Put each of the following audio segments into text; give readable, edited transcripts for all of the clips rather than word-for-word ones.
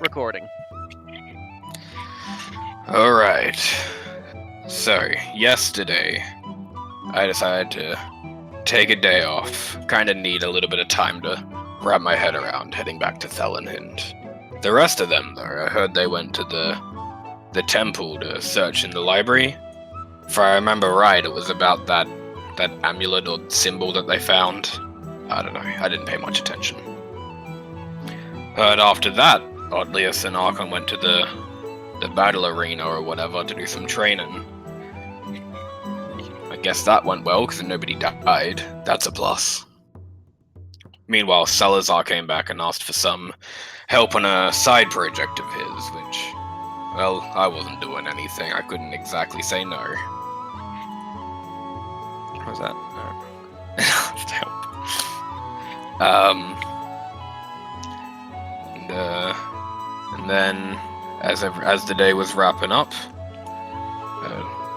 recording. Alright. So, yesterday, I decided to take a day off. Kinda need a little bit of time to wrap my head around heading back to Thellenhind. The rest of them, though, I heard they went to the temple to search in the library. If I remember right, it was about that amulet or symbol that they found. I don't know, I didn't pay much attention. Heard after that, Odlius and Archon went to the battle arena or whatever to do some training. I guess that went well because nobody died. That's a plus. Meanwhile, Salazar came back and asked for some help on a side project of his, which, well, I wasn't doing anything. I couldn't exactly say no. What was that? And then, as the day was wrapping up,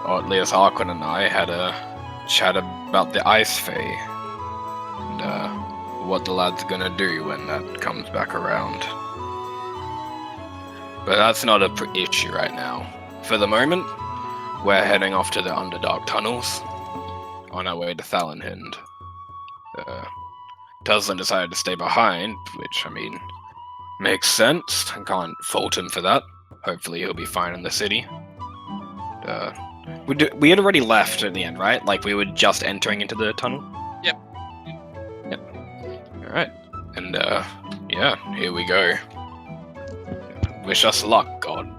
Otlius Harkon and I had a chat about the Ice Fae and what the lad's gonna do when that comes back around. But that's not a issue right now. For the moment, we're heading off to the Underdark tunnels on our way to Thellenhind. Tuslan decided to stay behind, which, I mean, makes sense. I can't fault him for that. Hopefully he'll be fine in the city. We had already left at the end, right? Like, we were just entering into the tunnel? Yep. Alright. And, yeah, here we go. Wish us luck, God.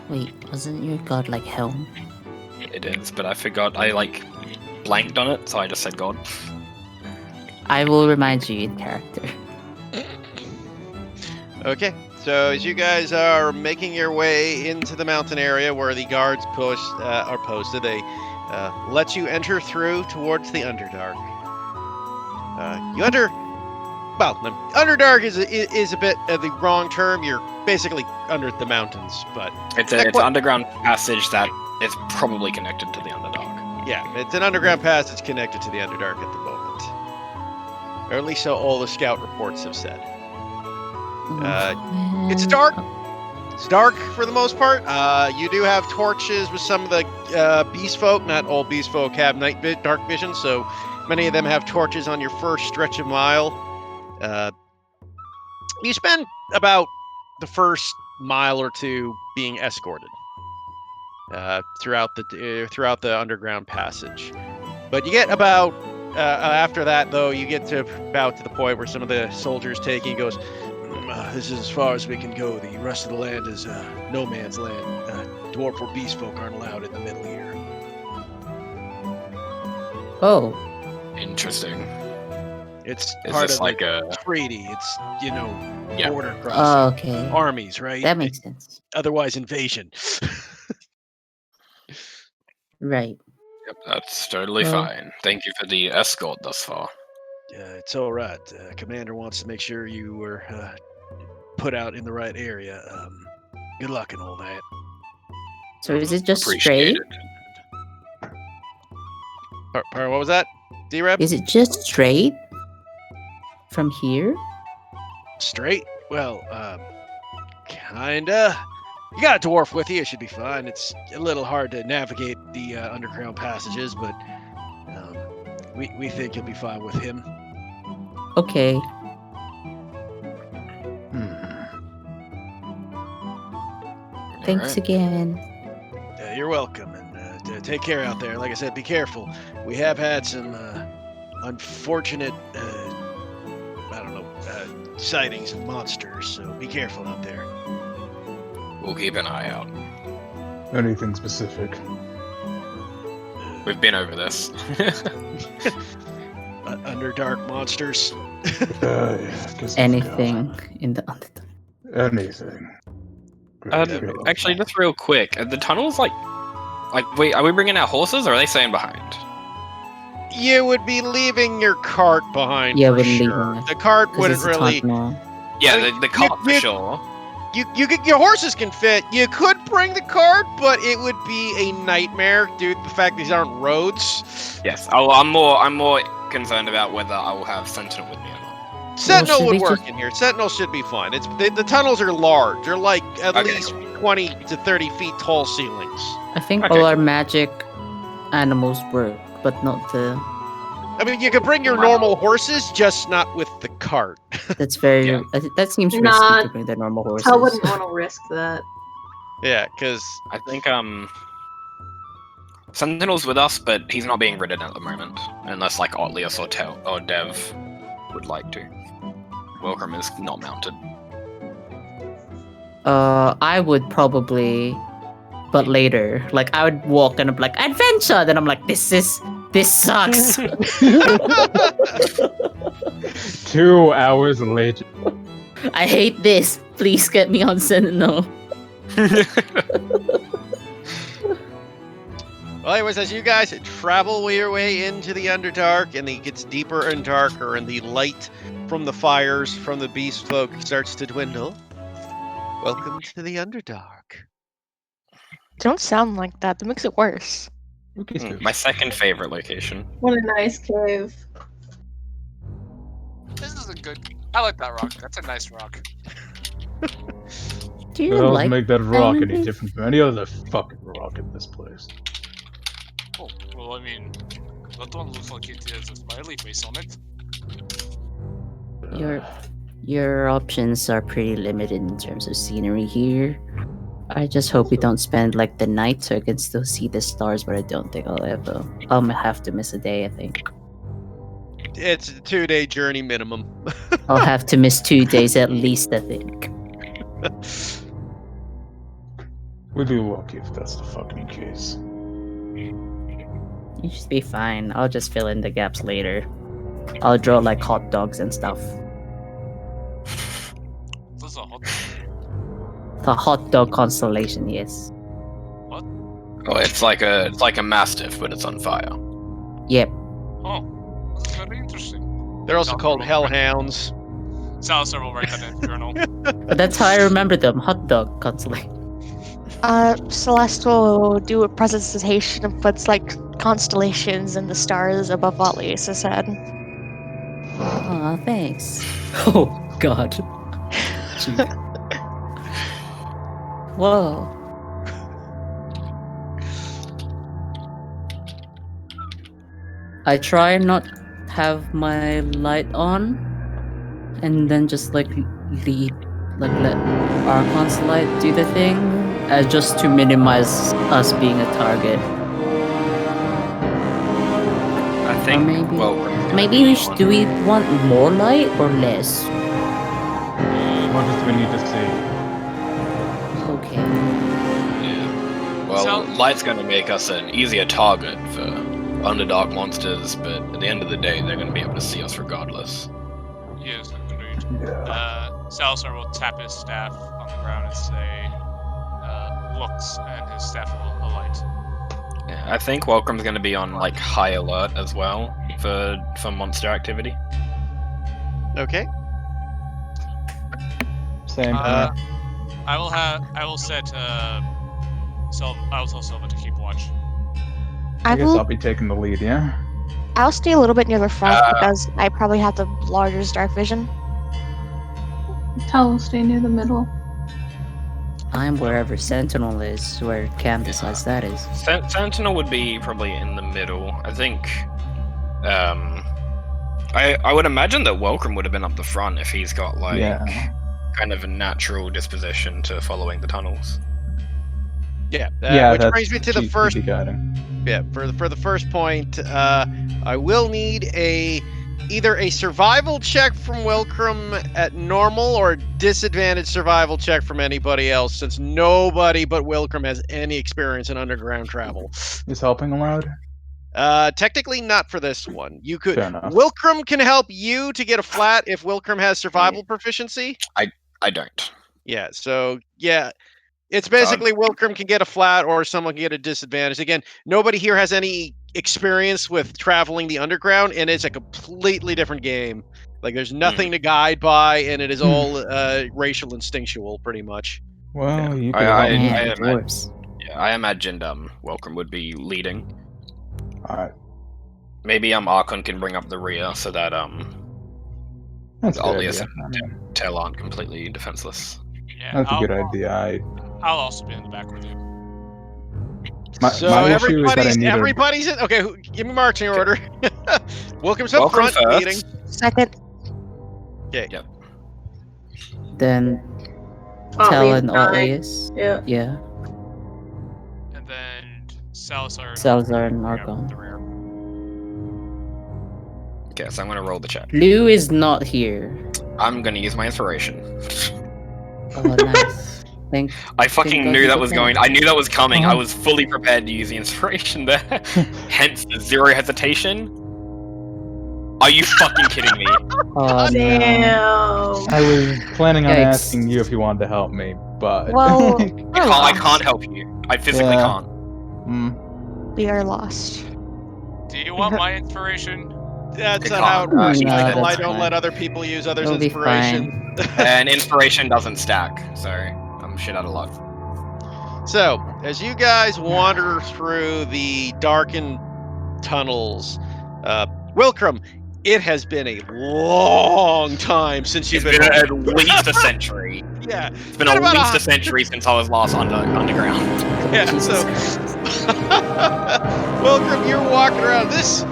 Wait, wasn't your god like Helm? It is, but I forgot. I, blanked on it, so I just said God. I will remind you in character. Okay, so as you guys are making your way into the mountain area where the guards are posted, they let you enter through towards the Underdark. You enter. Well, the Underdark is a bit of the wrong term. You're basically under the mountains, but It's an underground passage that is probably connected to the Underdark. yeah, it's an underground passage connected to the Underdark at the moment, or at least so all the scout reports have said. It's dark. It's dark for the most part. You do have torches with some of the beast folk. Not all beast folk have dark vision, so many of them have torches on your first stretch of mile. You spend about the first mile or two being escorted throughout the underground passage, but you get about after that, though, you get to about to the point where some of the soldiers take you and goes, this is as far as we can go. The rest of the land is no man's land. Dwarf or beast folk aren't allowed in the middle here. Oh. Interesting. It's Is part this of like the a treaty. It's, Yeah. border Oh, crossing. okay. Armies, right? That makes sense. Otherwise invasion. Right. Yep, that's totally Well- fine. Thank you for the escort thus far. It's all right. Commander wants to make sure you were put out in the right area. Good luck and all that. So is it just Appreciate straight? it. What was that? D-Rep? Is it just straight from here? Straight? Well, kinda. You got a dwarf with you, it should be fine. It's a little hard to navigate the underground passages, but we think you'll be fine with him. Okay. Thanks Alright. again. You're welcome, and take care out there. Like I said, be careful. We have had some unfortunate, sightings of monsters, so be careful out there. We'll keep an eye out. Anything specific? We've been over this. Underdark monsters. Yeah, I guess Anything in the Underdark. Anything. Great. Actually, just real quick, are the tunnels wait, are we bringing out horses or are they staying behind? You would be leaving your cart behind Yeah, for we're leaving sure. it. The cart 'Cause wouldn't it's a really. tunnel. Yeah, the cart for you- sure. your horses can fit. You could bring the cart, but it would be a nightmare due to the fact these aren't roads. Yes, I'm more concerned about whether I will have Sentinel with me or not. Sentinel should would we work just- in here. Sentinel should be fine. It's the tunnels are large. They're like at Okay. least 20 to 30 feet tall ceilings. I think Okay. all our magic animals work, but not the. I mean, you could bring your normal horses, just not with the cart. That's very. Yeah. That seems risky Not- to bring the normal horses. I wouldn't want to risk that. Yeah, because I think Sentinel's with us, but he's not being ridden at the moment, unless like Otlius or Dev would like to. Welcome is not mounted. I would probably, but later. Like I would walk and I'm like adventure. Then I'm like, this sucks. 2 hours later. I hate this. Please get me on Sentinel. Well, anyways, as you guys travel your way into the Underdark, and it gets deeper and darker, and the light from the fires from the beast folk starts to dwindle. Welcome to the Underdark. Don't sound like that. That makes it worse. My second favorite location. What a nice cave. This is a good. I like that rock. That's a nice rock. Do What you else like? make that rock any diamonds? different from any other fucking rock in this place? Oh, well, I mean, that one looks like it has a smiley face on it. Your options are pretty limited in terms of scenery here. I just hope we don't spend like the night so I can still see the stars, but I don't think I'll ever. I'll have to miss a day, I think. It's a 2-day journey minimum. I'll have to miss 2 days at least, I think. We'd be lucky if that's the fucking case. You should be fine. I'll just fill in the gaps later. I'll draw like hot dogs and stuff. This is a hot. The hot dog constellation, yes. Oh, it's like a mastiff, but it's on fire. Yep. Oh, this is very interesting. They're also Salazar called will hellhounds. Salazar will write that in the journal. But that's how I remember them. Hot dog constellation. Celeste will do a presentation of what's like constellations and the stars above what Lisa said. Aw, thanks. Oh, God. Gee. Whoa. I try not have my light on, and then just like let Archon's light do the thing, just to minimize us being a target. I think. maybe- Well, Maybe do we want more light or less? What do we need to see? Okay. Yeah. Well, So- light's gonna make us an easier target for Underdark monsters, but at the end of the day, they're gonna be able to see us regardless. Yes, agreed. Yeah. Salazar will tap his staff on the ground and say, looks, and his staff will alight. Yeah, I think Welcome's gonna be on like high alert as well for monster activity. Okay. Same. I will set, I will tell Silva to keep watch. I guess I'll I'll be taking the lead, yeah? stay a little bit near the front Uh, because I probably have the largest dark vision. Tal will stay near the middle. I'm wherever Sentinel is, where Cam decides that is. Sentinel would be probably in the middle. I think. I would imagine that Welcome would have been up the front if he's got like kind of a natural disposition to following the tunnels. Yeah. Yeah, Which that's brings me to the cheap first. easy guiding. Yeah. For the first point, I will need either a survival check from Wilcrum at normal or a disadvantaged survival check from anybody else, since nobody but Wilcrum has any experience in underground travel. Is helping allowed? Technically not for this one. You could. Fair enough. Wilcrum can help you to get a flat if Wilcrum has survival proficiency. I don't. Yeah. So yeah. It's basically Wilcrum can get a flat or someone can get a disadvantage. Again, nobody here has any experience with traveling the underground, and it's a completely different game. Like there's nothing to guide by, and it is all racial instinctual, pretty much. Well, you could I- help me. Man, I- dwarves. Yeah, I imagined Welcome would be leading. Alright, Maybe Archon can bring up the rear so that that's a good Atlius idea. I mean, and Tail aren't completely defenseless. Yeah, that's a good idea. I'll also be in the back with you. So my issue is that I need everybody's in. Okay, give me marching order. Welcome's up Welcome front. first. Meeting. Second. Okay. Yep. Then Oh, Tal leave and nine. Atlius. Yeah. Yeah. And then Salazar. Salazar and Yeah, Archon. the rear. Okay, so I'm gonna roll the check. Lou is not here. I'm gonna use my inspiration. Oh, nice. Thank. I fucking God knew you that did was that. going. I knew that was coming. I Uh-huh. was fully prepared to use the inspiration there. Hence the zero hesitation. Are you fucking kidding me? Oh, no. Damn. I was planning on Yikes. asking you if you wanted to help me, but Well, I can't help you. I physically Yeah. can't. we are lost. Do you want my inspiration? That's Good not how it call. works, No, Michael. I that's don't fine. let other people use others' It'll be inspiration. And inspiration doesn't stack, so I'm shit out of luck. So, as you guys wander through the darkened tunnels, Wilcrum, it has been a long time since you've It's been. been at least a century. Yeah, It's been Been at about least a- a century since I was last underground. yeah. Jesus So, Christ. Wilcrum, you're walking around. This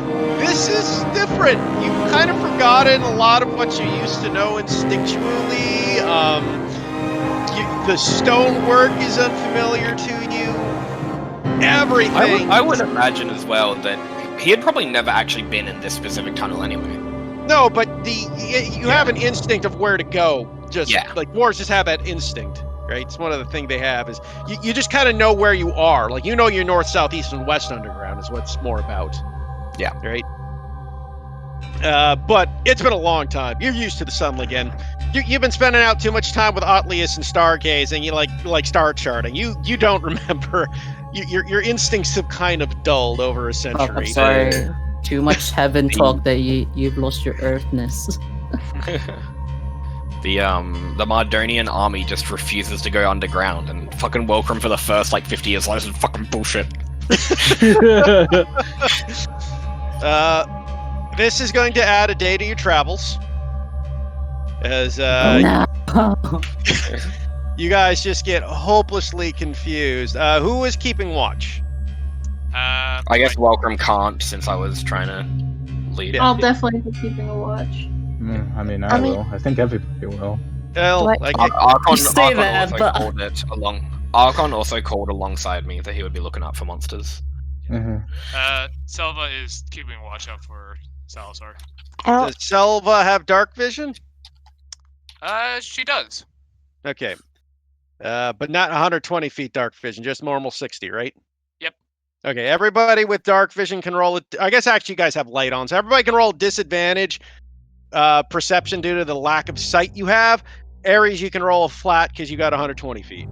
is different. You've kind of forgotten a lot of what you used to know instinctually. The stonework is unfamiliar to you. Everything. I would imagine as well that he had probably never actually been in this specific tunnel anyway. No, but you have an instinct of where to go. Just Yeah. like dwarves just have that instinct, right? It's one of the things they have is you just kind of know where you are. Like you know your north, south, east, and west underground is what's more about. Yeah. Right. But it's been a long time. You're used to the sun again. You've been spending out too much time with Atlius and stargazing. You like star charting. You don't remember. Your instincts have kind of dulled over a Oh, century. I'm sorry. Too much heaven talk that you've lost your earthness. The Mardonian army just refuses to go underground, and fucking Welcome for the first 50 years. This is fucking bullshit. This is going to add a day to your travels, as Oh, no. you guys just get hopelessly confused. Who is keeping watch? I guess Welcome can't, since I was trying to lead. Yeah. I'll definitely be keeping a watch. I mean, I mean- will. I think everybody will. Well, What? like, Archon, You say Archon that, also but- called it along. Archon also called alongside me that he would be looking out for monsters. Selva is keeping watch out for Salazar. does Selva have dark vision? She does. Okay. But not 120 feet dark vision, just normal 60, right? Yep. Okay, everybody with dark vision can roll it. I guess actually you guys have light on, so everybody can roll disadvantage perception due to the lack of sight you have. Ares, you can roll a flat because you got 120 feet.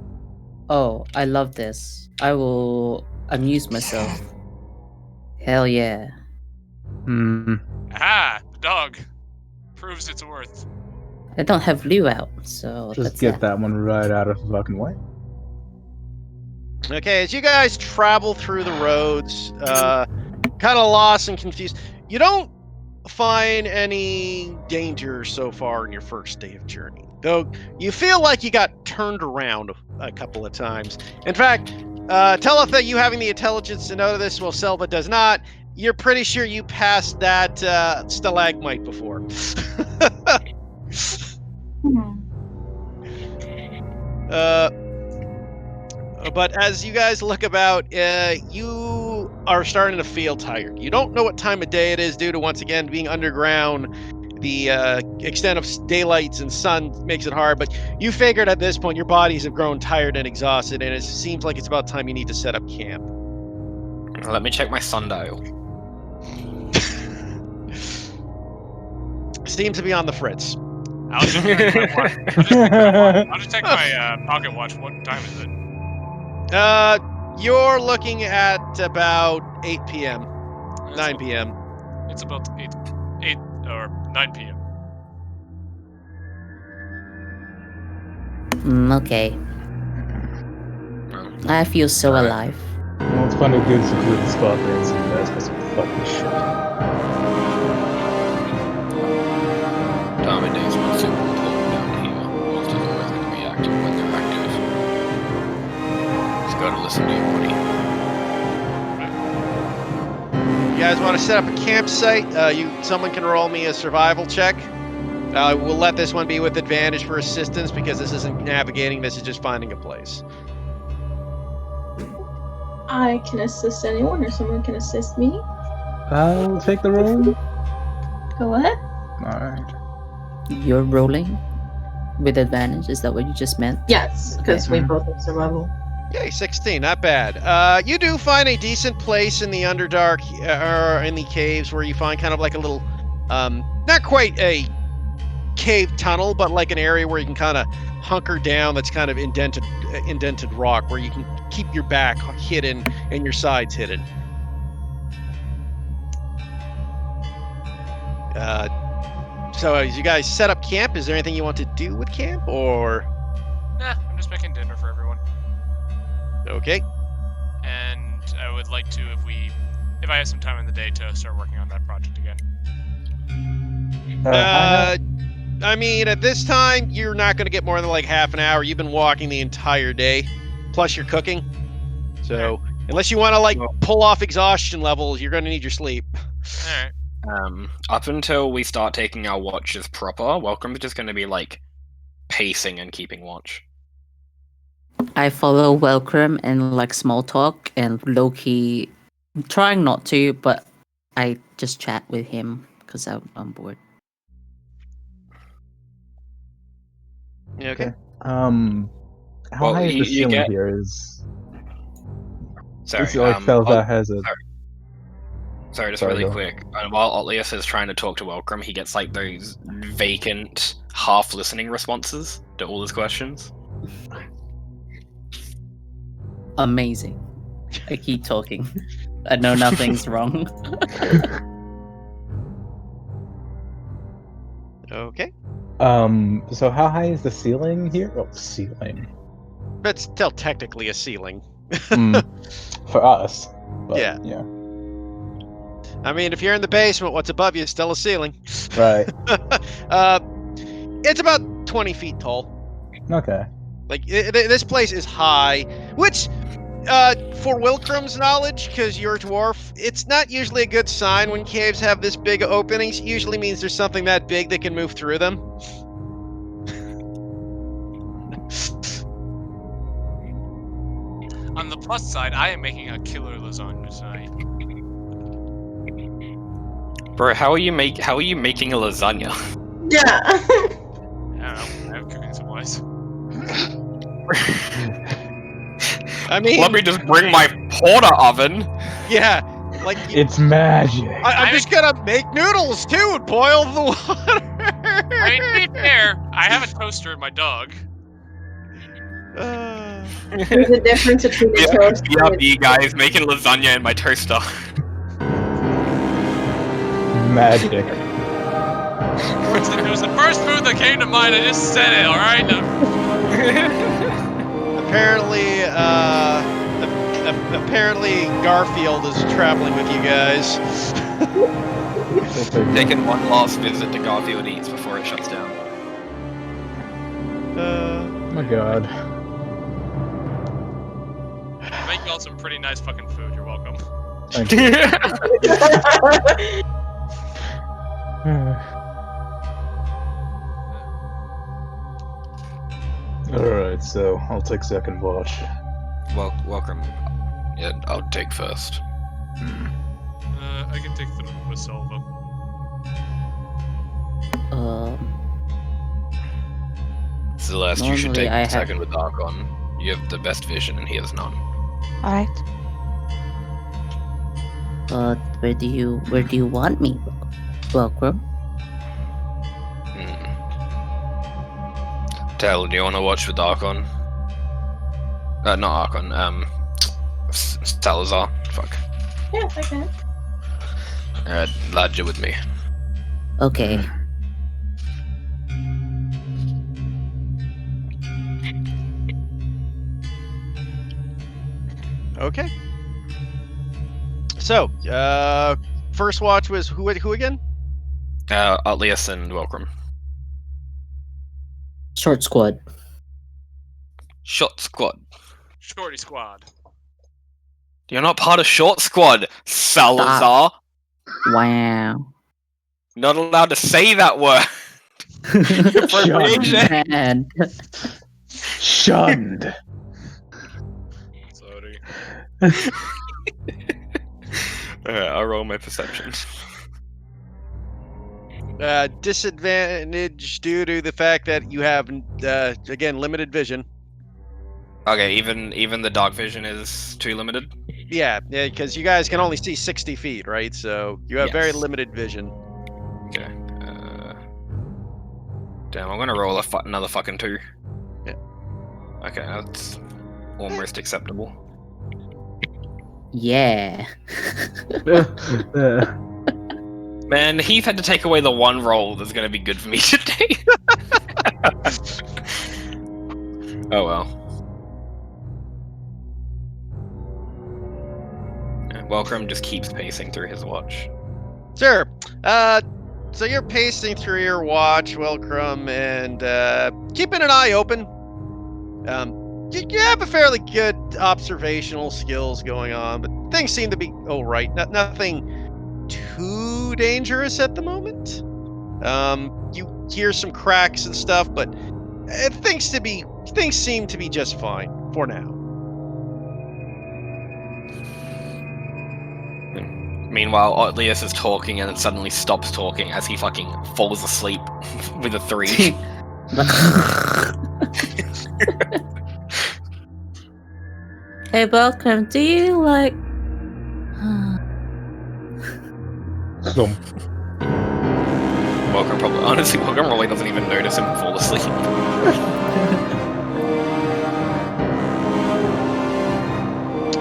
Oh, I love this. I will amuse myself. Hell yeah. Aha! The dog proves its worth. I don't have Lou out, so Just that's get that one right out of the fucking way. Okay, as you guys travel through the roads, kind of lost and confused, you don't find any danger so far in your first day of journey. Though you feel like you got turned around a couple of times. In fact, Teletha, you having the intelligence to know this, well, Selva does not. You're pretty sure you passed that stalagmite before. But as you guys look about, you are starting to feel tired. You don't know what time of day it is due to, once again, being underground. The extent of daylights and sun makes it hard, but you figured at this point your bodies have grown tired and exhausted, and it seems like it's about time you need to set up camp. Let me check my sundial. Seems to be on the fritz. I'll just check my watch. I'll just check my pocket watch. What time is it? You're looking at about 8 p.m., 9 p.m. It's about 8 or 9 p.m. Okay. Well, I feel so Alright. alive. Well, it's plenty good security spot there, so you guys got some fucking shit. time of day is not super important down here. Monsters always going to be active when they're active. Just gotta listen to your body. You guys want to set up a campsite? Someone can roll me a survival check. We'll let this one be with advantage for assistance because this isn't navigating. This is just finding a place. I can assist anyone, or someone can assist me. I'll take the roll. Go ahead. Alright. You're rolling with advantage. Is that what you just meant? Yes, because we Mhm. both have survival. Yay, 16, not bad. You do find a decent place in the Underdark, or in the caves, where you find kind of like a little, not quite a cave tunnel, but like an area where you can kind of hunker down. That's kind of indented rock, where you can keep your back hidden and your sides hidden. So as you guys set up camp, is there anything you want to do with camp, or Nah, I'm just making dinner for everyone. okay? And I would like to, if I have some time in the day, to start working on that project again. I mean, at this time, you're not going to get more than like half an hour. You've been walking the entire day, plus you're cooking. So unless you want to like pull off exhaustion levels, you're going to need your sleep. All right. Up until we start taking our watches proper, Welcome's just going to be like pacing and keeping watch. I follow Welcome and like small talk and low key, trying not to, but I just chat with him because I'm bored. Yeah, okay. How Well, high is the you ceiling get- here? Is Sorry, this like Felza I'll- has a Sorry, just Sorry, really go. quick. While Otlius is trying to talk to Welcome, he gets like those vacant, half-listening responses to all his questions. Amazing. I keep talking. I know nothing's wrong. Okay. So how high is the ceiling here? Oh, ceiling. That's still technically a ceiling. For us. But, Yeah. Yeah. I mean, if you're in the basement, what's above you is still a ceiling. Right. It's about 20 feet tall. Okay. Like, this place is high, which, for Wilcrum's knowledge, because you're a dwarf, it's not usually a good sign when caves have this big openings. It usually means there's something that big that can move through them. On the plus side, I am making a killer lasagna tonight. Bro, how are you making a lasagna? Yeah. I don't know. I have cooking supplies. I mean, Let me just bring my porter oven. yeah, like, It's magic. I'm just gonna make noodles too and boil the water. I mean, to be fair, I have a toaster and my dog. There's a difference between the toast and BRB guys making lasagna in my toaster. Magic. It was the first food that came to mind. I just said it. All right. Apparently, Garfield is traveling with you guys. Taking one last visit to Garfield Eats before it shuts down. Oh my god. Make y'all some pretty nice fucking food. You're welcome. Thank you. Alright, so I'll take second watch. Well, welcome. Yeah, I'll take first. I can take the with Silva. Celeste, you should Normally take I have- second with Archon. You have the best vision and he has none. Alright. Where do you want me? Welcome. Tell, do you want to watch with Archon? Not Archon, Salazar. Fuck. Yes, I can. Lad, you're with me. Okay. Okay. So, first watch was who again? Atlius and Welcome. Short squad. Short Squad. Shorty squad. You're not part of Short Squad, Salazar. Wow. Not allowed to say that word. Appropriation. Man. Shunned. Sorry. I'll roll my perception. Disadvantage due to the fact that you have, again, limited vision. Okay, even the dark vision is too limited. Yeah, because you guys can only see 60 feet, right? So you have very Yes. limited vision. Okay. Damn, I'm gonna roll another fucking 2. Yeah. Okay, that's almost acceptable. Yeah. Man, Heath had to take away the one roll that's gonna be good for me today. Oh well. Welcome just keeps pacing through his watch. Sure. So you're pacing through your watch, Welcome, and keeping an eye open. You have a fairly good observational skills going on, but things seem to be all right. Nothing too dangerous at the moment. You hear some cracks and stuff, but things seem to be just fine for now. Meanwhile, Atlius is talking and then suddenly stops talking as he fucking falls asleep with a 3. Hey, Welcome, do you like... Thump. Welcome probably doesn't even notice him fall asleep.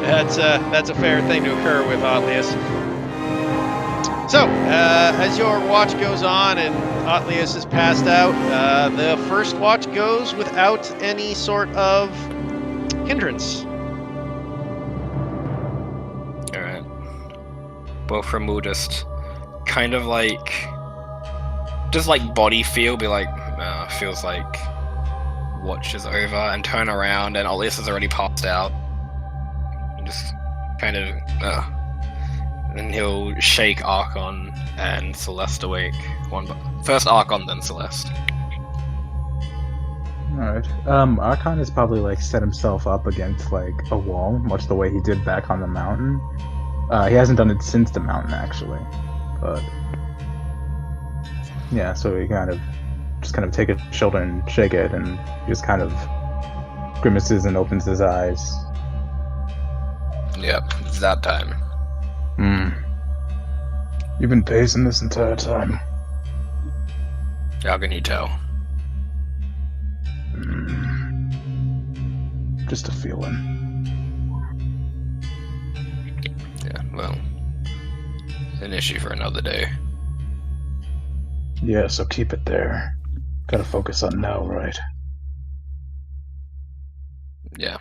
That's a fair thing to occur with Atlius. So, as your watch goes on and Atlius is passed out, the first watch goes without any sort of hindrance. Alright. Wolfram will just kind of body feel, be like, feels like watch is over, and turn around and Atlius has already passed out. And just kind of, and he'll shake Archon and Celeste awake. First Archon, then Celeste. Alright. Archon has probably like set himself up against like a wall, much the way he did back on the mountain. He hasn't done it since the mountain actually, but yeah. So he kind of take his shoulder and shake it, and just kind of grimaces and opens his eyes. Yep, it's that time. You've been pacing this entire time. How can you tell? Just a feeling. Yeah, well, an issue for another day. Yeah, so keep it there. Gotta focus on now, right? Yeah,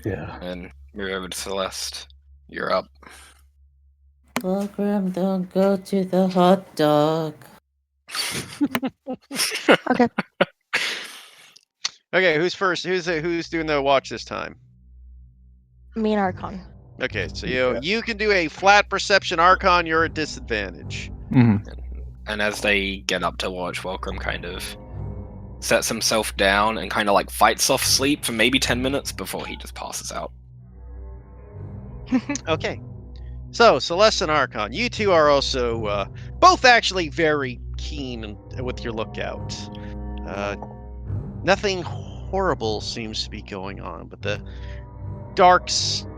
Yeah. and move over to Celeste. You're up. Welcome, don't go to the hot dog. Okay. Okay, who's first? Who's doing the watch this time? Me and Archon. Okay, so Yeah. you can do a flat perception Archon. You're at disadvantage. Mm-hmm. And as they get up to watch, Welcome kind of sets himself down and kind of like fights off sleep for maybe 10 minutes before he just passes out. Okay. So, Celeste and Archon, you two are also both actually very keen with your lookout. Nothing horrible seems to be going on, but the dark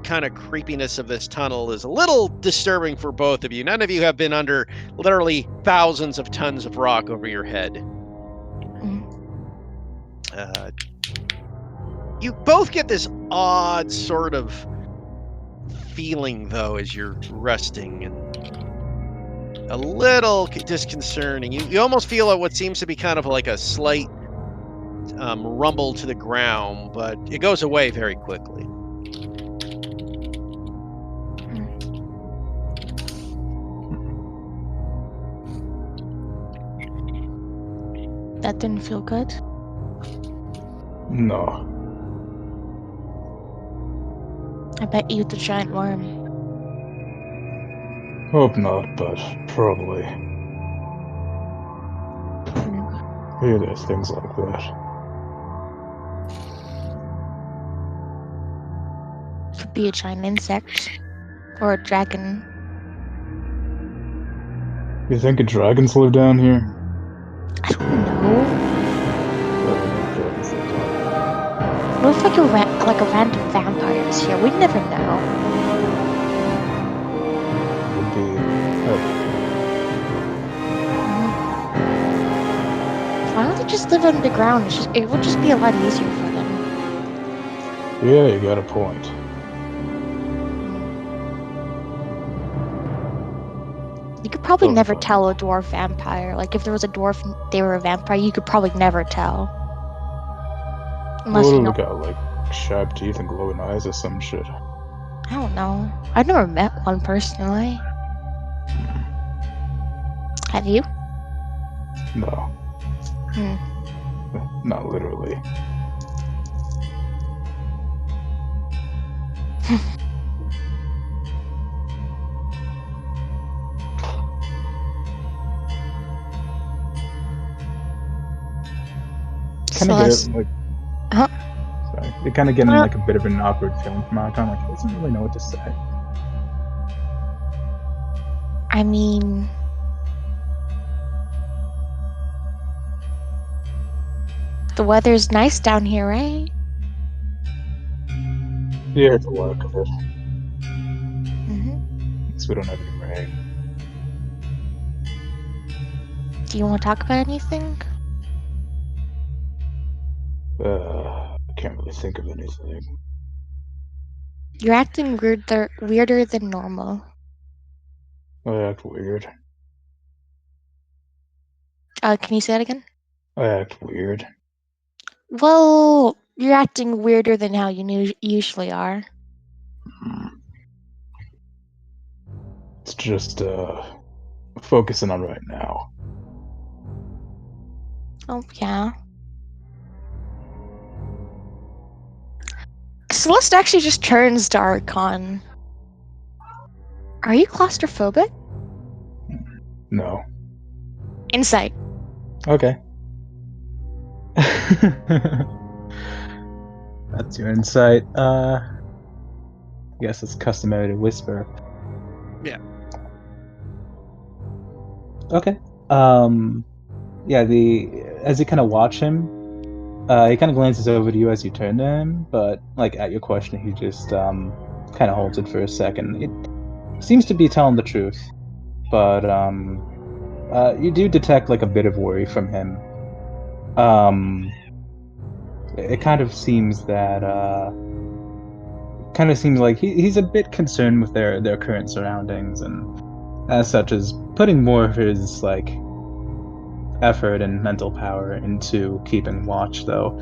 kind of creepiness of this tunnel is a little disturbing for both of you. None of you have been under literally thousands of tons of rock over your head. You both get this odd sort of feeling, though, as you're resting, and a little disconcerting. You almost feel what seems to be kind of like a slight rumble to the ground, but it goes away very quickly. That didn't feel good. No. I bet you the giant worm. Hope not, but probably. Yeah, there's things like that. Could be a giant insect. Or a dragon. You think dragons live down here? I don't know. I don't know if dragons live down here. What if like a random vampire is here? We'd never know. Would be. Why don't they just live underground? It would just be a lot easier for them. Yeah, you got a point. You could probably Don't never find tell a dwarf vampire. Like if there was a dwarf and they were a vampire, you could probably never tell. Unless What you do know. we got? Like sharp teeth and glowing eyes or some shit? I don't know. I've never met one personally. Have you? No. Not literally. Kind of Celeste. get like. Huh? Sorry, you're kind of getting like a bit of an awkward feeling from Archon. Like he doesn't really know what to say. I mean, the weather's nice down here, right? Yeah, it's a work of it. Mm-hmm. Because we don't have any rain. Do you want to talk about anything? I can't really think of anything. You're acting weirder than normal. I act weird. Can you say that again? I act weird. Well, you're acting weirder than how you usually are. It's just focusing on right now. Oh, yeah. Celeste actually just turns to Archon. Are you claustrophobic? No. Insight. Okay. That's your insight. I guess it's customary to whisper. Yeah. Okay. Yeah, as you kind of watch him, he kind of glances over to you as you turn to him, but like at your question, he just kind of holds it for a second. It seems to be telling the truth, but you do detect like a bit of worry from him. It kind of seems like he's a bit concerned with their current surroundings, and as such is putting more of his like effort and mental power into keeping watch. Though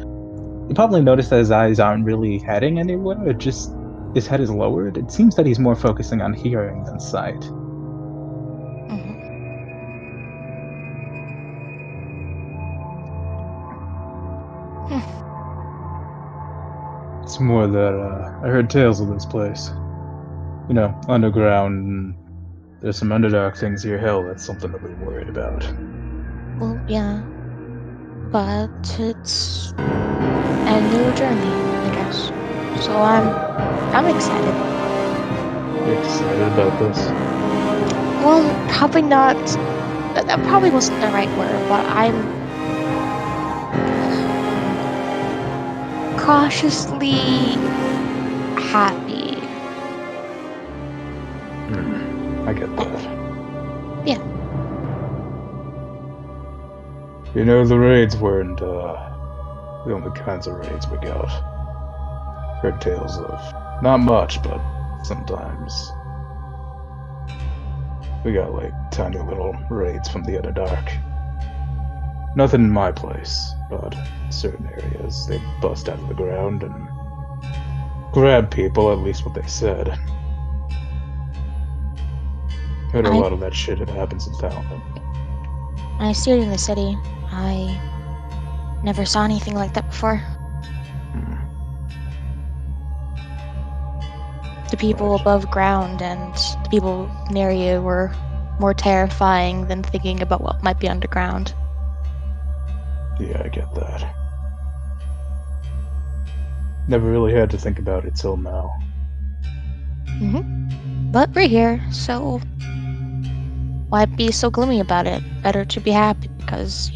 you probably noticed that his eyes aren't really heading anywhere; it just his head is lowered. It seems that he's more focusing on hearing than sight. Mm-hmm. It's more that I heard tales of this place. You know, underground. And there's some underdark things here. Hell, that's something to be worried about. Well, yeah. But it's a new journey, I guess. So I'm excited. You're excited about this? Well, probably not. That probably wasn't the right word, but I'm cautiously happy. I get that. Yeah. You know, the raids weren't the only kinds of raids we got. Heard tales of not much, but sometimes we got like tiny little raids from the Underdark. Nothing in my place, but in certain areas they bust out of the ground and grab people, at least what they said. Heard a lot of that shit happens in Fountain. I see it in the city. I Never saw anything like that before. The people Right. above ground and the people near you were more terrifying than thinking about what might be underground. Yeah, I get that. Never really had to think about it till now. But we're here, so why be so gloomy about it? Better to be happy because,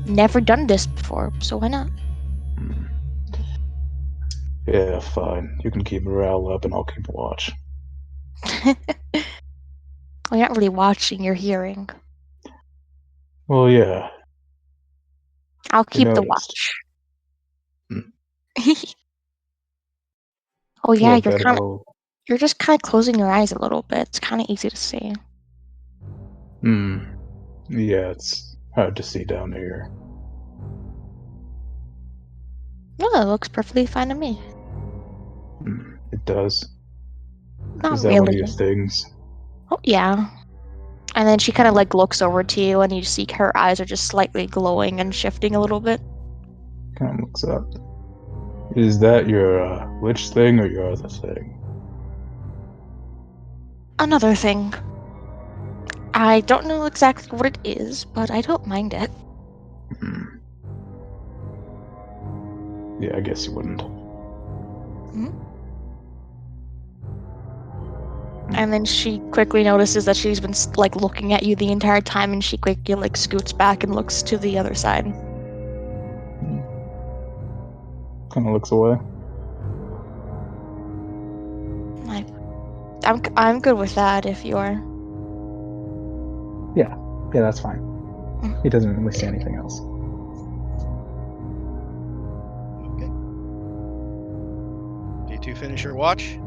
never done this before, so why not? Hmm. Yeah, fine. You can keep morale up and I'll keep watch. Well, you're not really watching, you're hearing. Well, yeah. I'll I keep the noticed. watch. Hmm. Oh yeah, Well, bet I'll... you're just kind of closing your eyes a little bit. It's kind of easy to see. Yeah, it's hard to see down here. No, it looks perfectly fine to me. It does. Not Is that one of really. your things? Oh yeah. And then she kind of like looks over to you, and you see her eyes are just slightly glowing and shifting a little bit. Kind of looks up. Is that your witch thing or your other thing? Another thing. I don't know exactly what it is, but I don't mind it. Hmm. Yeah, I guess you wouldn't. And then she quickly notices that she's been like looking at you the entire time, and she quickly like scoots back and looks to the other side. Kind of looks away. I'm good with that if you are. Yeah, that's fine. He doesn't really see anything else. Okay. Do you two finish your watch?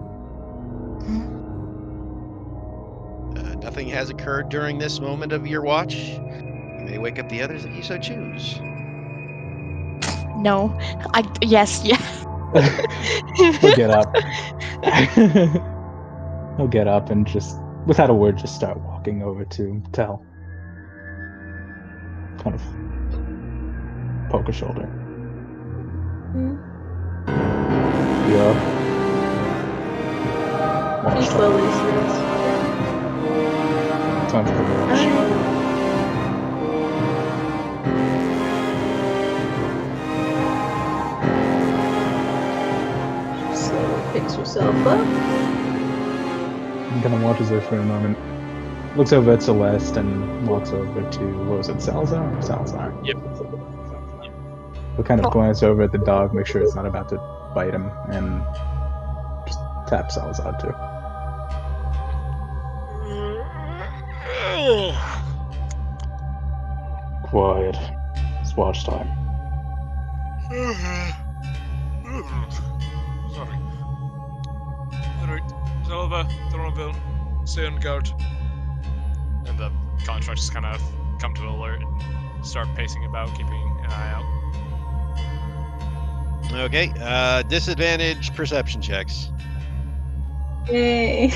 Nothing has occurred during this moment of your watch. You may wake up the others if you so choose. No, yes. He'll get up. He'll get up and just, without a word, just start walking over to Tell. Kind of poke her shoulder. Yeah. He Watch time. slowly starts. Time for the watch. Slowly picks herself up. And kind of watches her for a moment. Looks over at Celeste and walks over to, what was it, Salazar? Salazar. Yep. We'll kind of glance over at the dog, make sure it's not about to bite him, and just tap Salazar too. Quiet. It's watch time. Sorry. Alright, Zelva, Thornville, stay on guard. And the contracts just kind of come to alert and start pacing about, keeping an eye out. Okay. Disadvantage perception checks. Yay.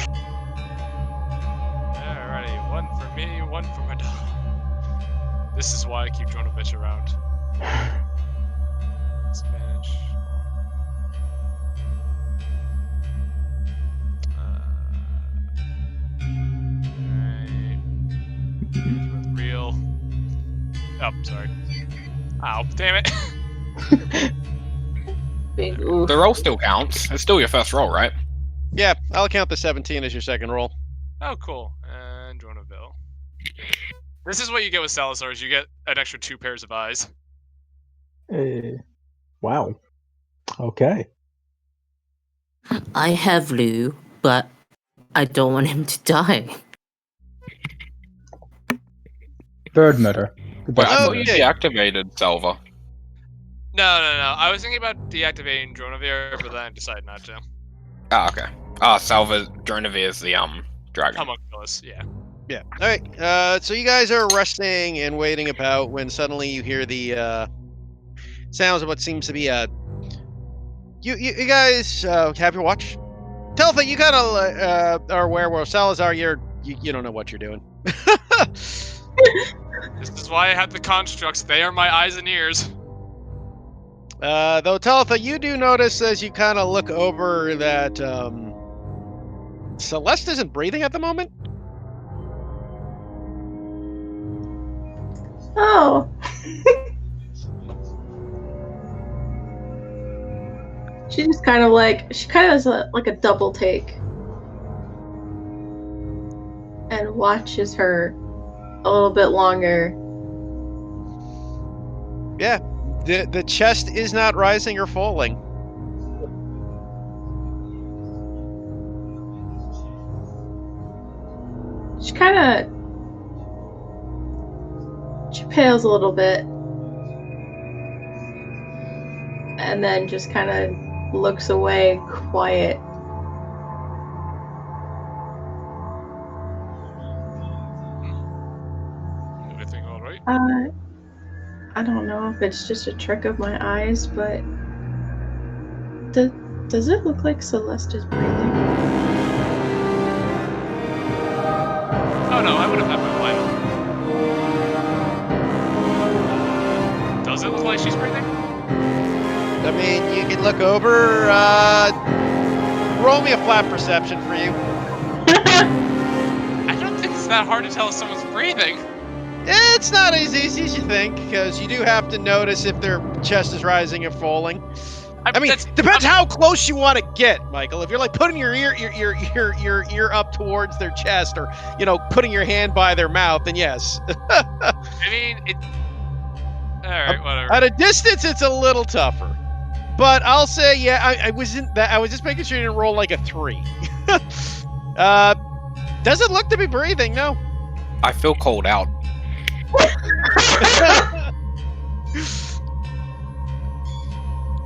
Alrighty, one for me, one for my dog. This is why I keep Dronovich around. Disadvantage. Alright. Real. Oh, sorry. Ow, damn it. Big oof. The roll still counts. It's still your first roll, right? Yeah, I'll count the 17 as your second roll. Oh, cool. And Dronaville. This is what you get with Salazar, is you get an extra 2 pairs of eyes. Wow. Okay. I have Lou, but I don't want him to die. Third murder. Wait, I thought you Okay. deactivated Salva. No. I was thinking about deactivating Dronavir, but then I decided not to. Ah, okay. Salva Dronavir is the dragon. Homunculus, yeah. Yeah. All right. So you guys are resting and waiting about when suddenly you hear the sounds of what seems to be a. You guys have your watch. Telfa, you kind of are werewolf. Salazar, you don't know what you're doing. This is why I had the constructs. They are my eyes and ears. Though, Talitha, you do notice as you kind of look over that Celeste isn't breathing at the moment. Oh. She just kind of has like a double take and watches her a little bit longer. Yeah, the chest is not rising or falling. She pales a little bit and then just kind of looks away, quiet. Everything all right? I don't know if it's just a trick of my eyes, but does it look like Celeste is breathing? Oh no, I would have had my light on. Does it look like she's breathing? I mean, you can look over. Roll me a flat perception for you. I don't think it's that hard to tell if someone's breathing. It's not as easy as you think, because you do have to notice if their chest is rising or falling. I mean, depends how close you want to get, Michael. If you're like putting your ear up towards their chest, or putting your hand by their mouth, then yes. I mean, it. All right, whatever. At a distance, it's a little tougher. But I'll say, yeah, I was just making sure you didn't roll like a 3. Doesn't look to be breathing, no. I feel cold out.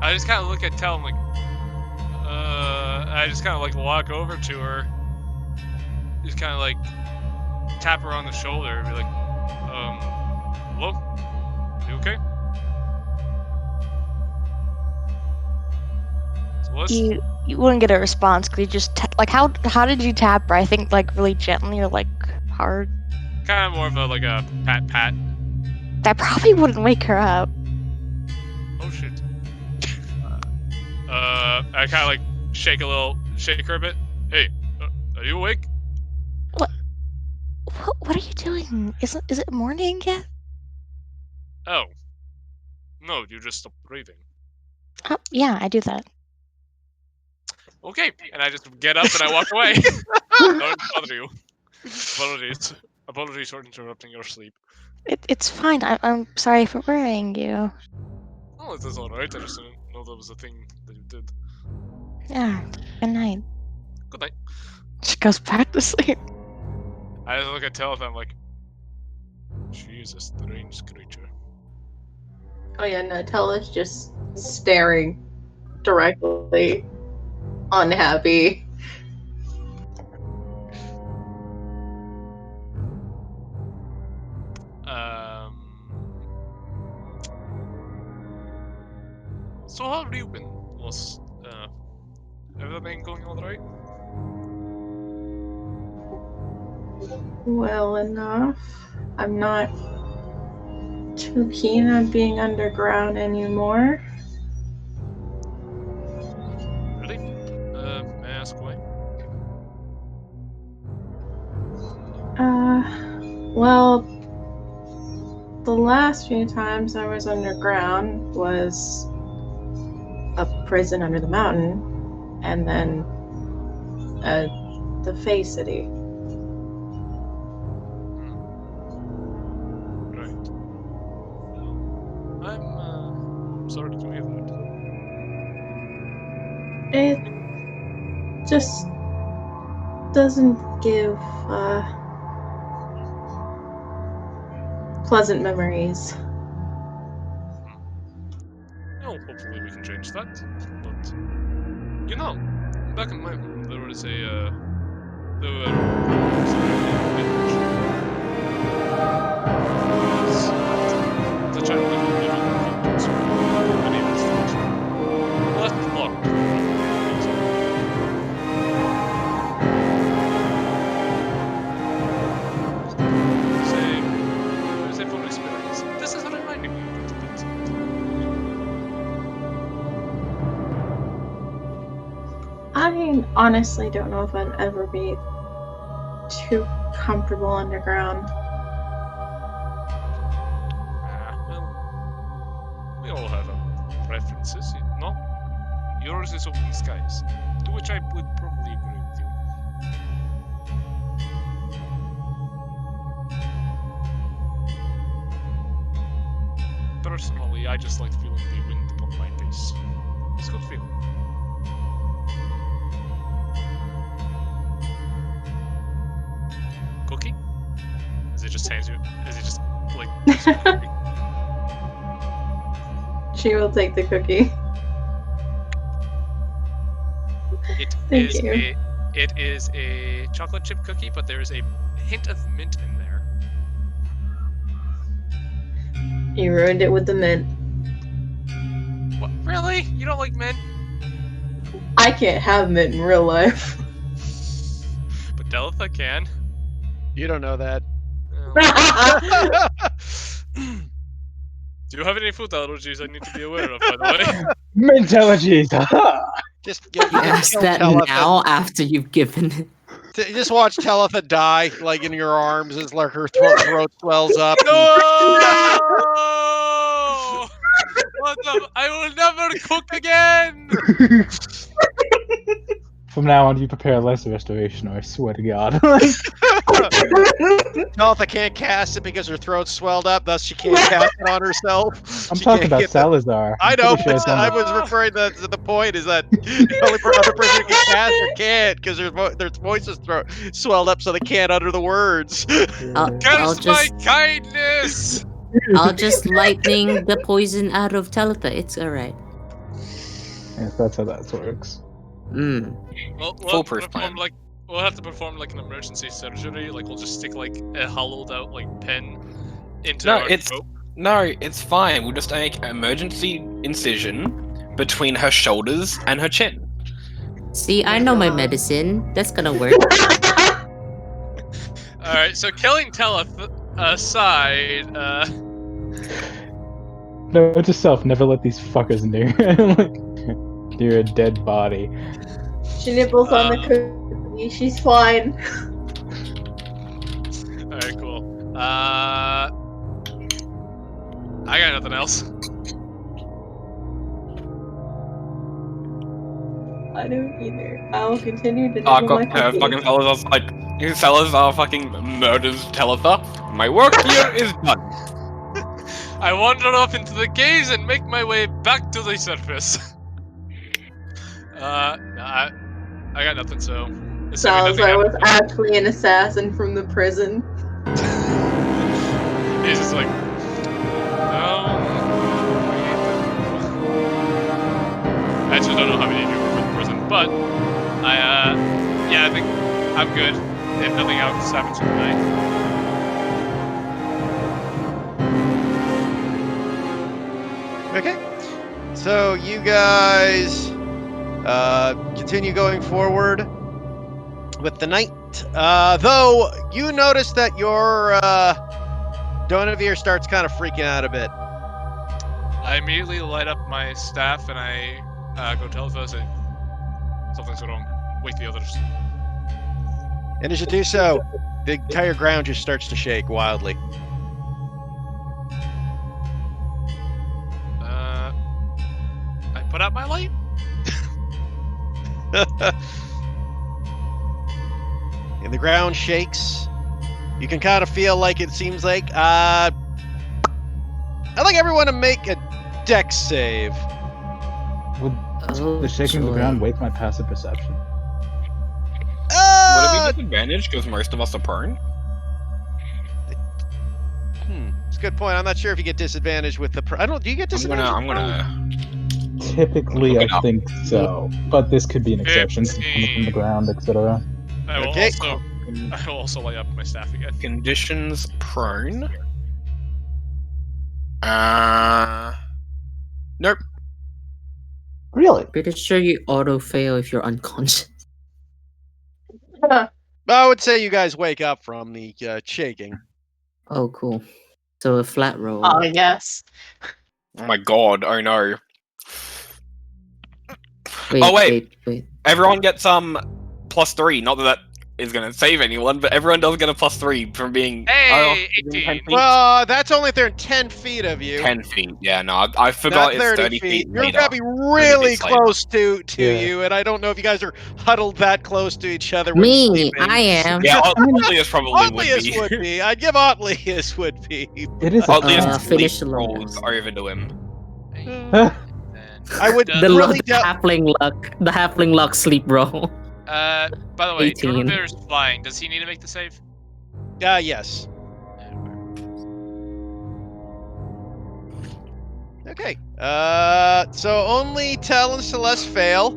I just kind of look at Tel, I'm like, I just kind of like walk over to her, just kind of like tap her on the shoulder and be like, hello? You okay? Celeste? You wouldn't get a response because you just how did you tap her? I think like really gently or like hard. Kind of more of a like a pat. That probably wouldn't wake her up. Oh shit. I kind of like shake her a bit. Hey, are you awake? What are you doing? Is it morning yet? Oh. No, you just stopped breathing. Oh, yeah, I do that. Okay, and I just get up and I walk away. Don't bother you. Apologies for interrupting your sleep. It's fine. I'm sorry for worrying you. Oh, it is alright. I just didn't know that was a thing that you did. Yeah. Good night. Good night. She goes back to sleep. I just look at Tel and I'm like, she is a strange creature. Oh yeah, no, Tella's just staring directly, unhappy. So how have you been? Everything going all right? Well enough. I'm not too keen on being underground anymore. Really? May I ask why? Well, the last few times I was underground was a prison under the mountain, and then the Fae City. Right. I'm sorry to hear that. It just doesn't give pleasant memories. No, hopefully we can change that. But back in my home there was there were programs that I the child that we live in so my name is left locked. Say for I honestly don't know if I'd ever be too comfortable underground. Well, we all have our preferences, no? Yours is open skies, to which I would probably agree with you. Personally, I just like feeling the wind upon my face. It's a good feeling. Cookie? As it just hands you, as it just, like, gives you a cookie. She will take the cookie. Thank you. It is a chocolate chip cookie, but there is a hint of mint in there. You ruined it with the mint. What? Really? You don't like mint? I can't have mint in real life. But Delitha can. You don't know that. Do you have any food allergies I need to be aware of, by the way? Mentologies! Just Ask kill that Telitha. now after you've given it. Just watch Telitha die, like in your arms, as like her throat swells up. No! What the? I will never cook again! From now on, you prepare less restoration, or I swear to God. Telitha can't cast it because her throat's swelled up, thus she can't cast it on herself. I'm She talking can't about get the- Salazar. I know, Pretty sure it's but I on the- was referring to the point is that the only other person who can cast it can't because their voices swelled up so they can't utter the words. I'll Curse my just kindness! I'll just lightning the poison out of Telitha. It's alright. Yes, that's how that works. Mm. We'll Foolproof plan. we'll have to perform like an emergency surgery. Like we'll just stick like a hollowed out like pen into No, our it's- throat. No, it's fine. We'll just make an emergency incision between her shoulders and her chin. See, I know my medicine. That's gonna work. All right, so killing Telith aside, No, it's yourself. Never let these fuckers near. Near a dead body. She nibbles on the cookie. She's fine. all right, cool. I got nothing else. I don't either. I will continue to Oh, nibble my God, cookie. fucking Salazar's like, Salazar fucking murders Telitha. My work here is done. I wander off into the caves and make my way back to the surface. Nah, I got nothing. So assuming nothing Salazar was happens, actually an assassin from the prison. he's just like, no. I actually don't know how many of you were with prison, but yeah, I think I'm good. If nothing else happens tonight. Okay. So you guys continue going forward with the night. Though you notice that your Donavir starts kind of freaking out a bit. I immediately light up my staff and I go tell the say something's wrong. Wake the others. And as you do so, the entire ground just starts to shake wildly. I put out my light. And the ground shakes. You can kind of feel like it seems like I'd like everyone to make a dex save. Would Oh, the shaking of the joy. ground wake my passive perception? Would it be disadvantage because most of us are prone? It's a good point. I'm not sure if you get disadvantage with the. Do you get disadvantage? I'm gonna. Typically, Look it I up. think so, but this could be an exception. Coming from the ground, etc. I will Okay. also light up my staff again. Conditions prone. Nope. Really? Pretty sure you auto fail if you're unconscious. I would say you guys wake up from the shaking. Oh, cool. So a flat roll. Oh, yes. Oh my god. Oh no. wait, oh, wait. wait. everyone gets +3. Not that is going to save anyone, but everyone does get a +3 from being. Hey, within 10 18. feet. Well, that's only if they're in 10 feet of you. 10 feet. Yeah, no, I Not forgot it's 30 30 feet. You're later. gotta be 30 really feet later. close to Yeah. you, and I don't know if you guys are huddled that close to each other when Me, sleeping. I am. Yeah, I mean, Otlius probably would Otlius be. would be. I'd give Otlius would be. It is a Otlius finish sleep the rolls last. over to him. I would The, really the halfling luck sleep roll. By the way, 18. Jordan's flying. Does he need to make the save? Yes. Okay. So only Tel and Celeste fail.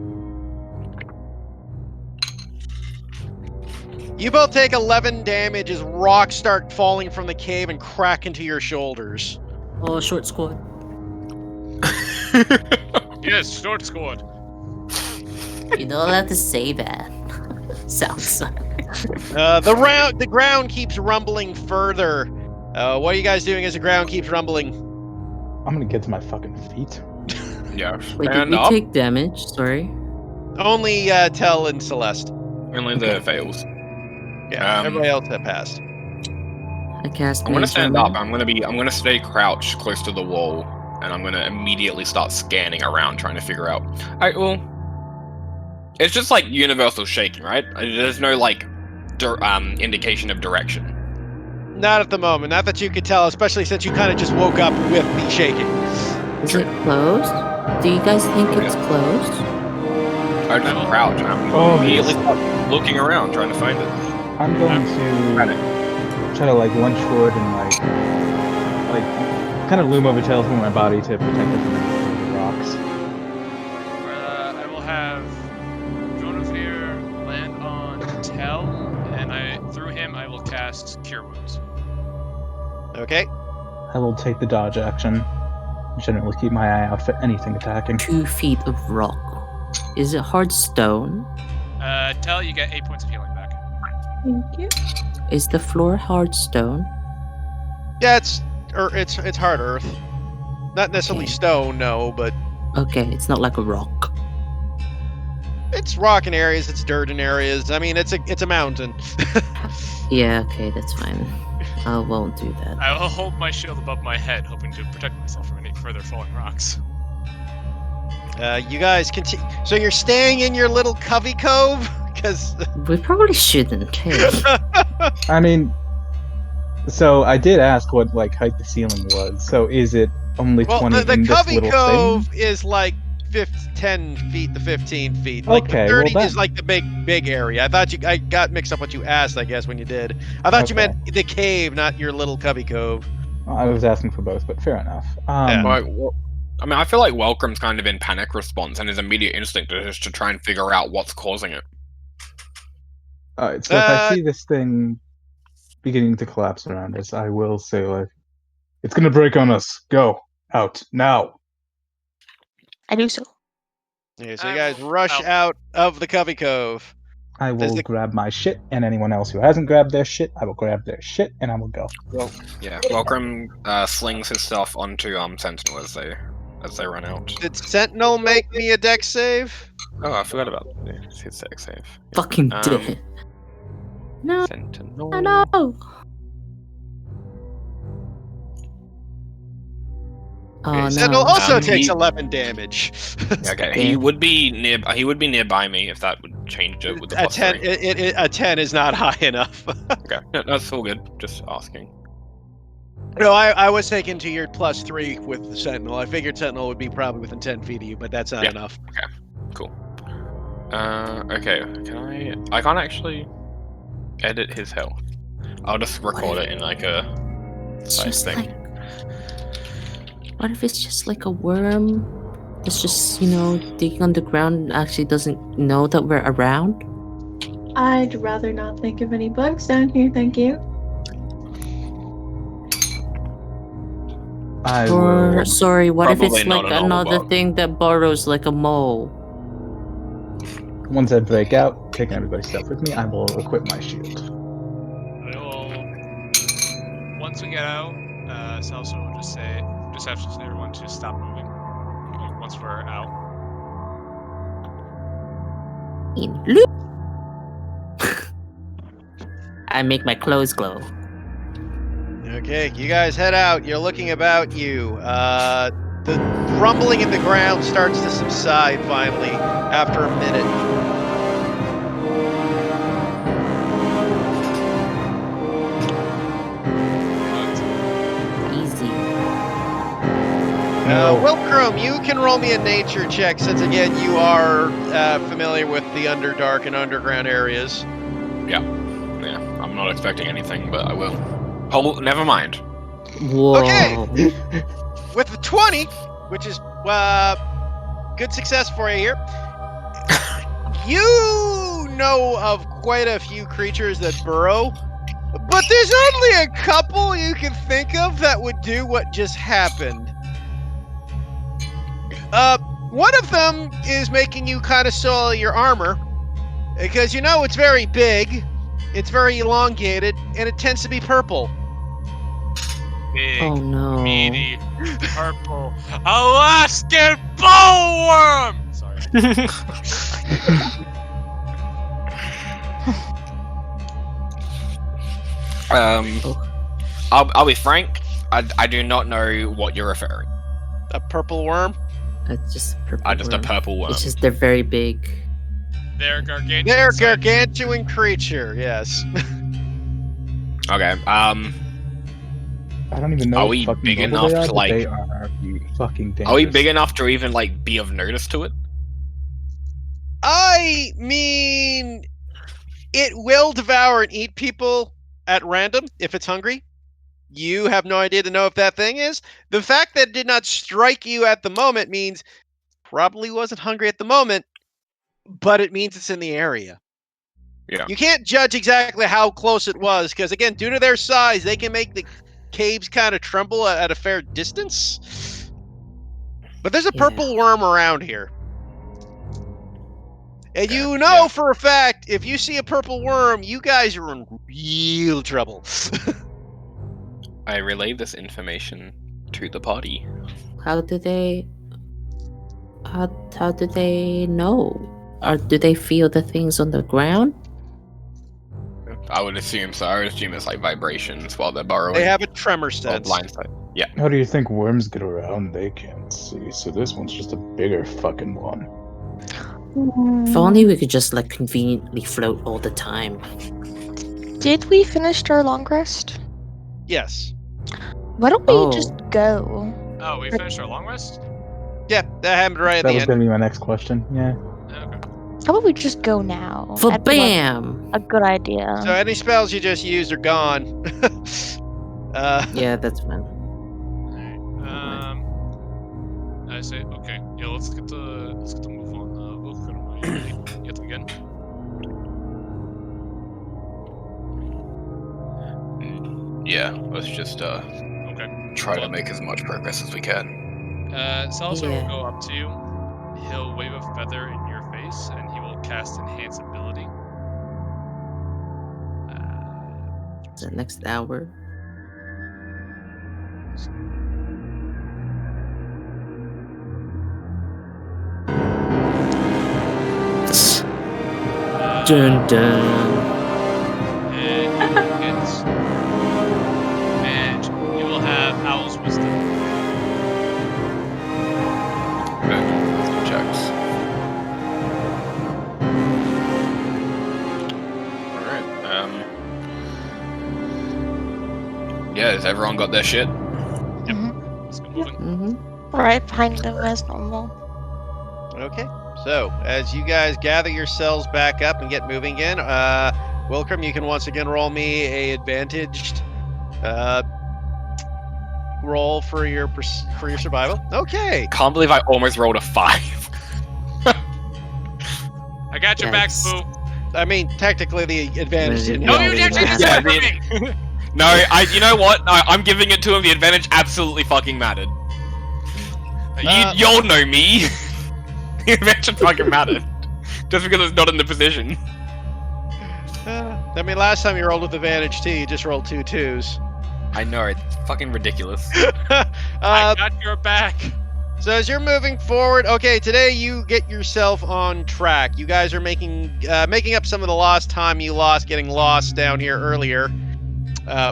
You both take 11 damage as rocks start falling from the cave and crack into your shoulders. Oh, short squad. Yes, short squad. You don't have to say that. Sounds. The ground keeps rumbling further. What are you guys doing as the ground keeps rumbling? I'm gonna get to my fucking feet. Yeah. Wait, did Stand we up. take damage? Sorry. Only Tel and Celeste. Only the fails. Yeah, everybody else that passed. I cast. I'm gonna Mage stand Armor. up. I'm gonna stay crouched close to the wall, and I'm gonna immediately start scanning around, trying to figure out. Alright, well, it's just like universal shaking, right? There's no like, indication of direction. Not at the moment. Not that you could tell, especially since you kind of just woke up with the shaking. Is it closed? Do you guys think it's closed? I just crouch. And I'm Oh, immediately yes. start looking around, trying to find it. I'm going to try to like lunge forward and like kind of loom over tail from my body to protect it from the rocks. I will have Jonavir land on Tel, and through him I will cast Cure Wounds. Okay. I will take the dodge action. Generally keep my eye out for anything attacking. 2 feet of rock. Is it hard stone? Tel, you get 8 points of healing back. Thank you. Is the floor hard stone? Yeah, it's hard earth. Not necessarily Okay. stone, no, but Okay, it's not like a rock. it's rock in areas, it's dirt in areas. I mean, it's a mountain. Yeah, okay, that's fine. I won't do that. I will hold my shield above my head, hoping to protect myself from any further falling rocks. You guys continue. So you're staying in your little covey cove? Because We probably shouldn't. Hey. I mean, so I did ask what like height the ceiling was. So is it only 20 the in this covey little cove thing? is like 10 feet to 15 feet. Like Okay, the 30 well, is like the big area. I got mixed up what you asked, I guess, when you did. I thought you Okay. meant the cave, not your little covey cove. I was asking for both, but fair enough. Yeah. I mean, I feel like Welcome's kind of in panic response, and his immediate instinct is just to try and figure out what's causing it. Alright, so if I see this thing beginning to collapse around us, I will say like, it's gonna break on us. Go out now. I do so. Okay, so you guys rush out of the covey cove. I Does will the- grab my shit, and anyone else who hasn't grabbed their shit, I will grab their shit, and I will go. Yeah, Welcome slings his stuff onto Sentinel as they run out. Did Sentinel make me a dex save? Oh, I forgot about his deck save. Fucking Um, dead. No, Sentinel. no. Oh no. Sentinel also Um, takes he- 11 damage. Yeah, okay, Okay. he would be nearby me if that would change it with the a plus 10 3. a 10 is not high enough. Okay, no, that's all good. Just asking. No, I was taken to your +3 with the Sentinel. I figured Sentinel would be probably within 10 feet of you, but that's not Yeah. enough. Cool. Okay. I can't actually edit his health. I'll just record it in like a It's side just thing. like. What if it's just like a worm that's just, you know, digging on the ground and actually doesn't know that we're around? I'd rather not think of any bugs down here, thank you. I Or, will. sorry, what if Probably it's not like a normal another bug. thing that burrows like a mole? Once I break out, taking everybody's stuff with me, I will equip my shield. I will. Once we get out, Salsa will just have to say everyone to stop moving. Like, once we're out. Loop. I make my clothes glow. Okay, you guys head out. You're looking about you. The rumbling in the ground starts to subside finally after a minute. Easy. Wilcrum, you can roll me a nature check since, again, you are familiar with the Underdark and underground areas. Yeah, I'm not expecting anything, but I will. Oh, never mind. Whoa. Okay. With the 20, which is good success for you here, you know of quite a few creatures that burrow, but there's only a couple you can think of that would do what just happened. One of them is making you kind of soil your armor, because you know it's very big, it's very elongated, and it tends to be purple. Big, Oh no. meaty, purple, Alaskan bowworm! Sorry. I'll be frank. I do not know what you're referring. A purple worm? It's just a purple Just a worm. purple worm. It's just they're very big. They're gargantuan. They're a size. gargantuan creature, yes. Okay. I don't even know. Are we fucking big noble enough they are, to, but like- They are fucking dangerous. Are we big enough to even like be of notice to it? I mean, it will devour and eat people at random if it's hungry. You have no idea to know if that thing is. The fact that it did not strike you at the moment means probably wasn't hungry at the moment, but it means it's in the area. Yeah. You can't judge exactly how close it was, because again, due to their size, they can make the caves kind of tremble at a fair distance. But there's a Yeah. purple worm around here. And Okay, you know yeah. for a fact, if you see a purple worm, you guys are in real trouble. I relay this information to the party. How do they know? Or do they feel the things on the ground? I would assume so. I would assume it's like vibrations while they're burrowing. They have a tremor or sense. blind sight. Yeah. How do you think worms get around? They can't see. So this one's just a bigger fucking one. If only we could just like conveniently float all the time. Did we finish our long rest? Yes. Why don't we Oh. just go? Oh, we finished our long rest? Yeah, that happened right at That the was end. gonna be my next question. Yeah. Okay. How about we just go now? For That'd be, like, bam! a good idea. So any spells you just used are gone. Yeah, that's fine. Alright. I say okay. Yeah, let's get the move on. We'll go to my get them again. Yeah. Let's just Okay. try to make as much progress as we can. Salazar Yeah. will go up to you. He'll wave a feather in your face, and he will cast Enhance Ability. The next hour. Dun dun. And it's advantage. You will have Owl's Wisdom. Checks. Alright. Yeah, has everyone got their shit? Let's go moving. Mm-hmm. Right behind them as normal. Okay. So as you guys gather yourselves back up and get moving again, Wilcrum, you can once again roll me a advantaged roll for your survival. Okay. Can't believe I almost rolled a 5. I got your back, Yikes. Boo. I mean, technically the advantage didn't No, help you you. didn't take this Yeah, away from me. No, you know what? No, I'm giving it to him. The advantage absolutely fucking mattered. You'll know me. The advantage fucking mattered. Just because it's not in the position. I mean, last time you rolled with advantage too, you just rolled 2 2s. I know, it's fucking ridiculous. I got your back. So as you're moving forward, okay, today you get yourself on track. You guys are making up some of the lost time you lost getting lost down here earlier.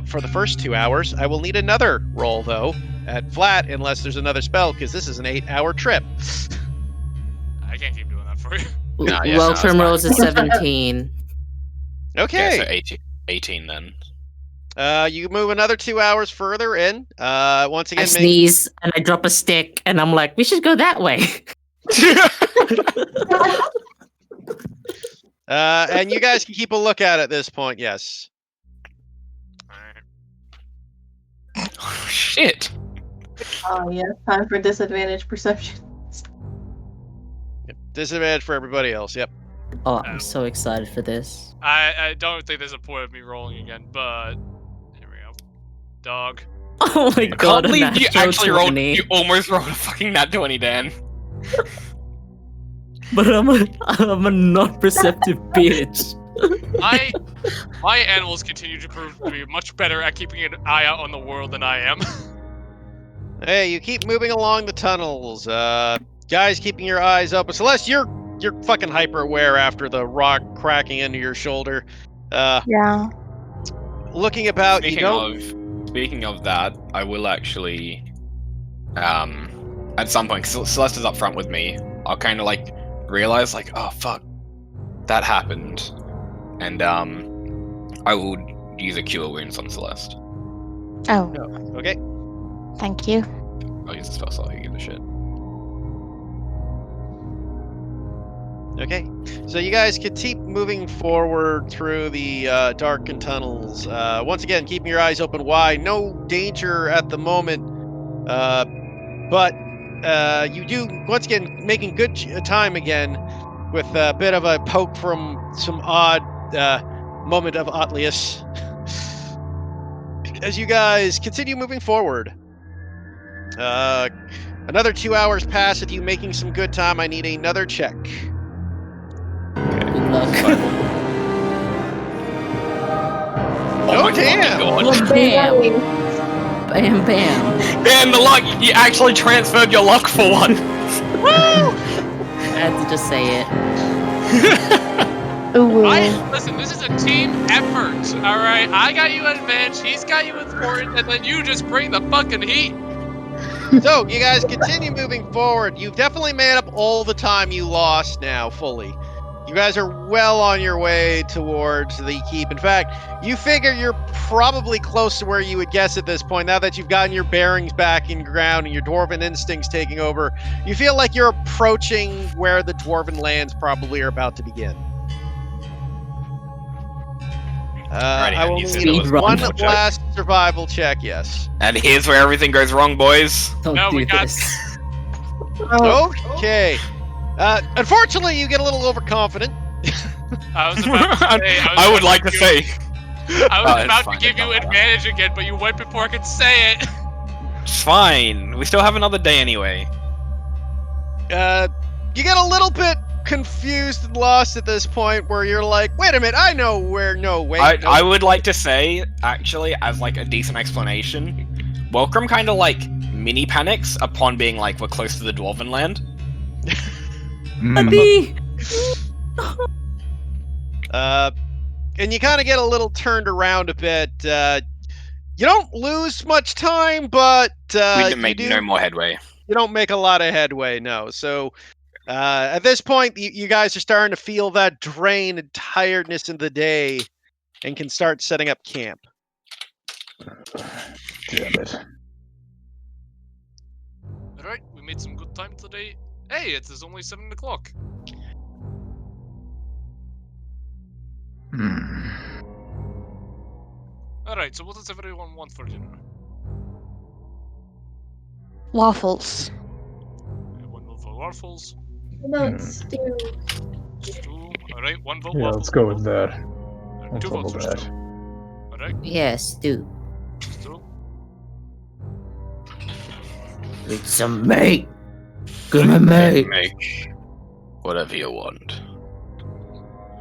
For the first 2 hours, I will need another roll though at flat unless there's another spell because this is an 8-hour trip. I can't keep doing that for you. No, yeah, Welcome no, rolls is 17. Okay. Okay, so 18 then. You move another 2 hours further in. Once I again, sneeze and I drop a stick and I'm like, we should go that way. and you guys can keep a lookout at this point. Yes. Oh, shit. Oh yeah, time for disadvantage perception. Yep. Disadvantage for everybody else. Yep. Oh, I'm so excited for this. I don't think there's a point of me rolling again, but here we go. Dog. Oh my I god, can't believe you natural actually rolled. 20. You almost rolled a fucking nat 20, Dan. But I'm a not perceptive bitch. My animals continue to prove to be much better at keeping an eye out on the world than I am. Hey, you keep moving along the tunnels. Guys, keeping your eyes open. Celeste, you're fucking hyper aware after the rock cracking into your shoulder. Yeah. Looking about, Speaking of that, I will actually, at some point, 'cause Celeste is up front with me, I'll kind of like realize like, oh fuck, that happened, and I will use a cure wounds on Celeste. Oh, Okay. thank you. I'll use a spell slot. Who gives a shit? Okay. So you guys could keep moving forward through the darkened tunnels. Once again, keeping your eyes open wide. No danger at the moment. But you do, once again, making good time again with a bit of a poke from some odd moment of Otlius. As you guys continue moving forward. Another 2 hours pass with you making some good time. I need another check. Good luck. Oh my damn! God. Well, bam! Bam, bam. Dan, the luck! You actually transferred your luck for one! I had to just say it. Ooh. Listen, this is a team effort, alright? I got you at advantage, he's got you with important, and then you just bring the fucking heat. So, you guys continue moving forward. You've definitely made up all the time you lost now, fully. You guys are well on your way towards the keep. In fact, you figure you're probably close to where you would guess at this point. Now that you've gotten your bearings back in ground and your dwarven instincts taking over, you feel like you're approaching where the dwarven lands probably are about to begin. I will need one last survival check, yes. And here's where everything goes wrong, boys. Don't No, do we got- this. Okay. Unfortunately, you get a little overconfident. I was about to say, I would like to say. I Oh, was it's about fine, to give you it's fine. advantage again, but you went before I could say it. It's fine. We still have another day anyway. You get a little bit confused and lost at this point where you're like, wait a minute, I know where, no, wait. I would like to say, actually, as like a decent explanation, Welcome kind of like mini panics upon being like, we're close to the Dwarven land. Adi! And you kind of get a little turned around a bit. You don't lose much time, but We didn't make you no more headway. You don't make a lot of headway, no. So at this point, you guys are starting to feel that drain and tiredness in the day and can start setting up camp. Damn it. Alright, we made some good time today. Hey, it is only 7 o'clock. Alright, so what does everyone want for dinner? Waffles. One vote for waffles. About stew. Stew. Alright, one vote Yeah, waffles. let's go with that. Two Let's votes double for that. stew. Alright, Yes, do. stew. With some meat. Give me meat. Make whatever you want.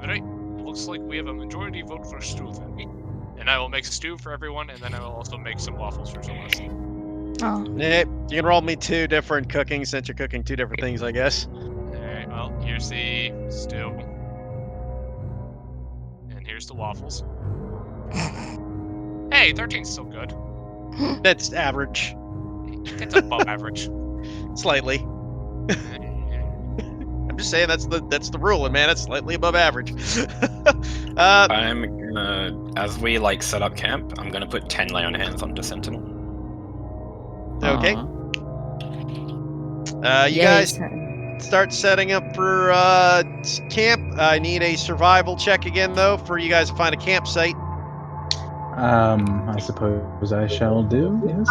Alright, looks like we have a majority vote for stew then. And I will make stew for everyone, and then I will also make some waffles for Celeste. Oh. Yep, you can roll me 2 different cooking since you're cooking 2 different things, I guess. Alright, well, here's the stew. And here's the waffles. Hey, 13's still good. That's average, It's above average. slightly. I'm just saying that's the rule, and man, it's slightly above average. I'm gonna, as we like set up camp, I'm gonna put 10 lay on hands onto Sentinel. Okay. You Yay, guys son. start setting up for camp. I need a survival check again, though, for you guys to find a campsite. I suppose I shall do. Yes.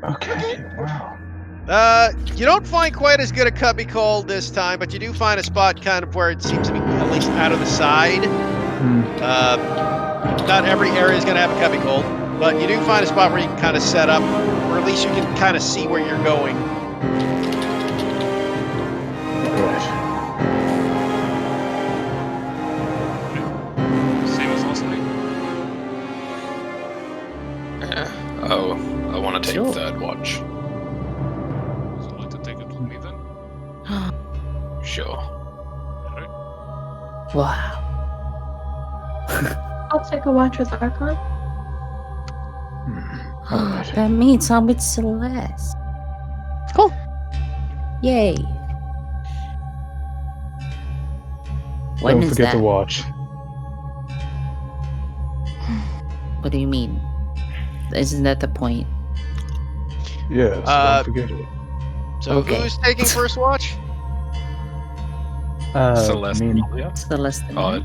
Okay. Wow. You don't find quite as good a cubby hole this time, but you do find a spot kind of where it seems to be at least out of the side. Not every area is going to have a cubby hole, but you do find a spot where you can kind of set up, or at least you can kind of see where you're going. Same as last night. Oh, I want to take Sure. third watch. Would you like to take it with me then? Sure. Alright. Wow. I'll take a watch with Archon. Alright. That means I'm with Celeste. Cool. Yay. When Don't is forget that? to watch. What do you mean? Isn't that the point? Yes. Uh, Don't forget it. So Okay. who's taking first watch? Celeste. Me and Celeste and Oh, I?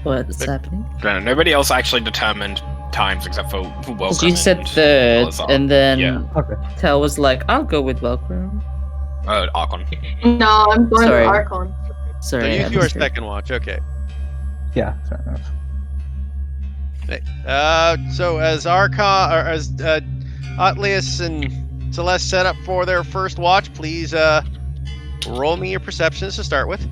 What's happening? nobody else actually determined times except for Because Welcome. you said and third, Elazar. and then Yeah. Okay. Tel was like, I'll go with Welcome. Archon. No, I'm going Sorry. with Archon. So Sorry. you I two are misheard. second watch. Okay. Yeah, fair enough. So as Archon or as Atlius and Celeste set up for their first watch, please roll me your perceptions to start with.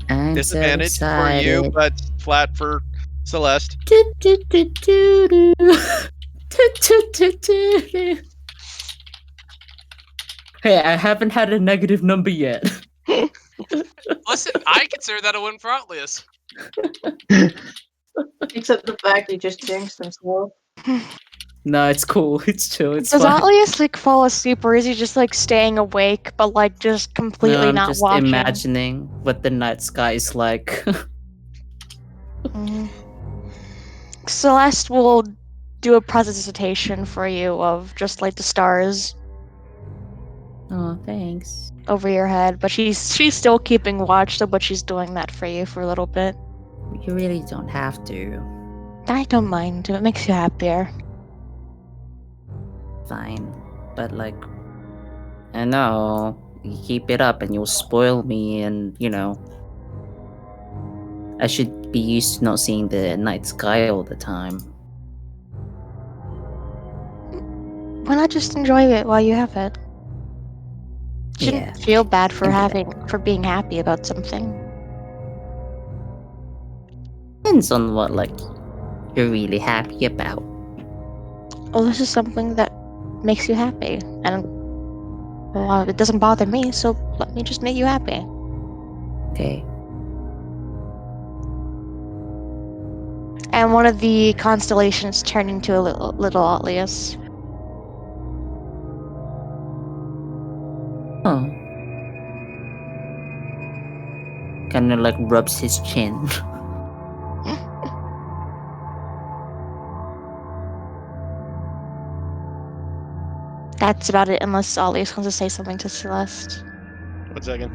I'm Disadvantage so for you, excited. but flat for Celeste. Do, do, do, do, do. Do, do, do, do, do. Hey, I haven't had a negative number yet. Listen, I consider that a win for Atlius. Except the fact he just jinxed himself. No, it's cool. It's chill. It's Does fine. Atlius like fall asleep, or is he just like staying awake, but like just completely No, I'm not just watching? imagining what the night sky is like. Mhm. Celeste will do a presentation for you of just like the stars Oh, thanks. over your head, but she's still keeping watch, so but she's doing that for you for a little bit. You really don't have to. I don't mind. It makes you happier. Fine. But, like, I know. You keep it up and you'll spoil me, and, you know. I should be used to not seeing the night sky all the time. Why not just enjoy it while you have it? You shouldn't Yeah. feel bad for Exactly. for being happy about something. Depends on what, like, you're really happy about. Well, this is something that makes you happy, and well, it doesn't bother me, so let me just make you happy. Okay. And one of the constellations turned into a little Atlius. Oh. Kinda like rubs his chin. That's about it, unless Atlius wants to say something to Celeste. 1 second.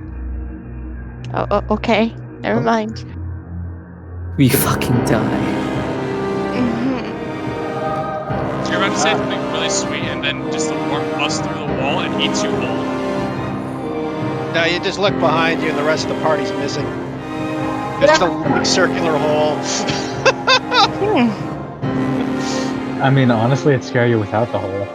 Oh, okay. Never Oh. mind. We fucking die. Mhm. So you're about to say something really sweet, and then just the warp busts through the wall and eats you whole. Now you just look behind you, and the rest of the party's missing. It's a big circular hole. I mean, honestly, it's scarier without the hole.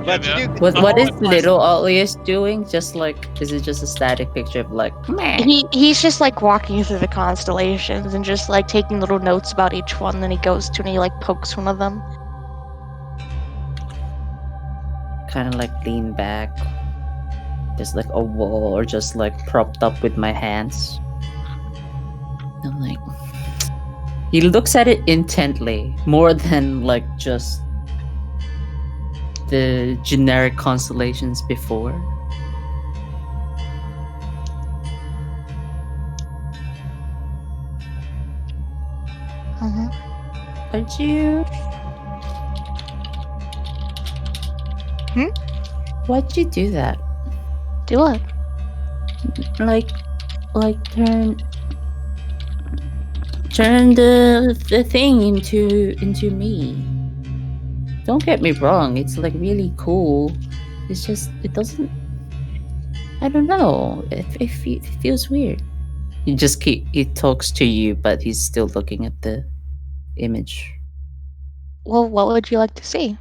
But Yeah, you do. What is whole place- little Olius doing? Just like, is it just a static picture of like, meh? He's just like walking through the constellations and just like taking little notes about each one. Then he goes to and he like pokes one of them. Kind of like lean back. There's like a wall or just like propped up with my hands. I'm like, he looks at it intently, more than like just the generic constellations before. Mhm. Would you? Hmm? Why'd you do that? Do it. Like turn the thing into me. Don't get me wrong, it's like really cool. It's just it doesn't. I don't know. It feels weird. He talks to you, but he's still looking at the image. Well, what would you like to see?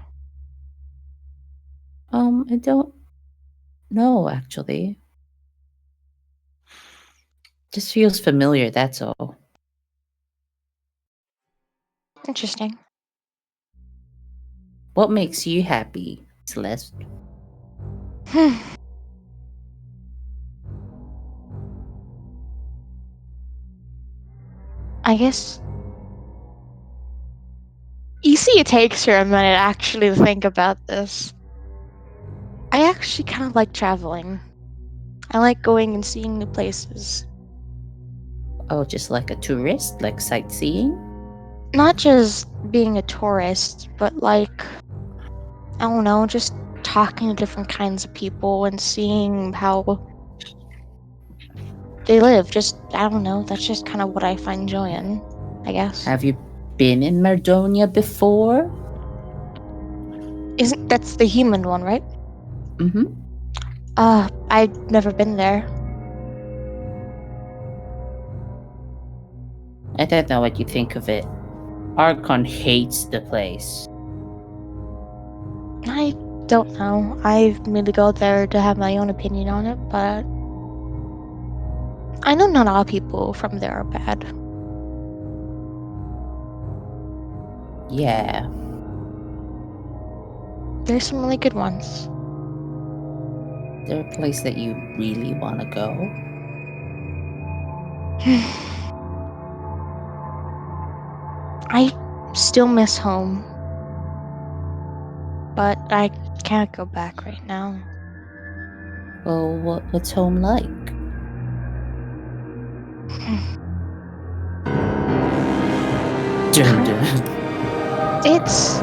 I don't know actually. Just feels familiar. That's all. Interesting. What makes you happy, Celeste? I guess. You see, it takes her a minute actually to think about this. I actually kind of like traveling. I like going and seeing new places. Oh, just like a tourist, like sightseeing? Not just being a tourist, but like, I don't know, just talking to different kinds of people and seeing how they live. Just, I don't know, that's just kind of what I find joy in, I guess. Have you been in Mardonia before? That's the human one, right? Mm-hmm. I've never been there. I don't know what you think of it. Archon hates the place. I don't know. I merely go there to have my own opinion on it, but I know not all people from there are bad. Yeah. There's some really good ones. There a place that you really want to go? I still miss home, but I can't go back right now. Well, what's home like? Dun, dun. It's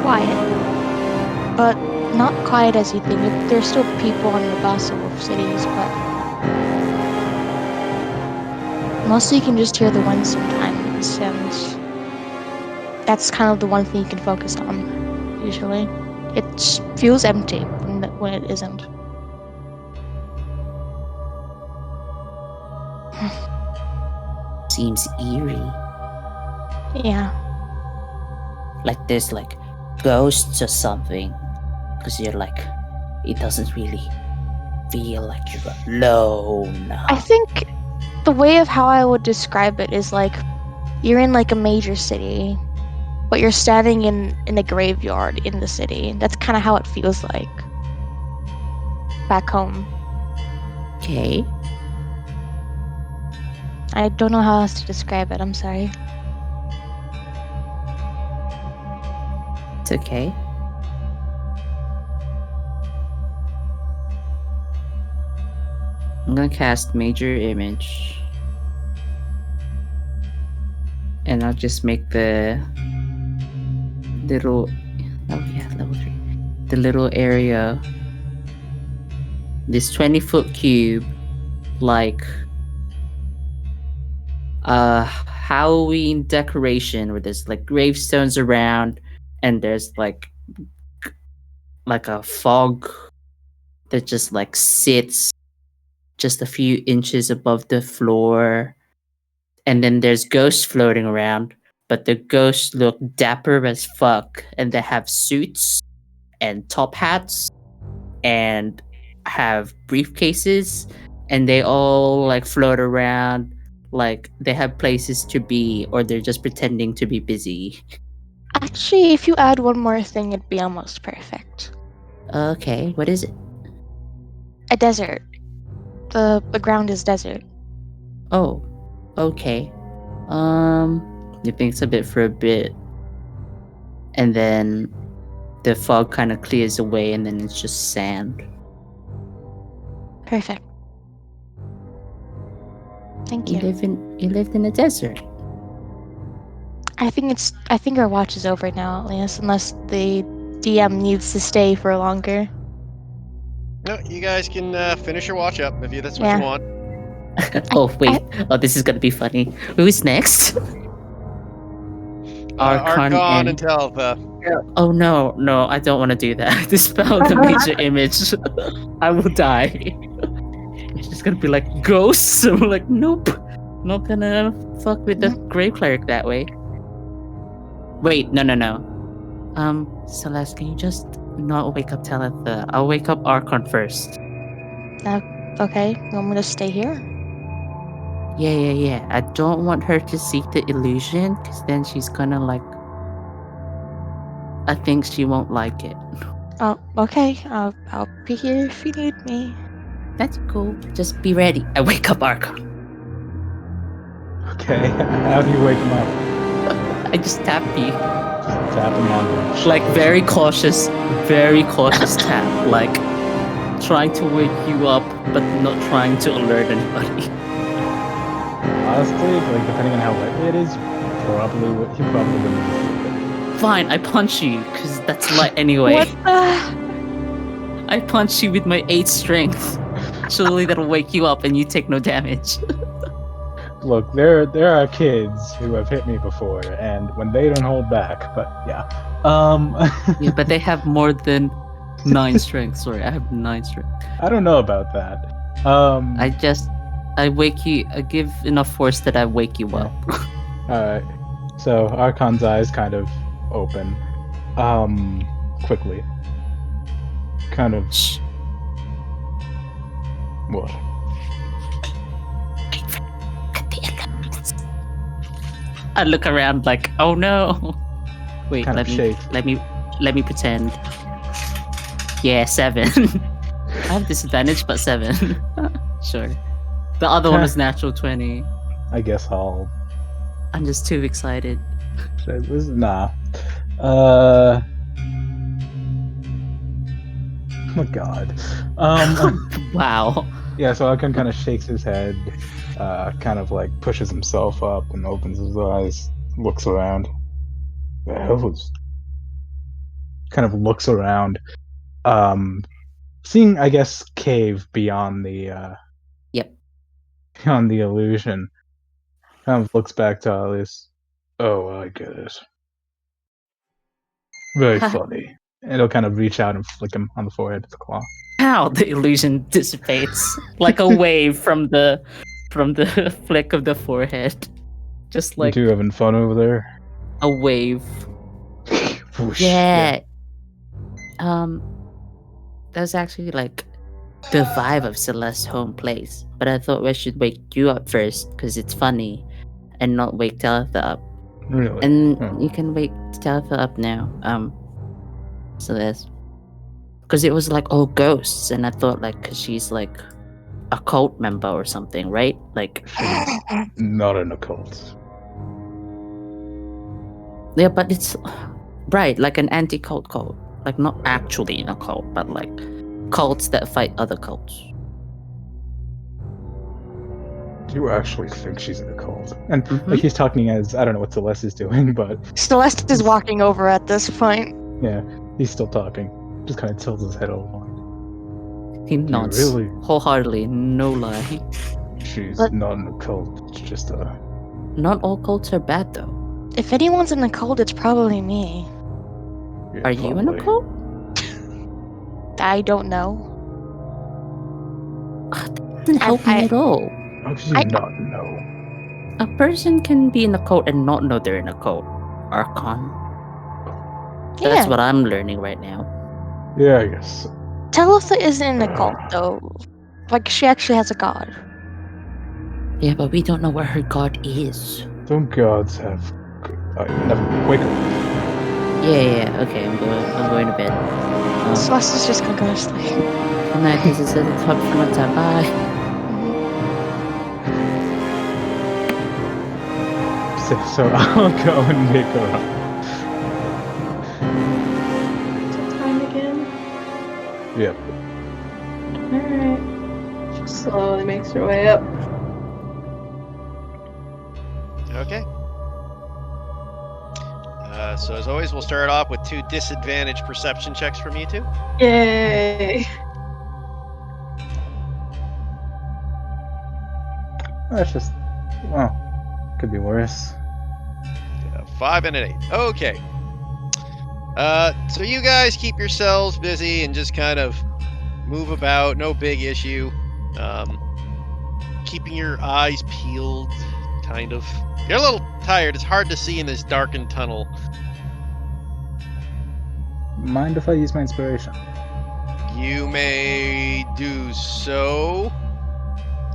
quiet, but not quiet as you think. There's still people on the bustle of cities, but mostly you can just hear the wind sometimes, and that's kind of the one thing you can focus on, usually. It feels empty when it isn't. Seems eerie. Yeah. Like there's like ghosts or something. Because you're like, it doesn't really feel like you're alone. I think the way of how I would describe it is like you're in like a major city, but you're standing in a graveyard in the city. That's kind of how it feels like back home. Okay. I don't know how else to describe it. I'm sorry. It's okay. I'm gonna cast Major Image. And I'll just make the little... Oh yeah, level 3. The little area. This 20-foot cube. Like... Halloween decoration where there's like gravestones around. And there's like a fog that just like sits just a few inches above the floor, and then there's ghosts floating around, but the ghosts look dapper as fuck, and they have suits and top hats and have briefcases, and they all like float around like they have places to be, or they're just pretending to be busy. Actually, if you add one more thing, it'd be almost perfect. Okay, what is it? A desert. The ground is desert. Oh, okay. He thinks a bit for a bit, and then the fog kind of clears away, and then it's just sand. Perfect. Thank you. You lived in a desert. I think our watch is over now, at least, unless the DM needs to stay for longer. No, you guys can finish your watch up if that's what Yeah. you want. Oh wait, oh this is gonna be funny. Who's next? Archon Archon and- and Telva. Oh no, I don't want to do that. Dispel the major image. I will die. It's just gonna be like ghosts. I'm like, nope, not gonna fuck with the grave cleric that way. Wait, no. Celeste, can you just not wake up Talitha? I'll wake up Archon first. Okay, you want me to stay here? Yeah. I don't want her to see the illusion, because then she's gonna like. I think she won't like it. Oh, okay. I'll be here if you need me. That's cool. Just be ready. I wake up Archon. Okay, how do you wake him up? I just tap you. Just tap him on the Like very cautious tap. Like trying to wake you up, but not trying to alert anybody. Honestly, like depending on how lightly it is, he probably wouldn't be. Fine, I punch you, because that's light anyway. What the? I punch you with my 8 strength. Surely that'll wake you up and you take no damage. Look, there are kids who have hit me before, and when they don't hold back, but yeah. Yeah, but they have more than 9 strength. Sorry, I have 9 strength. I don't know about that. I wake you. I give enough force that I wake you up. Alright. So Archon's eyes kind of open. Quickly. Kind of. Shh. What? I look around like, oh no. Wait, Kind of shakes. let me pretend. Yeah, 7. I have disadvantage, but 7. Sure. The other one was natural 20. I guess I'll. I'm just too excited. Nah. Oh my god. Wow. Yeah, so Archon kind of shakes his head, kind of like pushes himself up and opens his eyes, looks around. The hell was. Kind of looks around, seeing, I guess, cave beyond the. Yep. Beyond the illusion. Kind of looks back to Alice. Oh, I get it. Very funny. And he'll kind of reach out and flick him on the forehead with a claw. How the illusion dissipates like a wave from the flick of the forehead. Just like You two having fun over there? a wave. Whoosh, Yeah. That's actually like the vibe of Celeste's home place. But I thought we should wake you up first because it's funny, and not wake Talitha up. Really? And Oh. you can wake Talitha up now. Celeste, because it was like all ghosts, and I thought like, cause she's like a cult member or something, right? Like, She's not an occult. yeah, but it's right, like an anti-cult cult. Like not actually in a cult, but like cults that fight other cults. Do you actually think she's an occult? And Mhm. like he's talking as I don't know what Celeste is doing, but Celeste is walking over at this point. yeah, he's still talking. Just kind of tilts his head over. He nods really- wholeheartedly, no lie. She's But- not an occult. It's just a. Not all cults are bad though. If anyone's in the cult, it's probably me. Yeah, Are you in a probably. cult? I don't know. Doesn't help me I- at all. How could you I- not know? A person can be in a cult and not know they're in a cult. Archon. That's Yeah. what I'm learning right now. Yeah, I guess. Talitha isn't in a cult, though. Like, she actually has a god. Yeah, but we don't know where her god is. Don't gods have? Never wake up. Yeah. Okay, I'm going to bed. Celeste's just gonna go to sleep. Good night. This is the talk for another time. Bye. So I'll go and make her up. What's the time again? Yep. Alright. She slowly makes her way up. Okay. So as always, we'll start off with 2 disadvantage perception checks from you two. Yay! That's just, well, could be worse. 5 and an 8. Okay. So you guys keep yourselves busy and just kind of move about. No big issue. Keeping your eyes peeled, kind of. You're a little tired. It's hard to see in this darkened tunnel. Mind if I use my inspiration? You may do so.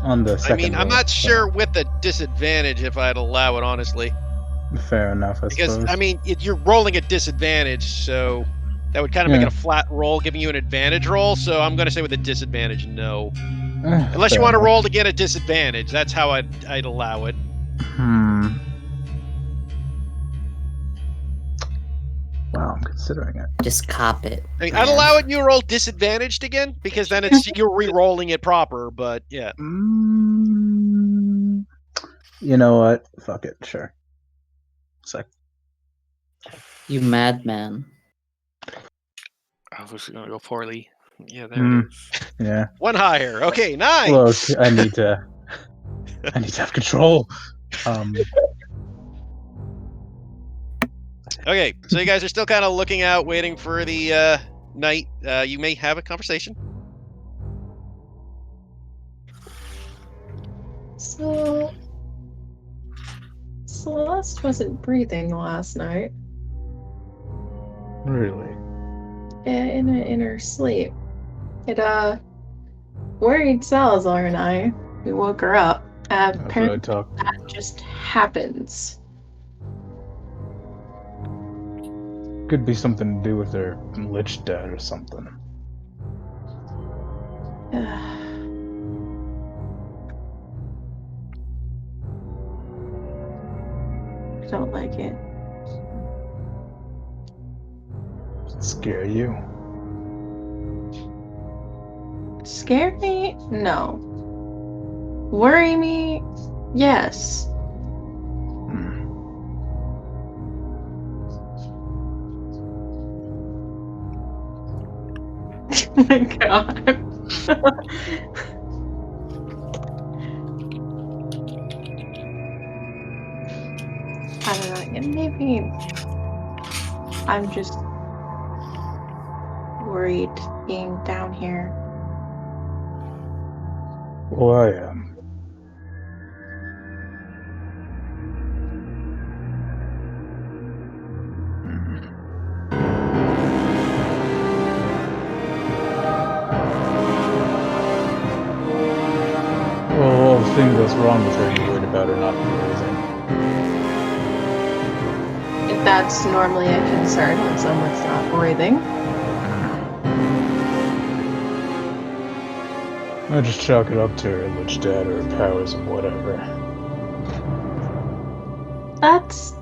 On the I second mean, I'm roll, not so sure with the disadvantage if I'd allow it, honestly. Fair enough, I Because, suppose. I mean, you're rolling at disadvantage, so that would kind of make Yeah. it a flat roll, giving you an advantage roll. So I'm going to say with a disadvantage, no. Unless Fair you want to enough. roll to get a disadvantage. That's how I'd allow it. Wow, I'm considering it. Just cop it. I mean, I'd allow it and you roll disadvantaged again, because then you're re-rolling it proper, but yeah. You know what? Fuck it, sure. Sec. You madman. I was gonna go poorly. Yeah, there Hmm. it is. Yeah. 1 higher. Okay, nice. Look, I need to have control. Okay, so you guys are still kind of looking out, waiting for the night. You may have a conversation. So, Celeste wasn't breathing last night. Really? In her sleep. It worried Salazar and I. We woke her up. That's what I Apparently talk. that just happens. Could be something to do with their lich dad or something. I don't like it. Does it scare you? Scare me? No. Worry me? Yes. Oh my god. I don't know. Maybe I'm just worried being down here. Well, I am. Well, the thing that's wrong with her, you're worried about her not breathing. That's normally a concern when someone's not breathing. I just chalk it up to her lich dad or her powers or whatever. That's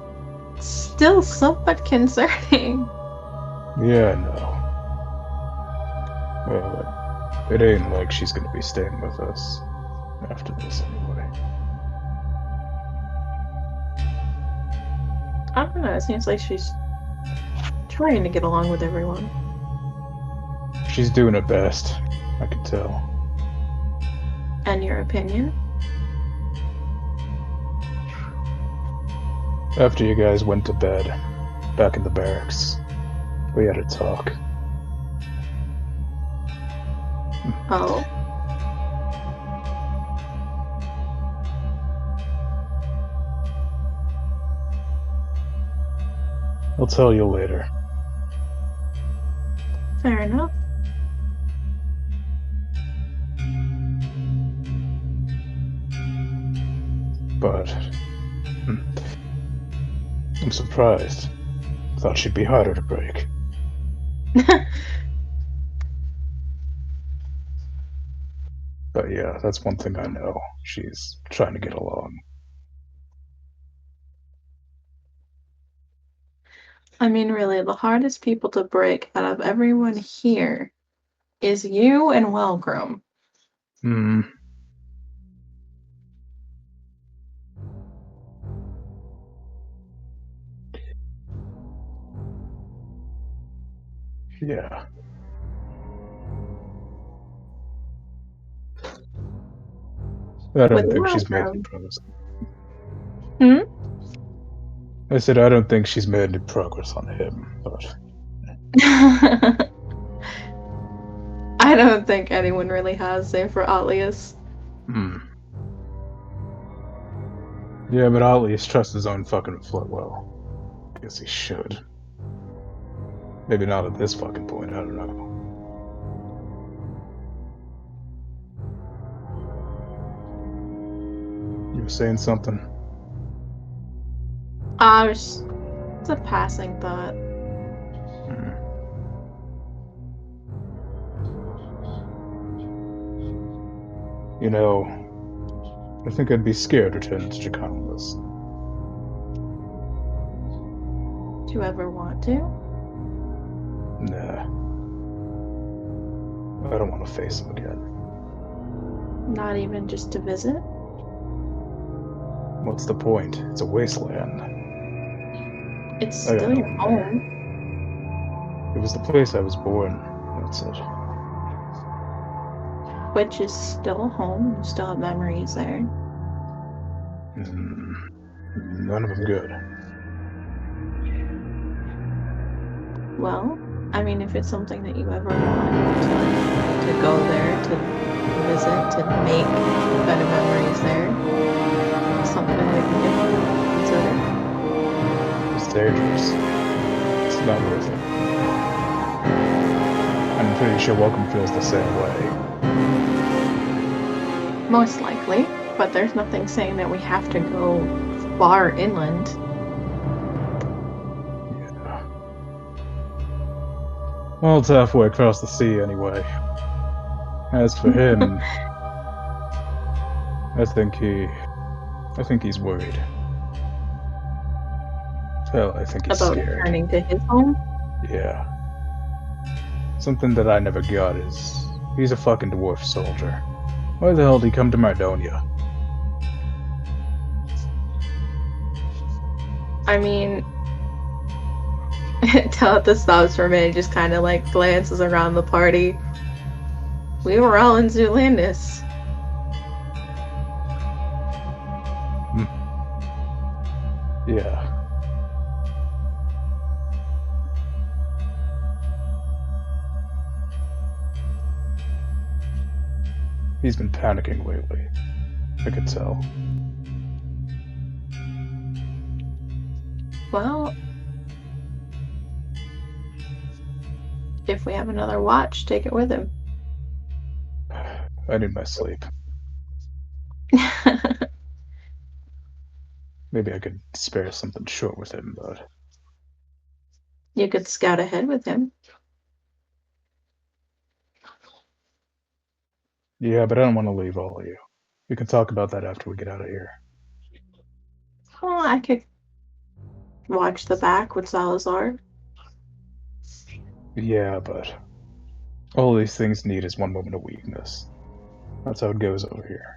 still somewhat concerning. Yeah, I know. Well, it ain't like she's gonna be staying with us after this anyway. I don't know, it seems like she's trying to get along with everyone. She's doing her best, I can tell. And your opinion? After you guys went to bed, back in the barracks, we had a talk. Oh. I'll tell you later. Fair enough. But I'm surprised. Thought she'd be harder to break. But yeah, that's one thing I know. She's trying to get along. I mean, really, the hardest people to break out of everyone here is you and Wellgrum. Hmm. Yeah. I don't With think she's made any Wellgrum. progress. Hmm? I said I don't think she's made any progress on him, but I don't think anyone really has, save for Atlius. Yeah, but I'll at least trust his own fucking foot well. Guess he should. Maybe not at this fucking point, I don't know. You were saying something? It's a passing thought. Hmm. You know, I think I'd be scared returning to Draconis. Do you ever want to? Nah. I don't want to face him again. Not even just to visit? What's the point? It's a wasteland. It's I got still your nothing home. there. It was the place I was born. That's it. Which is still home. You still have memories there. None of them good. Well, I mean, if it's something that you ever want to go there, to visit, to make better memories there, it's something that we can consider. It's dangerous. It's not worth it. I'm pretty sure Welcome feels the same way. Most likely, but there's nothing saying that we have to go far inland. Yeah. Well, it's halfway across the sea anyway. As for him, I think he's worried. Hell, I think he's About scared. returning to his home. Yeah. Something that I never got is he's a fucking dwarf soldier. Why the hell did he come to Mardonia? I mean, Telethus stops for a minute, just kind of like glances around the party. We were all in Zulandis. Yeah. He's been panicking lately. I could tell. Well, if we have another watch, take it with him. I need my sleep. Maybe I could spare something short with him, but You could scout ahead with him. yeah, but I don't want to leave all of you. We can talk about that after we get out of here. Oh, I could watch the back with Salazar. Yeah, but all these things need is one moment of weakness. That's how it goes over here.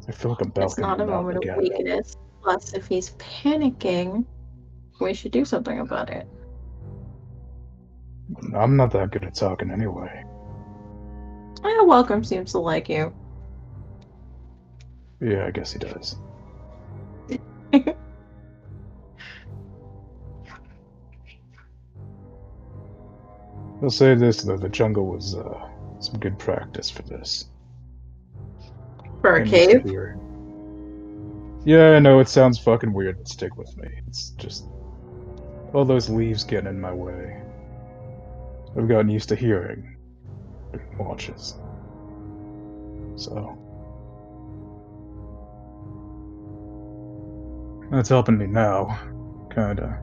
I feel like I'm It's balking not the a mountain moment of again. weakness. Plus, if he's panicking, we should do something about it. I'm not that good at talking anyway. Welcome seems to like you. Yeah, I guess he does. I'll say this though, the jungle was some good practice for this. For a I'm used to cave? Yeah, I know it sounds fucking weird, but stick with me. It's just all those leaves getting in my way. I've gotten used to hearing watches. So that's helping me now. Kinda.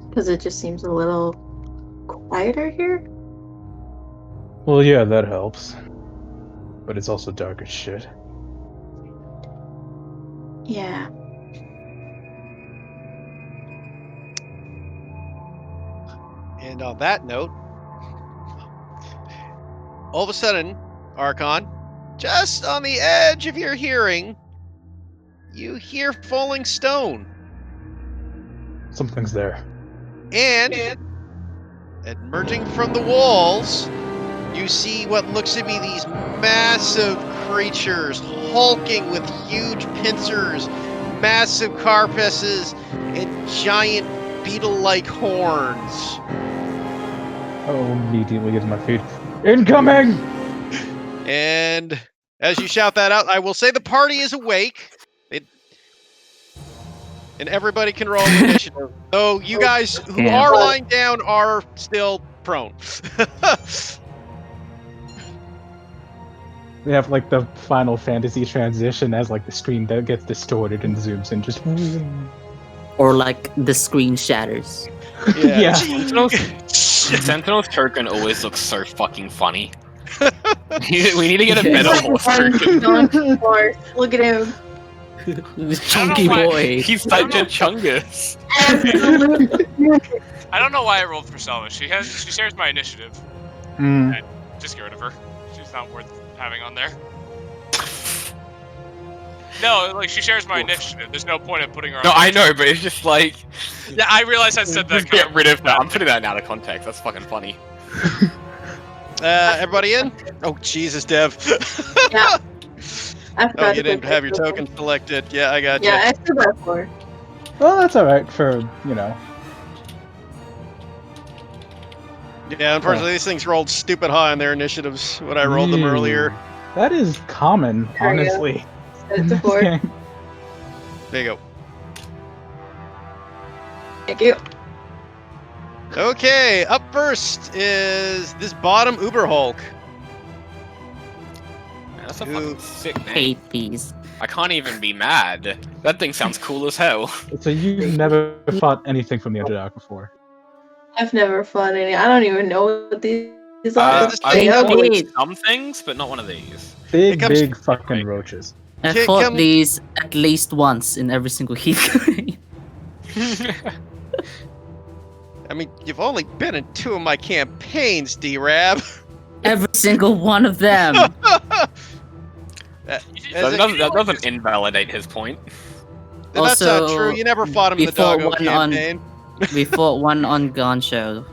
Because it just seems a little quieter here. Well, yeah, that helps. But it's also dark as shit. Yeah. And on that note, all of a sudden, Archon, just on the edge of your hearing, you hear falling stone. Something's there. And emerging from the walls, you see what looks to be these massive creatures hulking with huge pincers, massive carapaces, and giant beetle-like horns. Oh, immediately get to my feet. Incoming! And as you shout that out, I will say the party is awake. And everybody can roll initiative. Though you guys who Yeah. are lying down are still prone. We have like the Final Fantasy transition as like the screen that gets distorted and zooms in just. Or like the screen shatters. Yeah. Sentinel's token always looks so fucking funny. We need to get a better horse token. Look at him. The chunky why- boy. He's such a chungus. I don't know why I rolled for Selma. She shares my initiative. Mm. Just get rid of her. She's not worth having on there. No, like she shares my initiative. There's no point in putting her on. No, I know, but it's just like Yeah, I realized I said that. just get rid of that. I'm putting that out of context. That's fucking funny. Everybody in? Oh, Jesus, Dev. Yeah. I Oh, forgot you to didn't put have your that. token selected. Yeah, I got you. Yeah, I still got 4. Well, that's alright for, you know. Yeah, unfortunately, these things rolled stupid high on their initiatives when I rolled them earlier. That is common, There you go. honestly. Set it to 4. There you go. Thank you. Okay, up first is this bottom Uber Hulk. Man, that's a Ooh. fucking sick name. Hate these. I can't even be mad. That thing sounds cool as hell. So you've never fought anything from the Underdark before? I've never fought any. I don't even know what these are. I've They I've ugly. fought- some things, but not one of these. Big, comes- big fucking roaches. I Can't fought come- these at least once in every single heat. I mean, you've only been in 2 of my campaigns, D-Rab. Every single one of them. That As a- doesn't invalidate his point. That's not Also, true. You never fought him in the before Doggo one on- campaign. We fought one on Goncho.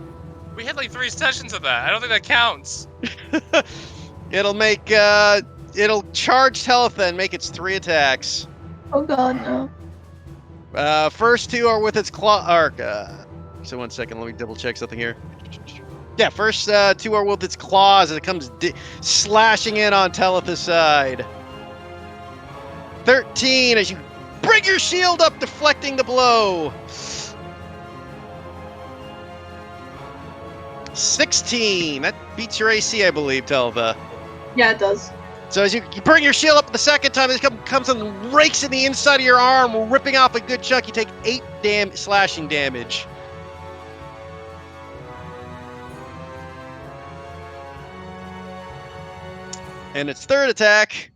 We had like 3 sessions of that. I don't think that counts. It'll make, it'll charge Teletha and make its 3 attacks. Oh god, no. First 2 are with its claw arc. So 1 second, let me double check something here. Yeah, first 2 are with its claws as it comes slashing in on Teletha's side. 13 as you bring your shield up, deflecting the blow. 16. That beats your AC, I believe, Teletha. Yeah, it does. So as you bring your shield up the second time, this comes and rakes in the inside of your arm, ripping off a good chunk. You take 8 slashing damage. And its third attack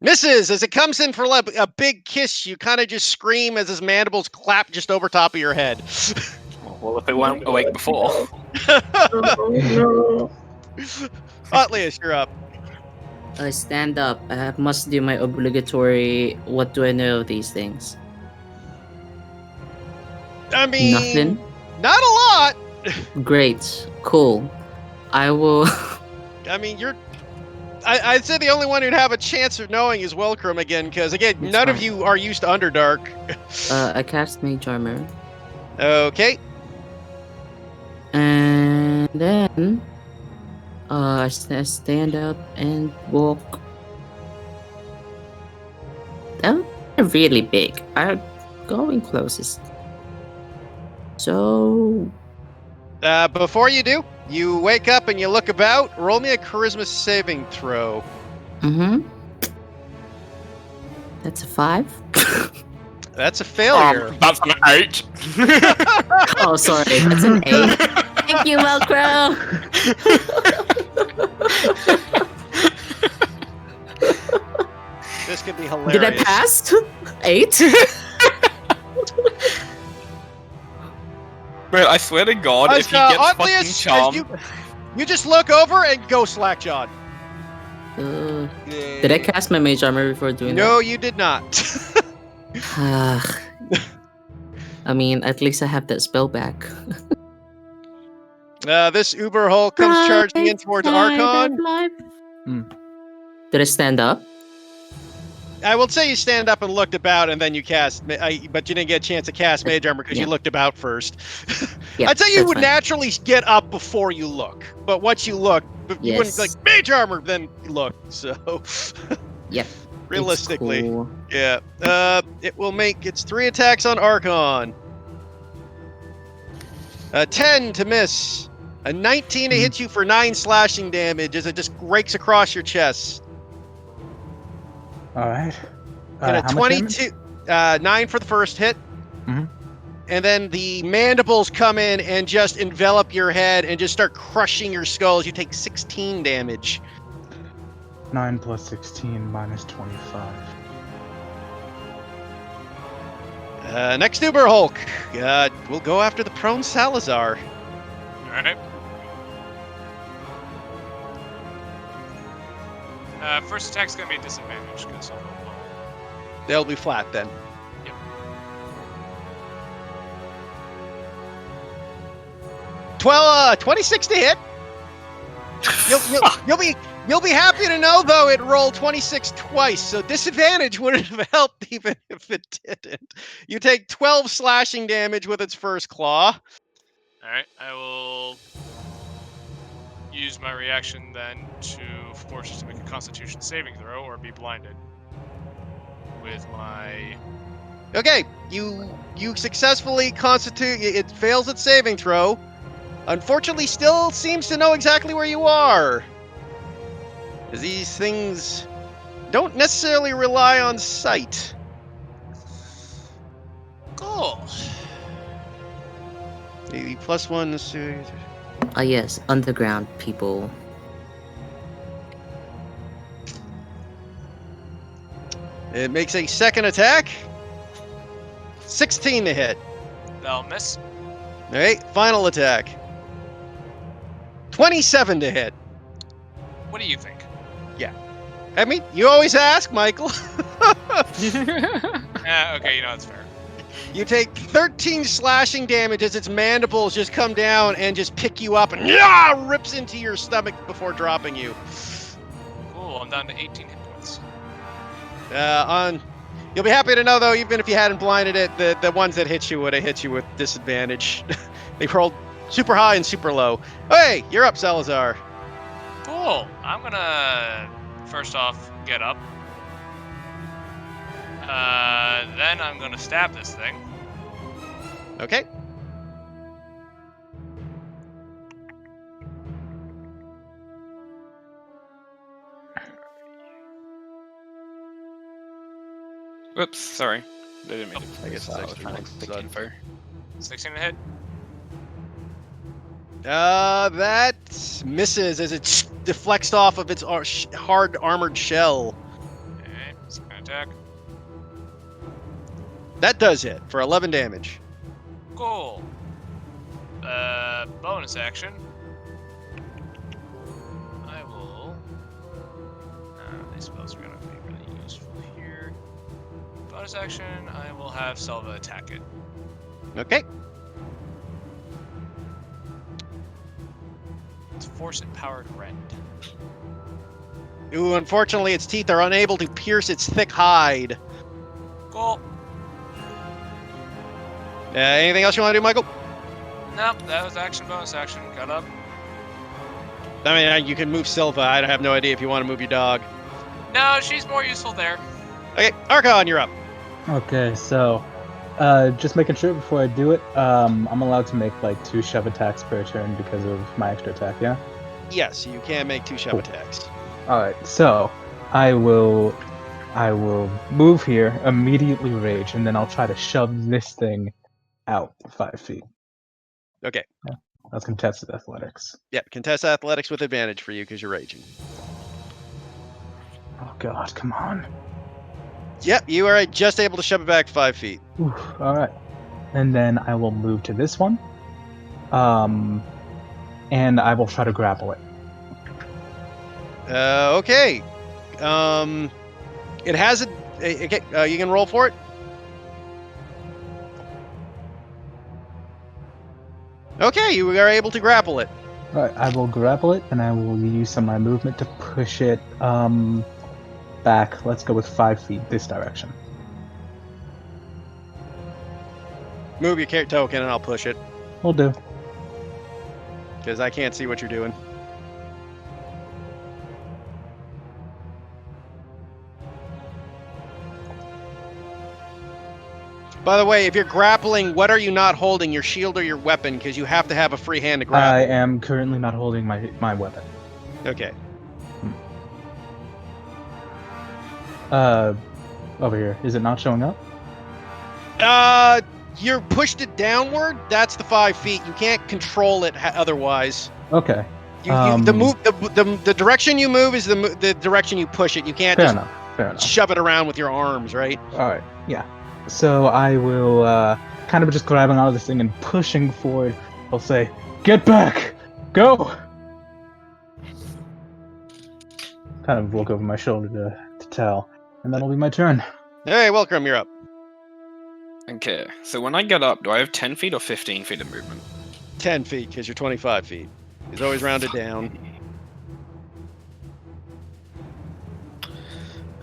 misses as it comes in for like a big kiss. You kind of just scream as his mandibles clap just over top of your head. Well, if it weren't awake before. Oh, no. Atlius, you're up. I stand up. I must do my obligatory. What do I know of these things? I mean, Nothing. not a lot. Great. Cool. I will. I mean, I'd say the only one who'd have a chance of knowing is Welcrum again, because again, That's none of fine. you are used to Underdark. I cast Mage Armor. Okay. And then. I stand up and walk They're really big. I'm going closest. So Before you do, you wake up and you look about. Roll me a charisma saving throw. that's a 5. That's a failure. That's an 8. Oh, sorry, that's an 8. Thank you, Velcro. This could be hilarious. Did I pass? 8. Man, I swear to God, if he gets oddly fucking as charmed, you just look over and go slackjawed. Did I cast my mage armor before doing No, you did not. that? I mean, at least I have that spell back. This Uber Hulk comes charging in towards Archon. Did I stand up? I will say you stand up and looked about, and then you cast. But you didn't get a chance to cast Mage Armor because you looked about first. Yeah, I'd say you that's would fine. naturally get up before you look, but once you look, you wouldn't Yes. like Mage Armor, then you look. So, Yep. realistically, It's cool. yeah. It will make its 3 attacks on Archon. 10 to miss. A 19 to hit you for 9 slashing damage as it just rakes across your chest. All right. And a how much damage? 22, 9 for the first hit. Mhm. And then the mandibles come in and just envelop your head and just start crushing your skulls. You take 16 damage. 9 plus 16 minus 25. Next Uber Hulk. We'll go after the prone Salazar. Alright. First attack's gonna be a disadvantage because They'll be flat then. Yep. Well, 26 to hit. You'll be happy to know though it rolled 26 twice, so disadvantage wouldn't have helped even if it didn't. You take 12 slashing damage with its first claw. Alright, I will use my reaction then to force it to make a Constitution saving throw or be blinded. With my... Okay, you successfully constitute. It fails its saving throw. Unfortunately, still seems to know exactly where you are. These things don't necessarily rely on sight. Cool. The +1 is. Oh yes, underground people. It makes a second attack. 16 to hit. That'll miss. All right, final attack. 27 to hit. What do you think? I mean, you always ask, Michael. Okay, that's fair. You take 13 slashing damage as its mandibles just come down and just pick you up and rips into your stomach before dropping you. Cool, I'm down to 18 hit points. You'll be happy to know though, even if you hadn't blinded it, the ones that hit you would have hit you with disadvantage. They rolled super high and super low. Hey, you're up, Salazar. Cool. I'm gonna first off get up. Then I'm gonna stab this thing. Okay. Whoops, sorry. I didn't mean to. I guess it's I was actually trying to one click side. info. 16 to hit. That misses as it deflects off of its hard armored shell. Okay, second attack. That does hit for 11 damage. Cool. Bonus action. I will. These spells are gonna be really useful here. Bonus action. I will have Selva attack it. Okay. It's force empowered rend. Ooh, unfortunately, its teeth are unable to pierce its thick hide. Cool. Anything else you want to do, Michael? Nope, that was action. Bonus action. Got up. I mean, you can move Silva. I have no idea if you want to move your dog. No, she's more useful there. Okay, Archon, you're up. Okay, so just making sure before I do it, I'm allowed to make like 2 shove attacks per turn because of my extra attack, yeah? Yes, you can make 2 shove Cool. attacks. Alright, so I will move here, immediately rage, and then I'll try to shove this thing out 5 feet. Okay. That's contested athletics. Yeah, contest athletics with advantage for you because you're raging. Oh god, come on. Yep, you are just able to shove it back 5 feet. Alright. And then I will move to this one. And I will try to grapple it. Okay. It has a. Okay, you can roll for it. Okay, you are able to grapple it. Alright, I will grapple it, and I will use some of my movement to push it back. Let's go with 5 feet this direction. Move your token, and I'll push it Will do. because I can't see what you're doing. By the way, if you're grappling, what are you not holding? Your shield or your weapon? Because you have to have a free hand to grapple. I am currently not holding my weapon. Okay. Over here. Is it not showing up? You're pushed it downward. That's the 5 feet. You can't control it otherwise. Okay. The direction you move is the direction you push it. You can't Fair just enough. Fair enough. shove it around with your arms, right? Alright, yeah. So I will, kind of just grabbing out of this thing and pushing forward. I'll say, "Get back! Go!" Kind of look over my shoulder to tell. And that'll be my turn. Hey, welcome. You're up. Okay, so when I get up, do I have 10 feet or 15 feet of movement? 10 feet because you're 25 feet. He's always rounded down.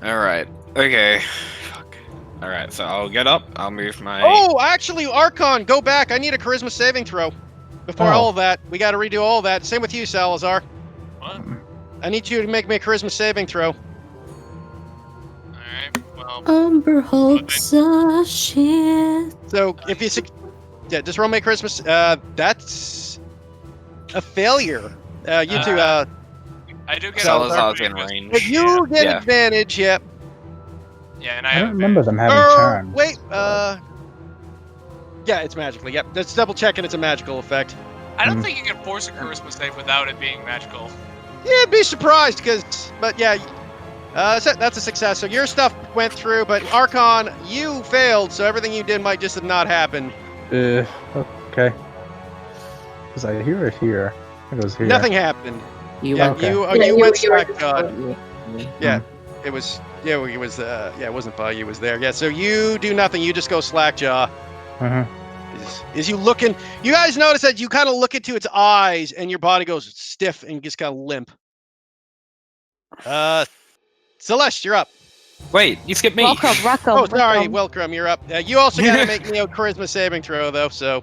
Alright, okay. Fuck. Alright, so I'll get up, I'll move my... Oh, actually, Archon, go back. I need a charisma saving throw. Before all of that, we got to redo all of that. Same with you, Salazar. What? I need you to make me a charisma saving throw. Alright, well. Umber Hulk's a shit. So if you, yeah, just roll me a charisma. That's a failure. You two. I do get Salazar's in advantage. range. But you get Yeah. advantage. Yep. Yeah, and I I have don't remember them having Oh, turn. wait. Yeah, it's magically. Yep. Let's double check, and it's a magical effect. I don't think you can force a charisma save without it being magical. Yeah, be surprised, but yeah, that's a success. So your stuff went through, but Archon, you failed, so everything you did might just have not happened. Okay. Was I here or here? I think it was here. Nothing happened. You Yeah, are Okay. you Yeah, you you- went you were slack jawed. Yeah, it was. Yeah, it was. Yeah, it wasn't Bug. It was there. Yeah, so you do nothing. You just go slack jaw. Uh-huh. Is you looking? You guys notice that you kind of look into its eyes, and your body goes stiff and just kind of limp. Celeste, you're up. Wait, you skipped me! Welcome, Oh, sorry, welcome. welcome. You're up. You also gotta make me a charisma saving throw, though. So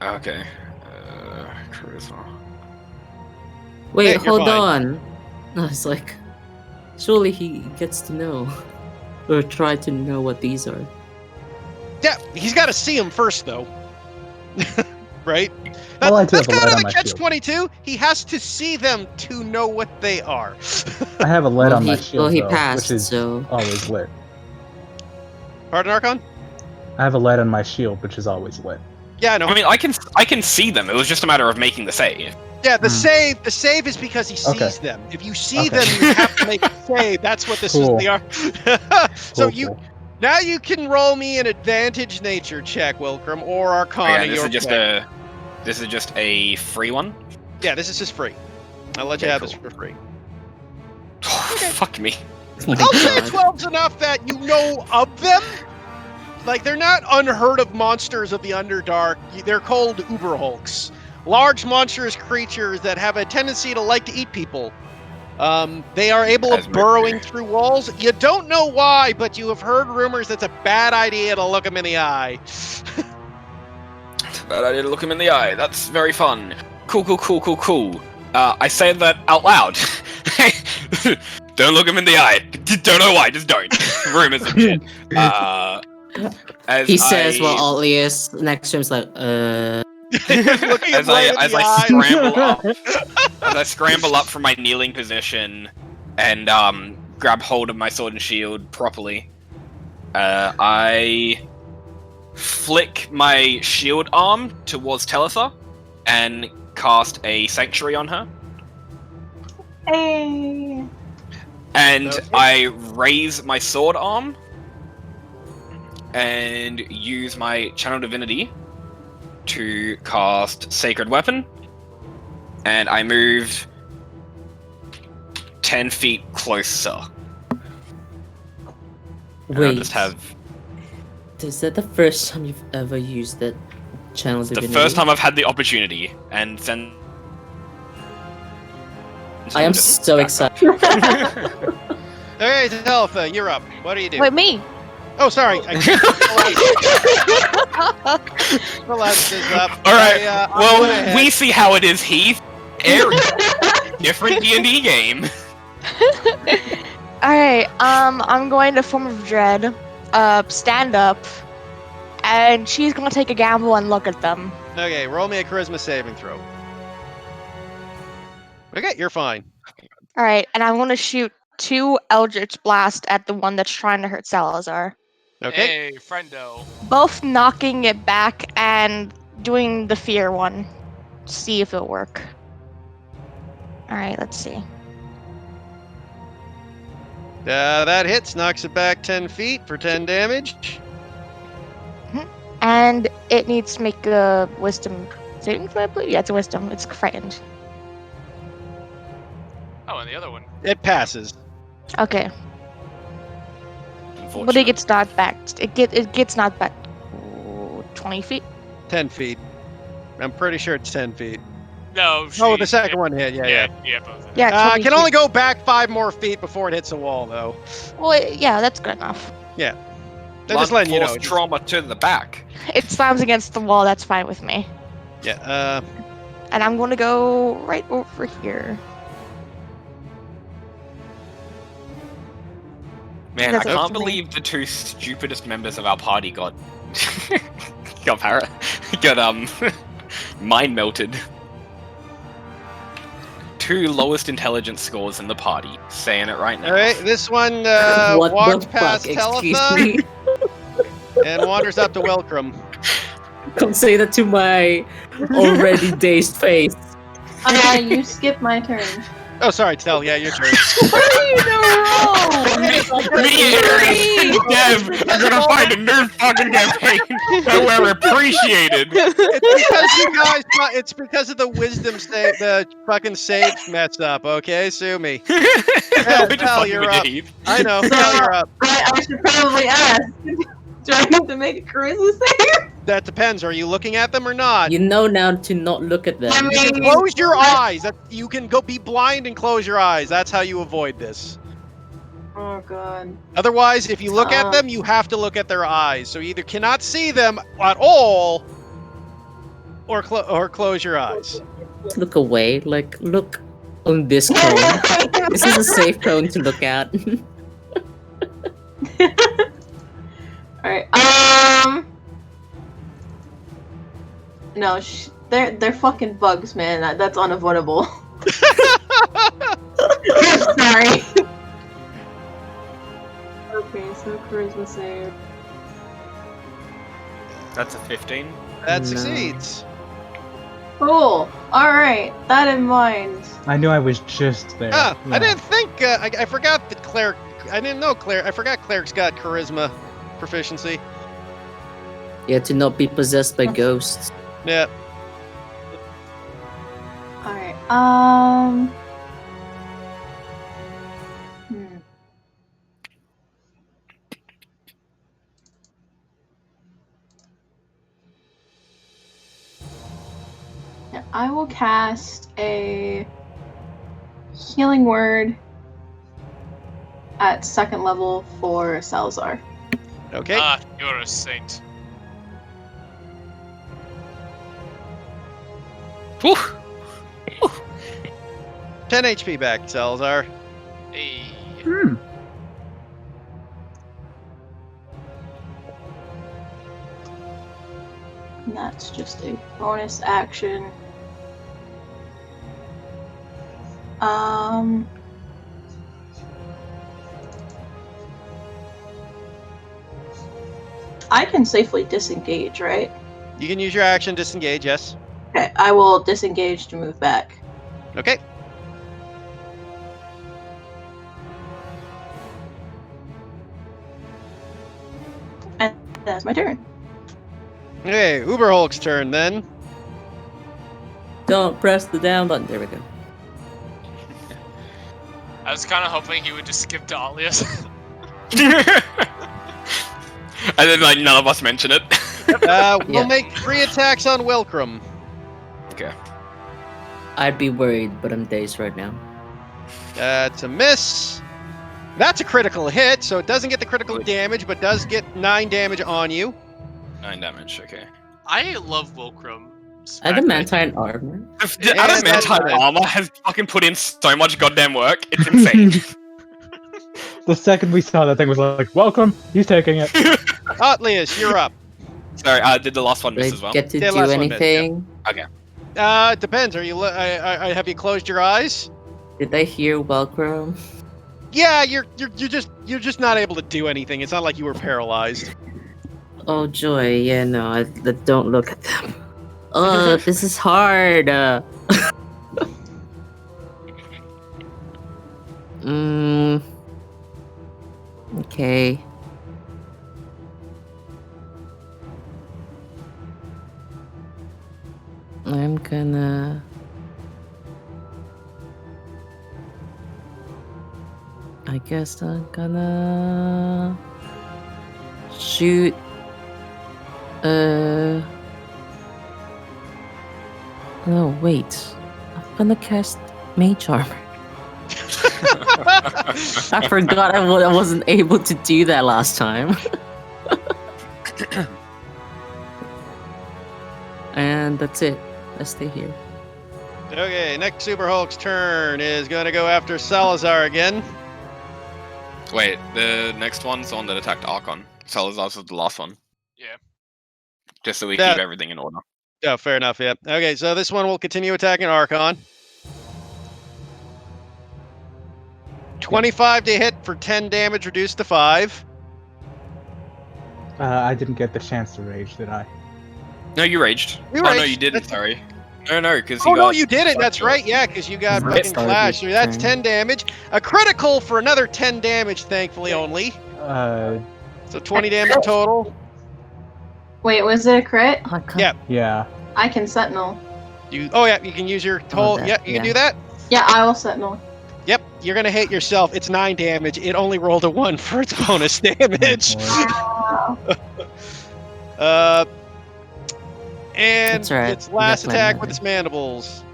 Okay. Charisma. Wait, Hey, you're hold fine. on. I was like, surely he gets to know. Or try to know what these are. yeah, he's got to see them first, though. Right? Well, I do That's have a kind light of on the my shield. catch-22. He has to see them to know what they are. I have a light Well, on my he- shield, well, he though, passed, which is so- always lit. Pardon, Archon? I have a light on my shield, which is always lit. Yeah, I know. I mean, I can see them, it was just a matter of making the save. Yeah, the Hmm. save is because he sees Okay. them. If you see Okay. them, you have to make a save. That's what this Cool. is. So Cool, you cool. now you can roll me an advantage nature check, Wilcrum, or Arcana. Okay, this your is just pick. this is just a free one. Yeah, this is just free. I'll let you Okay, have cool. this for free. Fuck me. Oh my I'll say God. 12's enough that you know of them. Like, they're not unheard of monsters of the Underdark. They're called Uberhulks. Large monstrous creatures that have a tendency to like to eat people. They are able As of burrowing Mercury. through walls. You don't know why, but you have heard rumors that's a bad idea to look them in the eye. Bad idea to look him in the eye. That's very fun. Cool. I say that out loud. Don't look him in the eye. Don't know why, just don't. Rumors and shit. As He says I, while Allius next to him's like, Looking as him right I, in as the I eye. scramble up, as I scramble up from my kneeling position and grab hold of my sword and shield properly, I flick my shield arm towards Telitha and cast a sanctuary on her. Hey. And Okay. I raise my sword arm and use my channel divinity to cast Sacred Weapon. And I move 10 feet closer. And I wait, just have is that the first time you've ever used that channel the divinity? first time I've had the opportunity, and then I am so excited. Okay, Telfa, you're up. What do you do? Wait, me. Oh, sorry. Celeste is up. All right. I'm Well, going ahead. we see how it is, Heath. Area. Different D&D game. Alright, I'm going to Form of Dread, stand up, and she's gonna take a gamble and look at them. Okay, roll me a charisma saving throw. Okay, you're fine. Alright, and I'm gonna shoot 2 Eldritch Blast at the one that's trying to hurt Salazar. Okay. Hey, friendo. Both knocking it back and doing the fear one. See if it'll work. Alright, let's see. That hits, knocks it back 10 feet for 10 damage. And it needs to make a wisdom saving throw, I believe? Yeah, it's a wisdom. It's frightened. Oh, and the other one. It passes. Okay. But Unfortunately. it gets knocked back. It gets knocked back 20 feet. 10 feet. I'm pretty sure it's 10 feet. No. Oh, the second one hit. Yeah. Yeah, both. Yeah, 20 Can feet. only go back 5 more feet before it hits a wall, though. Well, yeah, that's good enough. I'm just letting you know. Blunt force trauma to the back. It slams against the wall. That's fine with me. Yeah. And I'm going to go right over here. Man, I That's up can't to me. believe the 2 stupidest members of our party got mind melted. 2 lowest intelligence scores in the party. Saying it right now. All right. This one what walks the past fuck? Excuse Telitha me. and wanders up to Welcome. Don't say that to my already dazed face. You skipped my turn. Oh, sorry, Tel. Yeah, your turn. Me, Aries, Dev, are gonna find a new fucking campaign that we're appreciated. It's because you guys. It's because of the wisdom save. The fucking save messed up. Okay, sue me. We're just Tel, fucking you're with up. Eve. I know. Tel, you're up. I should probably ask. Do I have to make a charisma save? That depends. Are you looking at them or not? You know now to not look at them. I mean, Close your eyes. You can go be blind and close your eyes. That's how you avoid this. Oh god. Otherwise, if you look at them, you have to look at their eyes. So you either cannot see them at all, or close your eyes. Look away. Like, look on this cone. This is a safe cone to look at. Alright. No, they're fucking bugs, man. That's unavoidable. Sorry. Okay, so charisma save. That's a 15. That No. succeeds. Cool. Alright, that in mind. I knew I was just there. Ah, Yeah. I didn't think. I forgot that Cleric. I didn't know Cleric. I forgot Cleric's got charisma proficiency. Yeah, to not be possessed by ghosts. Yeah. Alright, Yeah, I will cast a healing word at 2nd level for Salazar. Okay. Ah, you're a saint. Whew. 10 HP back, Salazar. Hey. that's just a bonus action. I can safely disengage, right? You can use your action disengage, yes. Okay, I will disengage to move back. Okay. And that's my turn. Okay, Uberhulk's turn then. Don't press the down button. There we go. I was kind of hoping he would just skip to Alias. And then, like, none of us mention it. We'll Yeah. make 3 attacks on Wilcrum. Okay. I'd be worried, but I'm dazed right now. That's a miss. That's a critical hit, so it doesn't get the critical damage, but does get 9 damage on you. 9 damage, okay. I love Wilcrum. Adamantine armor. The Yeah, that's Adamantine fine. armor has fucking put in so much goddamn work. It's insane. The second we saw that thing was like, welcome, he's taking it. Atlius, you're up. Sorry, did the last one miss Do as I well? get to Yeah, do last one missed, anything? It depends. Are you? Have you closed your eyes? Did I hear welcome? Yeah, you're just not able to do anything. It's not like you were paralyzed. Oh joy, yeah, no, I don't look at them. Oh, this is hard. Okay. I'm gonna. I guess I'm gonna shoot. No, wait. I'm gonna cast Mage Armor. I forgot I wasn't able to do that last time. And that's it. I stay here. Okay, next Super Hulk's turn is going to go after Salazar again. Wait, the next one's the one that attacked Archon. Salazar's was the last one. Yeah. Just so we That- keep everything in order. Oh, fair enough. Yeah. Okay, so this one will continue attacking Archon. 25 to hit for 10 damage, reduced to 5. I didn't get the chance to rage, did I? No, you raged. You Oh, no, raged. you didn't, sorry. No, because Oh no, you didn't. That's Flash right. Yeah, because you got Right. fucking Started Clash. So that's turn. 10 damage. A critical for another 10 damage, thankfully only. So 20 damage total. Wait, was it a crit? I can't. Yeah. Yeah. I can sentinel. Oh yeah, you can use your total. that, Yeah, you can yeah. do that. Yeah, I will sentinel. Yep, you're gonna hate yourself. It's 9 damage. It only rolled a 1 for its bonus damage. Wow. And That's right. its You last got plenty attack of with it. its mandibles.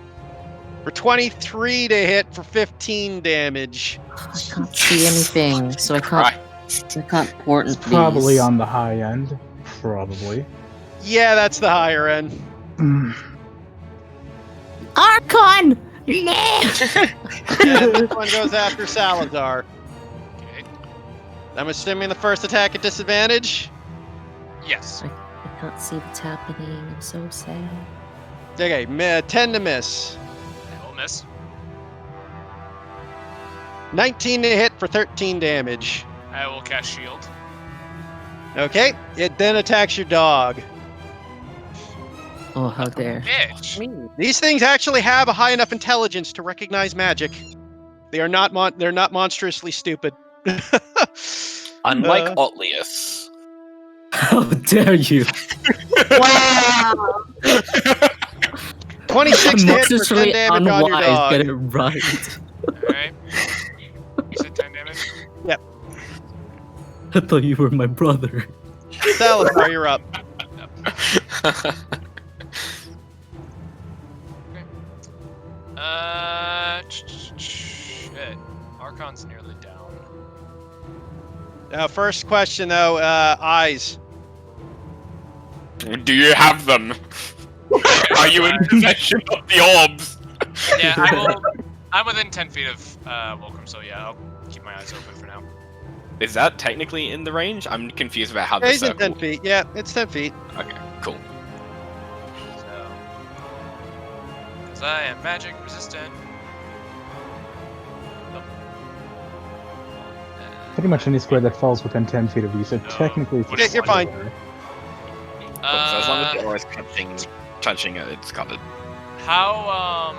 For 23 to hit for 15 damage. I can't see anything, so I can't port It's these. probably on the high end. Probably. Yeah, that's the higher end. Archon! No! And this one goes after Salazar. Okay. I'm assuming the first attack at disadvantage. Yes. I can't see what's happening. I'm so sad. Okay, 10 to miss. I will miss. 19 to hit for 13 damage. I will cast shield. Okay, it then attacks your dog. Oh, how dare. Bitch. These things actually have a high enough intelligence to recognize magic. They are not they're not monstrously stupid. Unlike Otlius. How dare you? Wow. 26 to hit for 10 Monstrally damage on your unwise. dog. Get it right. Alright. You said 10 damage? I thought you were my brother. Salazar, you're up. Shit. Archon's nearly down. First question though, eyes. Do you have them? Are you in possession of the orbs? Yeah, I'm within 10 feet of Welcome, so yeah, I'll keep my eyes open for now. Is that technically in the range? I'm confused about how Yeah, the he's in circle... 10 feet. Yeah, it's 10 feet. Okay, cool. Because I am magic resistant. Oh. Pretty much any square that falls within 10 feet of you, so No, technically it's a what is you're fine. square. So as long as the aura is touching it, it's covered. How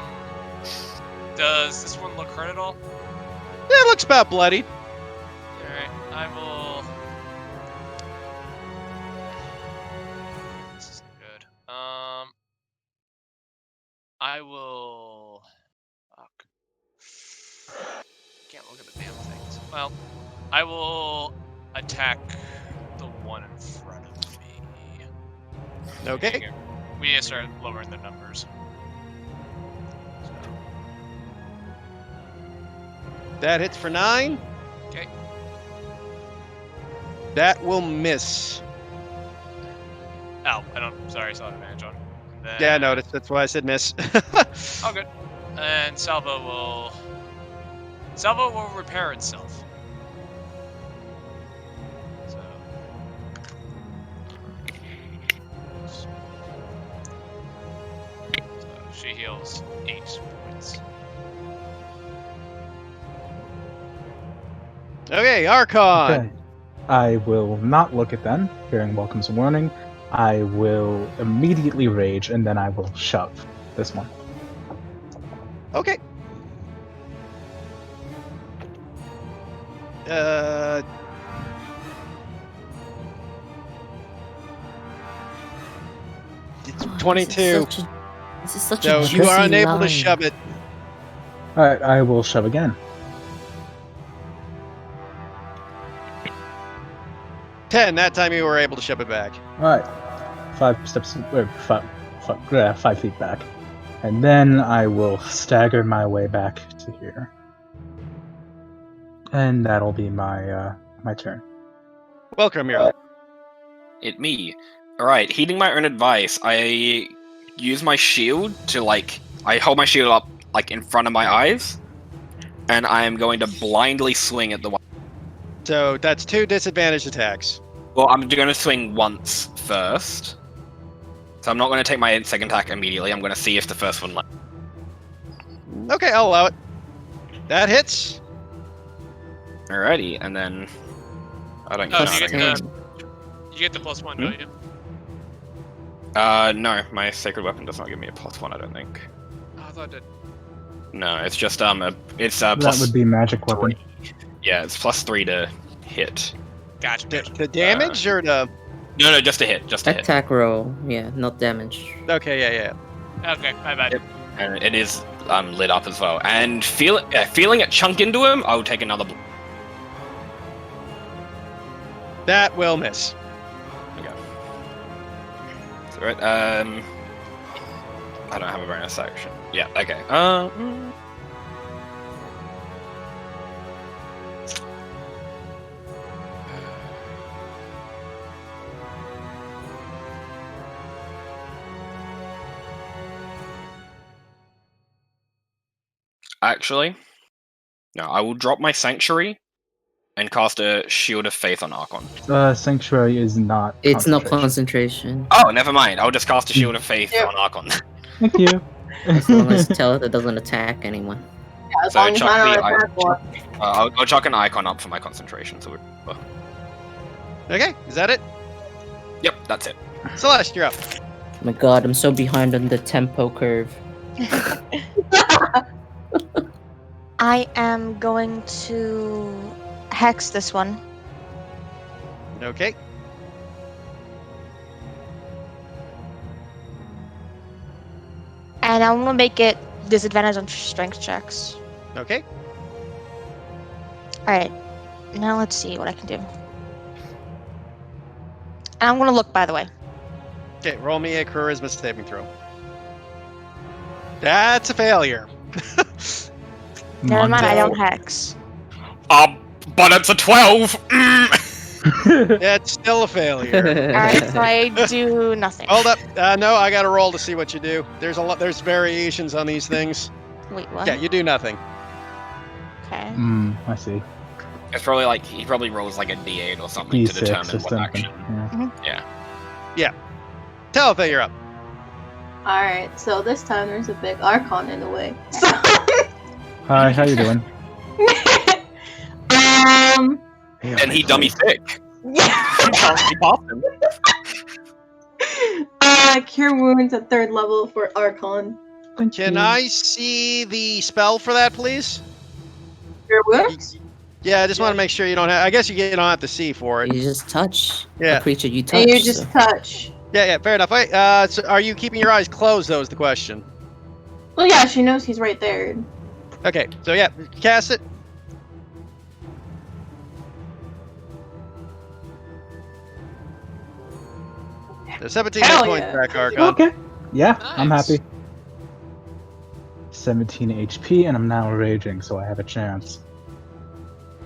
does this one look hurt at all? Yeah, it looks about bloody. Alright, I will. This isn't good. I will. Fuck. Can't look at the damn things. Well, I will attack the one in front of me. Okay. We need to start lowering the numbers. That hits for 9. Okay. That will miss. Oh, sorry, I saw advantage on. Then, Yeah, no, that's why I said miss. Oh, good. And Salvo will repair itself. So. She heals 8 points. Okay, Archon. Okay. I will not look at them, hearing Welcome's warning. I will immediately rage, and then I will shove this one. Okay. It's 22. This is such So a you are juicy unable to line. shove it. Alright, I will shove again. 10. That time you were able to shove it back. Alright. 5 steps, or 5 feet back. And then I will stagger my way back to here. And that'll be my my turn. Welcome, you're up. It me. Alright, heeding my own advice, I use my shield to I hold my shield up in front of my eyes, and I am going to blindly swing at the one. So that's 2 disadvantaged attacks. Well, I'm going to swing once first. So I'm not going to take my second attack immediately. I'm going to see if the first one Okay, I'll allow it. That hits. Alrighty, and then I don't Oh, know. you I get don't you get the +1, don't you? no, my sacred weapon does not give me a +1. I don't think. Oh, I thought it did. No, it's just it's That plus would be magic weapon. 3. Yeah, it's +3 to hit. Gotcha. The damage or the? No, just a hit, just a hit. Attack roll, yeah, not damage. Okay, yeah. Okay, my bad. Yep. And it is lit up as well. And feeling it chunk into him, I'll take another. That will miss. Okay. So, right, I don't have a bonus action. Yeah. Okay. Actually, no. I will drop my sanctuary and cast a shield of faith on Archon. Sanctuary is not. It's not concentration. concentration. Oh, never mind. I'll just cast a shield of faith on Archon. Thank you. As long as Teletha doesn't attack anyone. Yeah, as So long as chuck I'm the not attack one. I'll chuck an icon up for my concentration. So we're. Okay, is that it? Yep, that's it. Celeste, you're up. Oh my god, I'm so behind on the tempo curve. I am going to hex this one. Okay. And I'm gonna make it disadvantage on strength checks. Okay. Alright. Now let's see what I can do. And I'm gonna look, by the way. Okay, roll me a charisma saving throw. That's a failure. Never mind, I don't Mondo. hex. But it's a 12. That's still a failure. Alright, so I do nothing. Hold up. No, I got to roll to see what you do. There's a lot. There's variations on these things. Wait, what? Yeah, you do nothing. Okay. I see. It's probably he probably rolls like a d8 or something to D6 determine or what something. action. Yeah. Teletha, you're up. Alright, so this time there's a big Archon in the way. So Hi, how you doing? And he dummy thick. yeah. He popped him. Cure wounds at 3rd level for Archon. Thank Can you. I see the spell for that, please? Cure wounds? Yeah, I just want to make sure you don't have. I guess you don't have to see for it. You just touch Yeah. a creature you touch. And you just so- touch. Yeah, fair enough. So are you keeping your eyes closed, though, is the question. Well, yeah, she knows he's right there. Okay, so yeah, cast it. There's 17 hit Hell points yeah. back, Archon. Okay. Yeah, I'm Nice. happy. 17 HP, and I'm now raging, so I have a chance.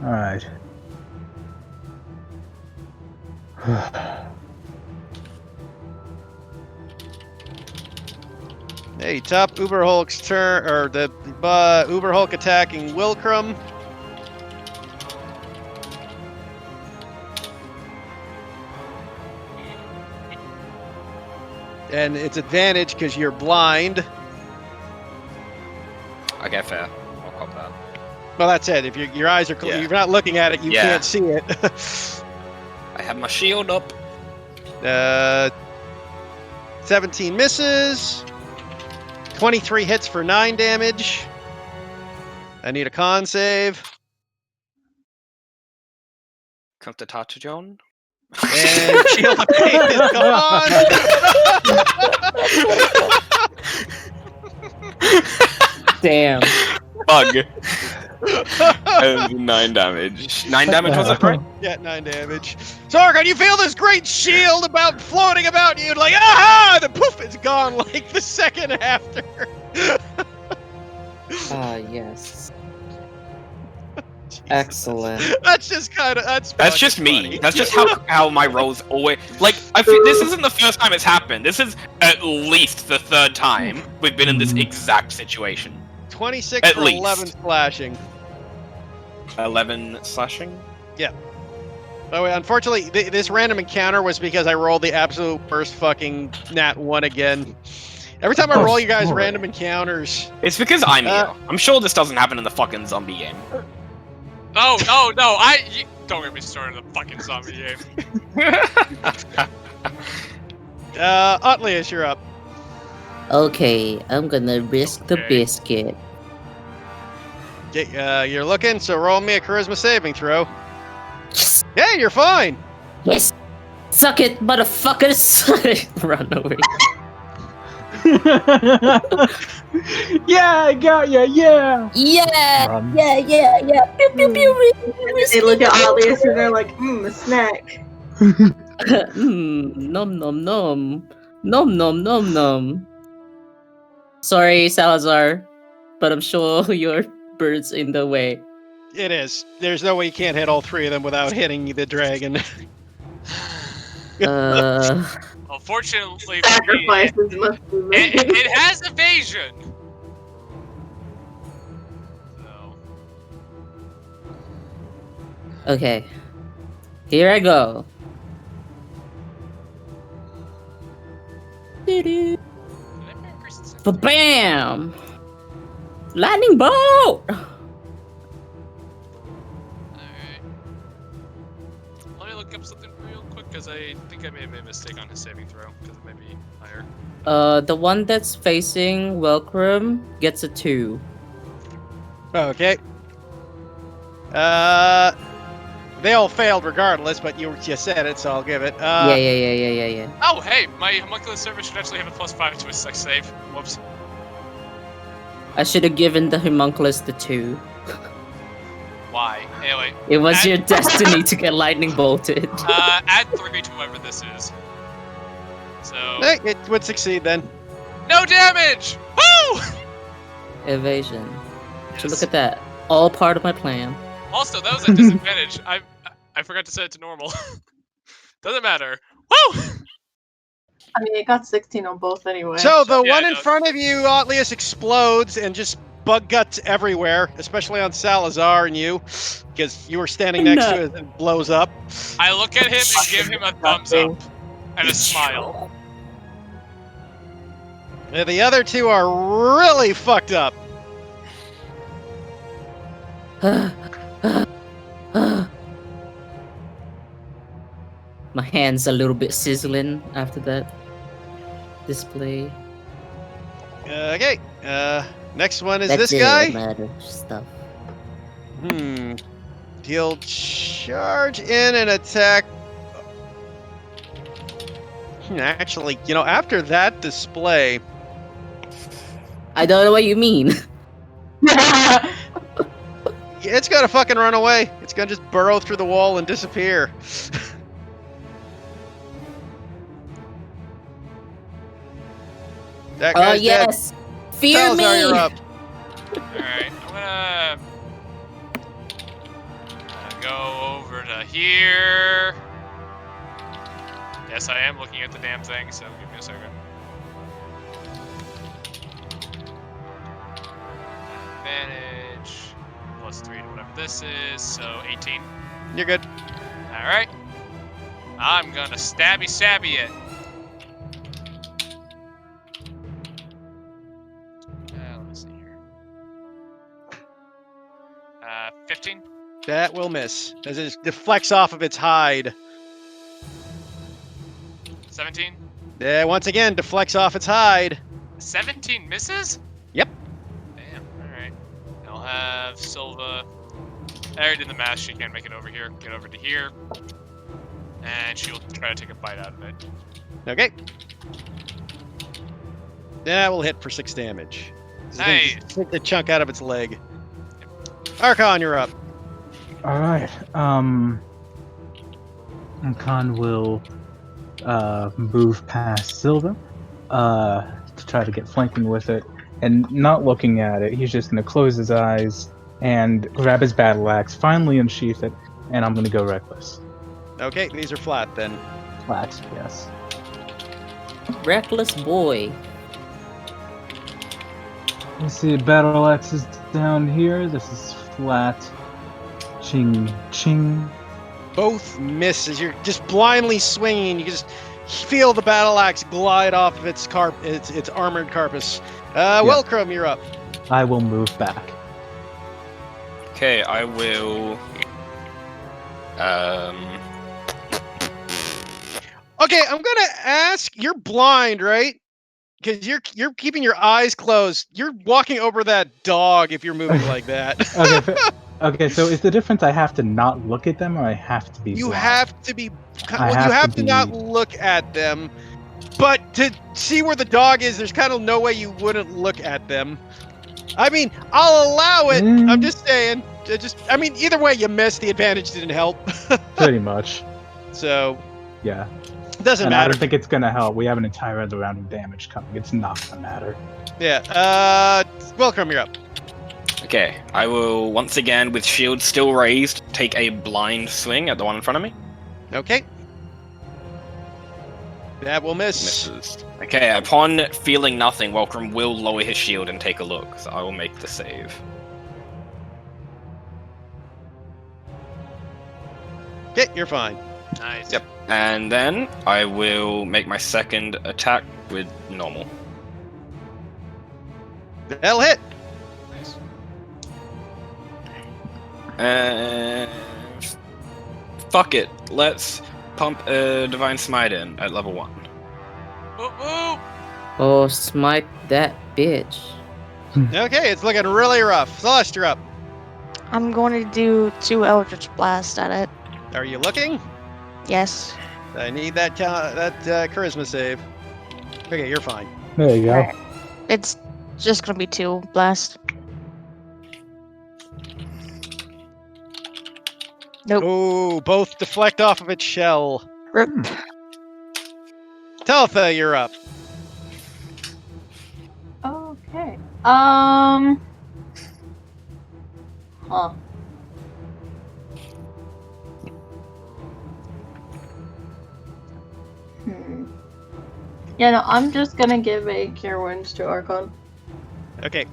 Alright. Hey, top Uber Hulk's turn, or the Uber Hulk attacking Wilcrum. And it's advantage because you're blind. Okay, fair. I'll cop that. Well, that's it. If your eyes are Yeah. you're not looking at it, you Yeah. can't see it. I have my shield up. 17 misses. 23 hits for 9 damage. I need a con save. Come to touch John. And Shield of Faith is gone. Damn. Bug. 9 damage. 9 damage was it, right? Yeah, 9 damage. So, Argon, you feel this great shield about floating about you, like, aha! And then poof, it's gone like the second after. Ah, yes. Jesus. Excellent. That's just kind of, That's just fucking me. funny. That's just how my rolls always. Like, I feel this isn't the first time it's happened. This is at least the 3rd time we've been in this exact situation. 26 At for least. 11 slashing. 11 slashing. By the way, unfortunately, this random encounter was because I rolled the absolute worst fucking nat 1 again. Every time I roll you guys sorry. random encounters. It's because I'm here. I'm sure this doesn't happen in the fucking zombie game. No, don't get me started on the fucking zombie game. Utlius, you're up. Okay, I'm gonna risk the Okay. biscuit. You're looking, so roll me a charisma saving throw. Yes! Yeah, you're fine. Yes! Suck it, motherfuckers! Run away. Yeah, I got ya, yeah! Yeah! Run. Yeah! Pew, pew, pew, They look at Alias and they're like, a snack. Nom nom nom. Nom nom nom nom. Sorry, Salazar, but I'm sure your bird's in the way. It is. There's no way you can't hit all 3 of them without hitting the dragon. Unfortunately, for me, Sacrifices must be made. it has evasion. So, Okay. Here I go. Doo-doo. did I bear increase the sense? Ba-bam! Lightning bolt! Alright. Let me look up something real quick, because I think I may have made a mistake on his saving throw, because it may be higher. The one that's facing Welcome gets a 2. Okay. They all failed regardless, but you said it, so I'll give it. Yeah. Oh, hey, my homunculus servant should actually have a +5 to his sex save. Whoops. I should have given the homunculus the 2. Why? Anyway, It was Add- your destiny to get lightning bolted. add 3 to whoever this is. So, Hey, it would succeed then. no damage! Woo! Evasion. So Yes. look at that. All part of my plan. Also, that was a disadvantage. I forgot to set it to normal. Doesn't matter. Woo! I mean, it got 16 on both anyway. So the Yeah, one in no. front of you, Otlius, explodes and just bug guts everywhere, especially on Salazar and you, because you were standing next to it and it blows up. I look at him and give him a thumbs up and a smile. The other two are really fucked up. My hand's a little bit sizzling after that display. Okay. Next one is That this did guy. matter stuff. He'll charge in and attack. Actually, after that display, I don't know what you mean. it's gonna fucking run away. It's gonna just burrow through the wall and disappear. That Oh guy's dead. yes, fear Salazar, me. you're up. Alright, I'm gonna go over to here. Yes, I am looking at the damn thing, so give me a second. Advantage +3 to whatever this is, so 18. You're good. Alright. I'm gonna stabby it. Let me see here. 15. That will miss as it deflects off of its hide. 17. Once again, deflects off its hide. 17 misses? Yep. Damn, alright. I'll have Silva. I already did the math, she can't make it over here. Get over to here. And she'll try to take a bite out of it. Okay. That will hit for 6 damage. Nice. Take the chunk out of its leg. Archon, you're up. All right. Khan will move past Silva to try to get flanking with it, and not looking at it, he's just going to close his eyes and grab his battle axe, finally unsheath it, and I'm going to go reckless. Okay, these are flat then. Flat, yes. Reckless boy. Let's see, battle axe is down here. This is flat. Ching, ching. Both miss as you're just blindly swinging. You can just feel the battle axe glide off of its armored carapace. Welcome, you're up. I will move back. Okay, I will. Okay, I'm gonna ask. You're blind, right? Because you're keeping your eyes closed. You're walking over that dog if you're moving like that. Okay, so is the difference I have to not look at them, or I have to be You blind? have to be. I Well, have you have to to not be- look at them, but to see where the dog is, there's kind of no way you wouldn't look at them. I mean, I'll allow it. I'm just saying. I mean, either way, you missed. The advantage didn't help. Pretty much. So, Yeah. it doesn't And I matter. don't think it's gonna help. We have an entire other round of damage coming. It's not gonna matter. Yeah. Welcome, you're up. Okay, I will once again, with shield still raised, take a blind swing at the one in front of me. Okay. That will miss. Misses. Okay, upon feeling nothing, Welcome will lower his shield and take a look. So I will make the save. Okay, you're fine. Nice. Yep. And then I will make my second attack with normal. That'll hit. Nice. Fuck it. Let's pump a Divine Smite in at level 1. Woo woo! Oh, smite that bitch. Okay, it's looking really rough. Celeste, you're up. I'm going to do 2 Eldritch Blast at it. Are you looking? Yes. I need that charisma save. Okay, you're fine. There you go. Alright. It's just going to be 2 Blast. Nope. Oh, both deflect off of its shell. Rip. Teltha, you're up. Okay. Huh. Yeah, no, I'm just gonna give a Cure Wounds to Archon. Okay.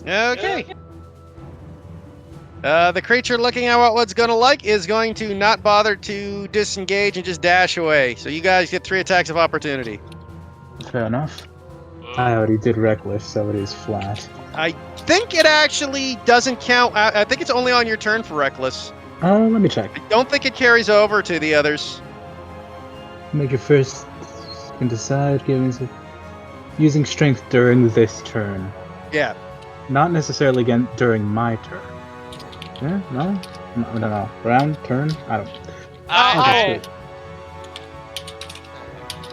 Okay. The creature looking at what it's gonna like is going to not bother to disengage and just dash away. So you guys get 3 attacks of opportunity. Fair enough. I already did reckless, so it is flat. I think it actually doesn't count. I think it's only on your turn for reckless. Let me check. I don't think it carries over to the others. Make it first. Can decide using strength during this turn. Yeah. Not necessarily again during my turn. Yeah, no? No. Round, turn? I don't. Okay.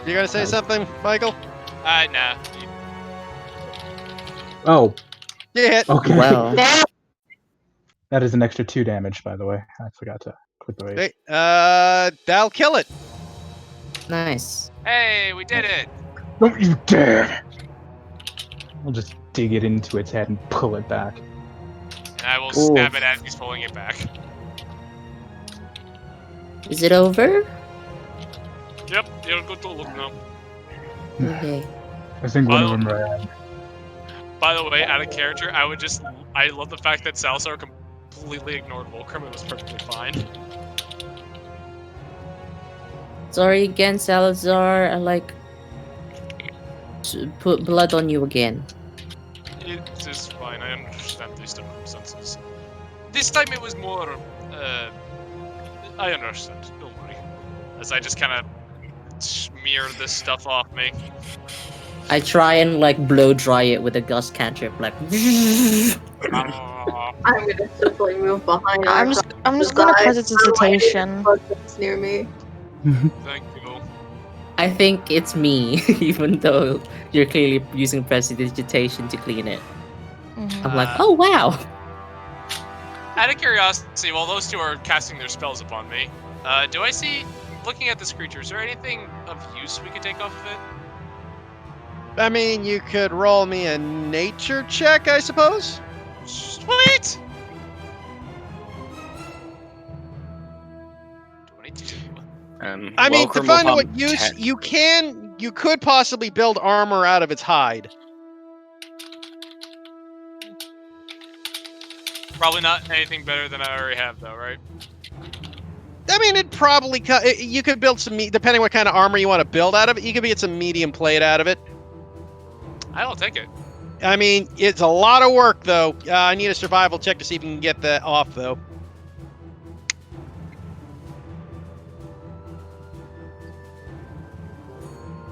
You gonna say something, Michael? Nah. Oh, You hit. okay. Well, That is an extra 2 damage, by the way. I forgot to click the rate. Okay, that'll kill it. nice. Hey, we did it! Don't you dare! I'll just dig it into its head and pull it back. And I will stab it as he's pulling it back. Is it over? Yep, you're good to look now. Okay. I think one of them ran. By the way, out of character, I love the fact that Salazar completely ignored Volcrum and was perfectly fine. Sorry again, Salazar. I like to put blood on you again. It is fine, I understand these circumstances. This time it was more, I understand, don't worry. As I just kind of smear this stuff off me. I try and like blow dry it with a gust cantrip, like. I'm gonna simply move behind. I'm just gonna prestidigitation. It's near me. Thank you. I think it's me, even though you're clearly using prestidigitation to clean it. I'm like, oh wow. Out of curiosity, while those two are casting their spells upon me, do I see, looking at this creature, is there anything of use we could take off of it? I mean, you could roll me a nature check, I suppose. Sweet! 22. I mean, to Welcome find out upon what use 10. you could possibly build armor out of its hide. Probably not anything better than I already have, though, right? I mean, it probably you could build some depending what kind of armor you want to build out of it. You could get some medium plate out of it. I will take it. I mean, it's a lot of work, though. I need a survival check to see if you can get that off, though.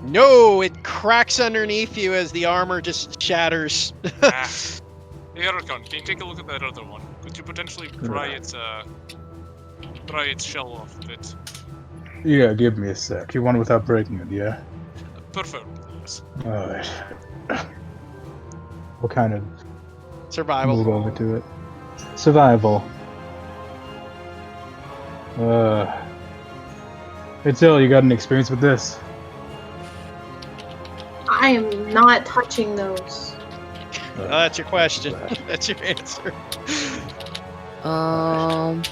No, it cracks underneath you as the armor just shatters. Ericon, can you take a look at that other one? Could you potentially pry its shell off a bit? Yeah, give me a sec. You want it without breaking it, yeah? Perfect, yes. Alright. What kind of Survival. move over to it? Survival. Hey Till, you got an experience with this? I am not touching those. That's your question. That's your answer. Time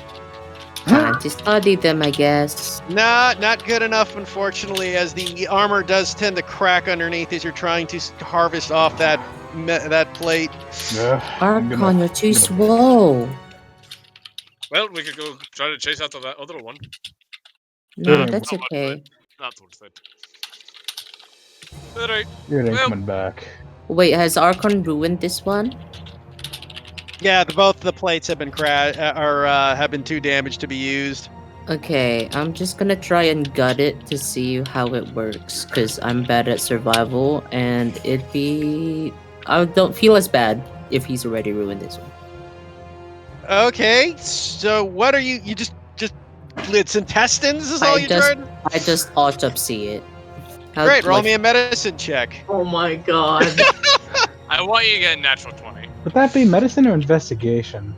to study them, I guess. Nah, not good enough, unfortunately, as the armor does tend to crack underneath as you're trying to harvest off that plate. Archon, you're too slow. Well, we could go try to chase after that other one. No, that's okay. Not worth it. Alright. It ain't Well- coming back. Wait, has Archon ruined this one? Yeah, both the plates have been have been too damaged to be used. Okay, I'm just gonna try and gut it to see how it works, because I'm bad at survival, and I don't feel as bad if he's already ruined this one. Okay, so what are you just its intestines is all you tried? I just autopsy it. Great, roll me a medicine check. Oh my god. I want you to get a natural 20. Would that be medicine or investigation?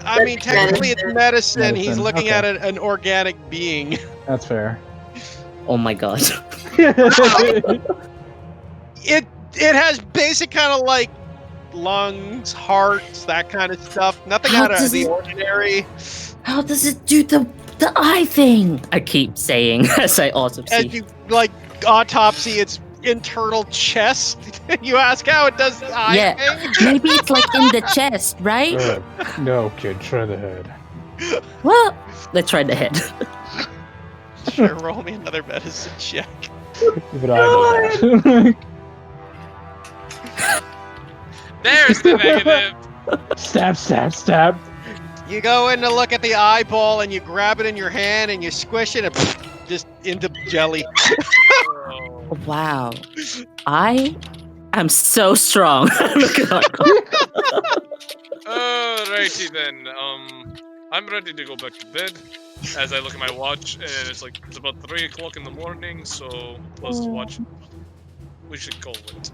I mean, technically it's medicine. He's Medicine, looking okay. at an organic being. That's fair. Oh my god. It has basic kind of like lungs, hearts, that kind of stuff. Nothing How out of does the it- ordinary. How does it do the eye thing? I keep saying as I autopsy. As you like autopsy its internal chest? You ask how it does the eye Yeah. thing? Maybe it's like in the chest, right? No, kid, try the head. Well, let's try the head. Sure, roll me another medicine check. Even I know that. There's the negative. Stab, stab, stab. You go in to look at the eyeball and you grab it in your hand and you squish it and just into jelly. Oh. Wow. I am so strong. Look at that. Alrighty then. I'm ready to go back to bed. As I look at my watch, and it's about 3 o'clock in the morning. So let's watch. We should call it.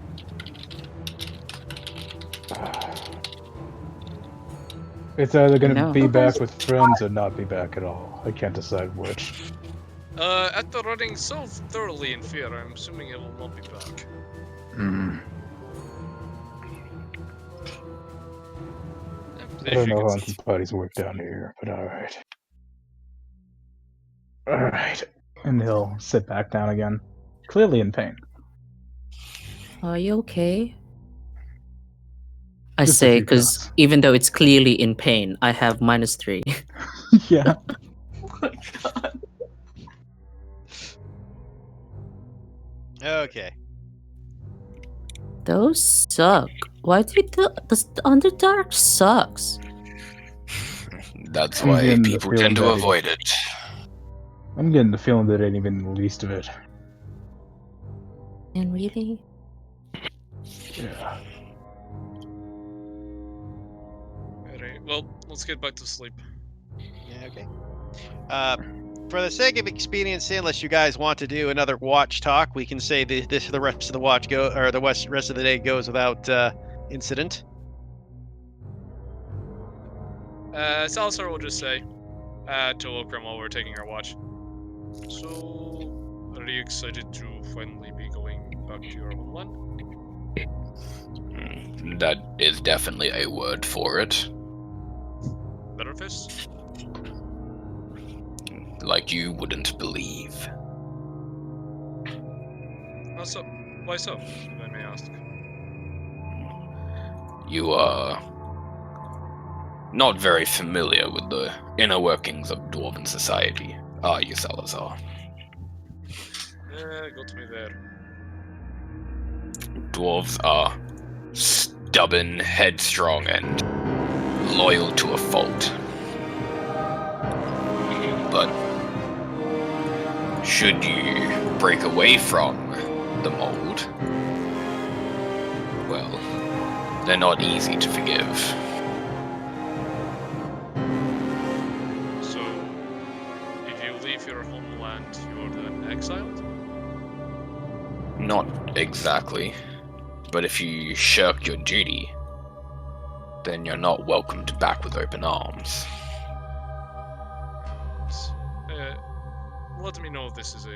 It's either gonna No. be back with friends or not be back at all. I can't decide which. After running so thoroughly in fear, I'm assuming it will not be back. I don't know how some parties work down here, but alright. Alright. And he'll sit back down again, clearly in pain. Are you okay? I Just a say, few because cuts. even though it's clearly in pain, I have -3. Yeah. Oh my god. Okay. Those suck. Why do the Underdark sucks? That's I'm why getting the people feeling tend to that he- avoid it. I'm getting the feeling that ain't even the least of it. And really? Yeah. Alright, well, let's get back to sleep. Yeah, okay. For the sake of expediency, unless you guys want to do another watch talk, we can say the rest of the watch rest of the day goes without incident. Salazar will just say to Okram while we're taking our watch. So, are you excited to finally be going back to your homeland? That is definitely a word for it. Better fist? Like you wouldn't believe. How so? Why so, if I may ask? You are not very familiar with the inner workings of Dwarven society, are you, Salazar? Got me there. Dwarves are stubborn, headstrong, and loyal to a fault. But should you break away from the mold, well, they're not easy to forgive. So, if you leave your homeland, you're then exiled? Not exactly. But if you shirk your duty, then you're not welcomed back with open arms. Let me know if this is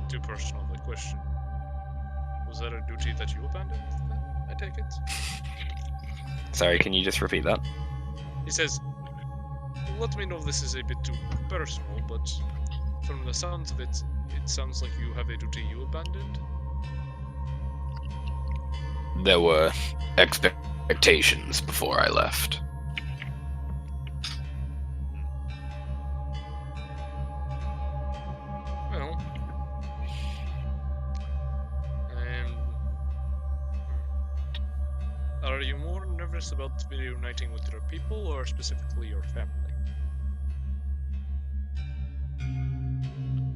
too personal of a question. Was that a duty that you abandoned, then, I take it? Sorry, can you just repeat that? He says, let me know if this is a bit too personal, but from the sounds of it, it sounds like you have a duty you abandoned. There were expectations before I left. Well, are you more nervous about reuniting with your people, or specifically your family?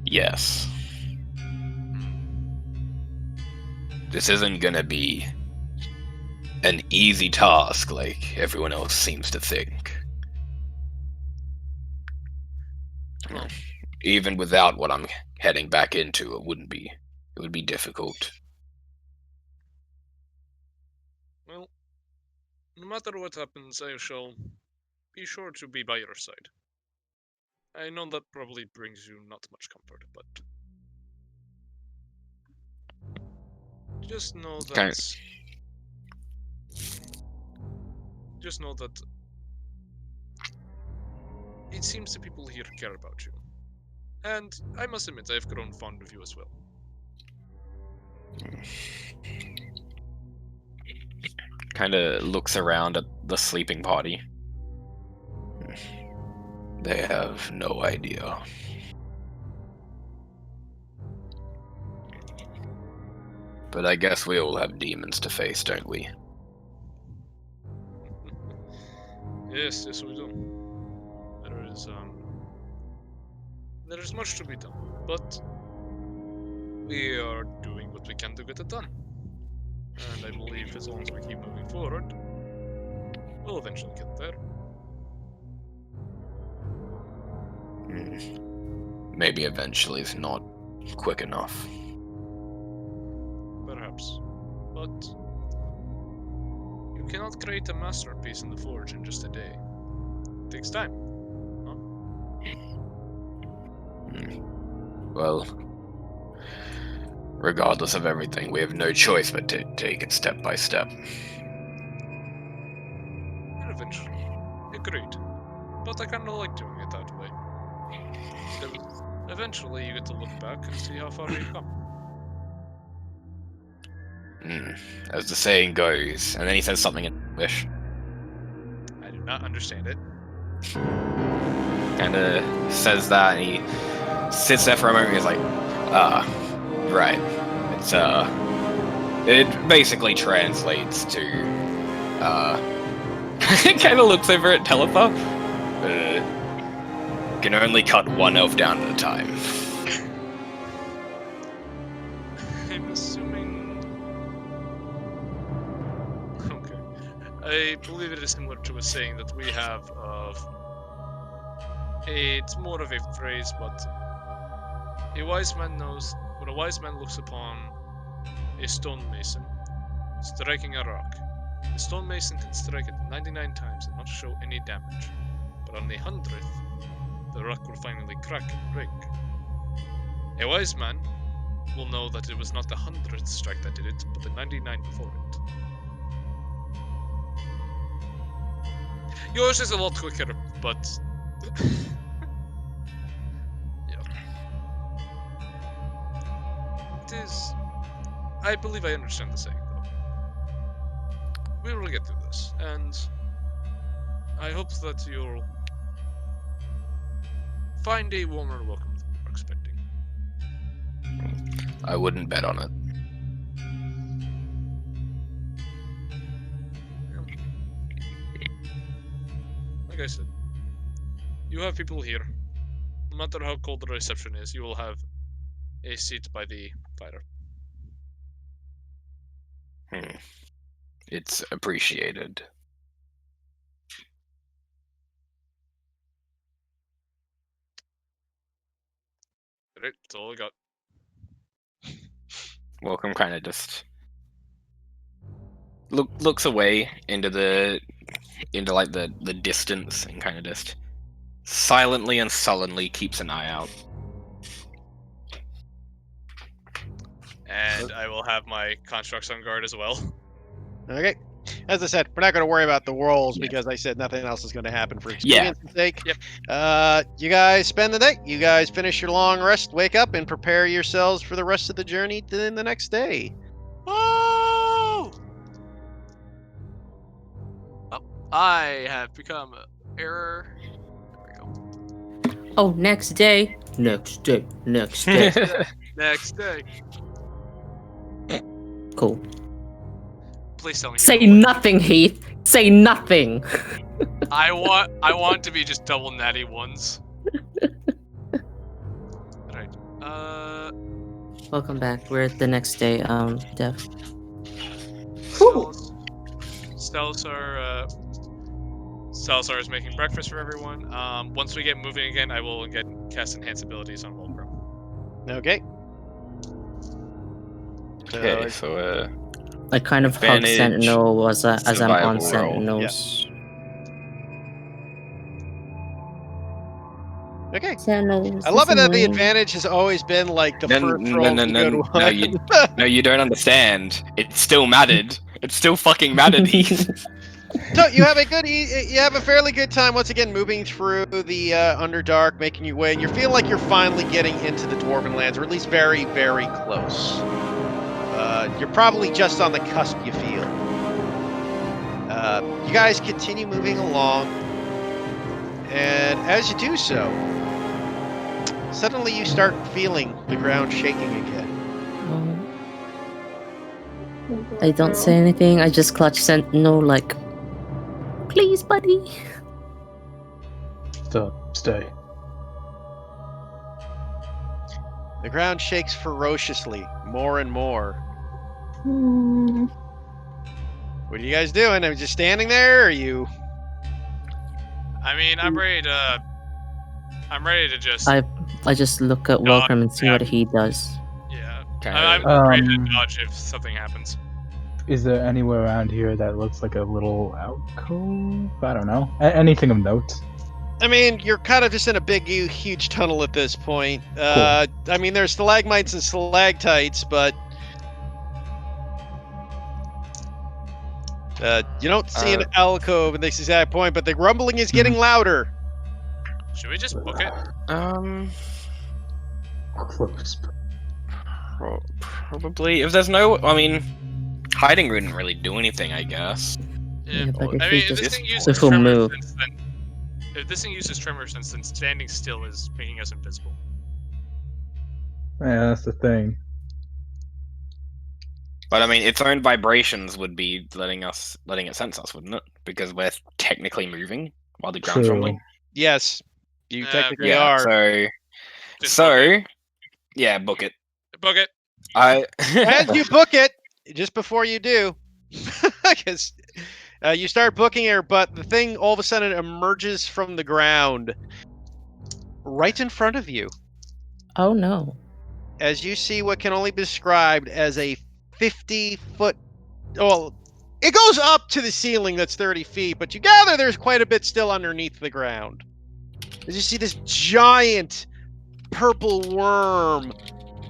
Yes. This isn't gonna be an easy task like everyone else seems to think. Well, Even without what I'm heading back into, it would be difficult. well, no matter what happens, I shall be sure to be by your side. I know that probably brings you not much comfort, but just know that. Okay. Just know that it seems the people here care about you. And I must admit, I've grown fond of you as well. Kind of looks around at the sleeping party. They have no idea. But I guess we all have demons to face, don't we? Yes, yes we do. There is much to be done, but we are doing what we can to get it done. And I believe as long as we keep moving forward, we'll eventually get there. Maybe eventually is not quick enough. Perhaps. But you cannot create a masterpiece in the forge in just a day. It takes time. Huh? Well, regardless of everything, we have no choice but to take it step by step. And eventually. Agreed. But I kinda like doing it that way. Because eventually you get to look back and see how far you've come. As the saying goes, and then he says something in English. I do not understand it. Kinda says that, and he sits there for a moment and he's like, right. It's, it basically translates to, kinda looks over at Telepa. Can only cut one elf down at a time. I'm assuming... Okay. I believe it is similar to a saying that we have of... It's more of a phrase, but... A wise man knows... When a wise man looks upon a stonemason striking a rock, the stonemason can strike it 99 times and not show any damage. But on the 100th, the rock will finally crack and break. A wise man will know that it was not the 100th strike that did it, but the 99 before it. Yours is a lot quicker, but... yeah. It is... I believe I understand the saying, though. We will get through this, and... I hope that you'll... find a warmer welcome than you were expecting. I wouldn't bet on it. Like I said, you have people here. No matter how cold the reception is, you will have a seat by the fire. It's appreciated. Alright, that's all I got. Welcome kind of just looks away into like the distance and kind of just silently and sullenly keeps an eye out. And I will have my constructs on guard as well. Okay. As I said, we're not going to worry about the rolls Yeah. because I said nothing else is going to happen for experience's sake. Yep. You guys spend the day. You guys finish your long rest, wake up, and prepare yourselves for the rest of the journey to the next day. Woo! Oh, I have become error. There we go. Oh, next day. Next day. Next day. Next day. Cool. Please tell me. Say you know nothing, Heath. Say nothing. I want to be just double natty ones. Right. Welcome back. We're at the next day, Dev. Salazar is making breakfast for everyone. Once we get moving again, I will cast enhance abilities on Volcrum. Okay. Okay, so I kind of hug Advantage, Sentinel as I'm on survival roll. Sentinel's. Okay. Sentinel, I love it that the advantage has always been like the first roll to go to one. No, you don't understand. It still mattered. It still fucking mattered. So you have a fairly good time once again moving through the Underdark, making your way, and you're feeling like you're finally getting into the Dwarven lands, or at least very, very close. You're probably just on the cusp, you feel. You guys continue moving along, and as you do so, suddenly you start feeling the ground shaking again. I don't say anything. I just clutch Sentinel like, please, buddy. Stay. The ground shakes ferociously, more and more. Hmm. What are you guys doing? Are you just standing there, or are you... I mean, I'm ready to just. I just look at Welcome and see what he does. Yeah. Okay. I'm ready to dodge if something happens. Is there anywhere around here that looks like a little alcove? I don't know. Anything of note? I mean, you're kind of just in a big, huge tunnel at this point. I mean, there's stalagmites and stalactites, but you don't see an alcove at this exact point, but the rumbling is getting louder. Should we just book it? Probably. If there's no, I mean, hiding wouldn't really do anything, I guess. Yeah, but if I we mean, if just this thing uses if we tremor move. sense, then if this thing uses tremor sense, then standing still is making us invisible. Yeah, that's the thing. But I mean, its own vibrations would be letting it sense us, wouldn't it? Because we're technically moving while the ground's True. rumbling. Yes, you technically Yeah. are. Just book Yeah, book it. Book it. As you book it, just before you do, because you start booking her, but the thing all of a sudden emerges from the ground right in front of you. Oh no. As you see what can only be described as a 50-foot... Well, it goes up to the ceiling that's 30 feet, but you gather there's quite a bit still underneath the ground. As you see this giant purple worm,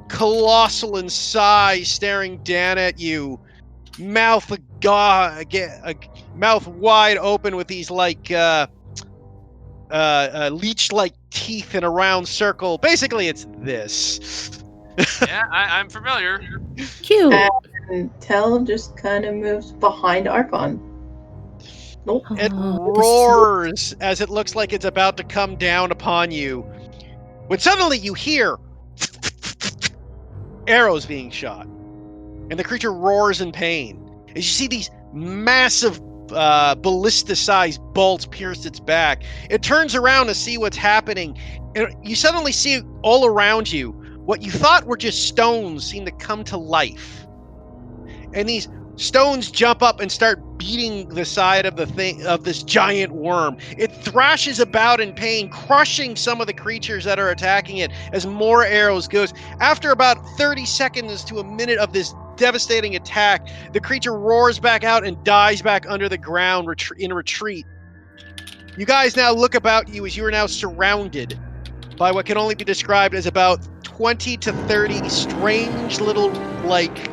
colossal in size, staring down at you, mouth wide open with these like leech-like teeth in a round circle. Basically, it's this. Yeah, I'm familiar. Cute. And Tell just kind of moves behind Archon. Nope. It Oh, roars as it looks like it's about to come down upon you. When suddenly you hear arrows being shot, and the creature roars in pain. As you see these massive ballista-sized bolts pierce its back, it turns around to see what's happening, and you suddenly see all around you what you thought were just stones seem to come to life. And these stones jump up and start beating the side of this giant worm. It thrashes about in pain, crushing some of the creatures that are attacking it as more arrows goes. After about 30 seconds to a minute of this devastating attack, the creature roars back out and dies back under the ground in retreat. You guys now look about you as you are now surrounded by what can only be described as about 20 to 30 strange little, like,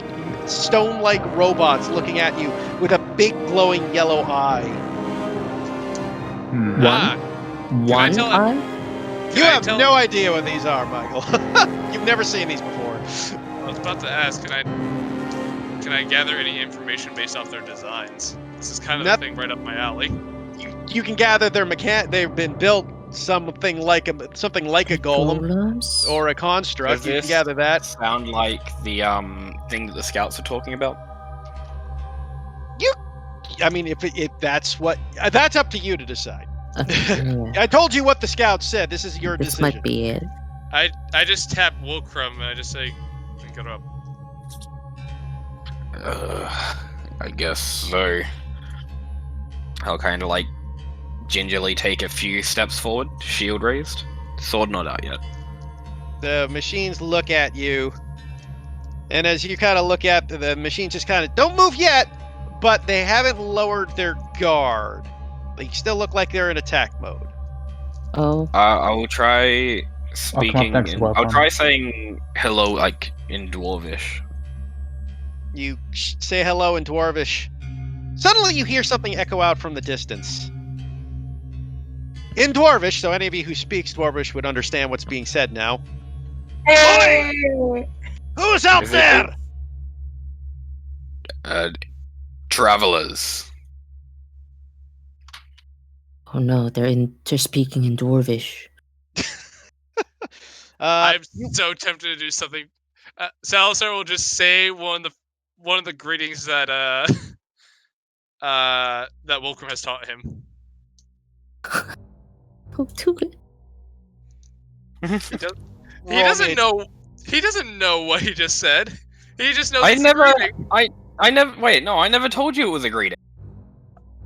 stone-like robots looking at you with a big glowing yellow eye. One tell eye? You have no idea what these are, Michael. You've never seen these before. I was about to ask, can I gather any information based off their designs? This is kind of the thing right up my alley. You can gather they've been built something like a golem Golems? or a construct. You can gather that. Sound like the thing that the scouts were talking about? I mean, if that's what, that's up to you to decide. Yeah. I told you what the scouts said. This is your This decision. might be it. I just tap Wolcrum and I just say, think it up. I guess so. I'll kind of like gingerly take a few steps forward, shield raised, sword not out yet. The machines look at you, and as you kind of look at the machines, just kind of don't move yet, but they haven't lowered their guard. They still look like they're in attack mode. Oh. I will try speaking. I'll try Welcome. saying hello, like in Dwarvish. You say hello in Dwarvish. Suddenly you hear something echo out from the distance. In Dwarvish, so any of you who speaks Dwarvish would understand what's being said now. Hey! Who's out Is it- there? Travelers. Oh no, they're speaking in Dwarvish. I'm so tempted to do something. Salazar will just say one of the greetings that that Wilcom has taught him. Oh, do it. He doesn't know. He doesn't know what he just said. He just knows. I it's a never. greeting. I never. Wait, no, I never told you it was a greeting.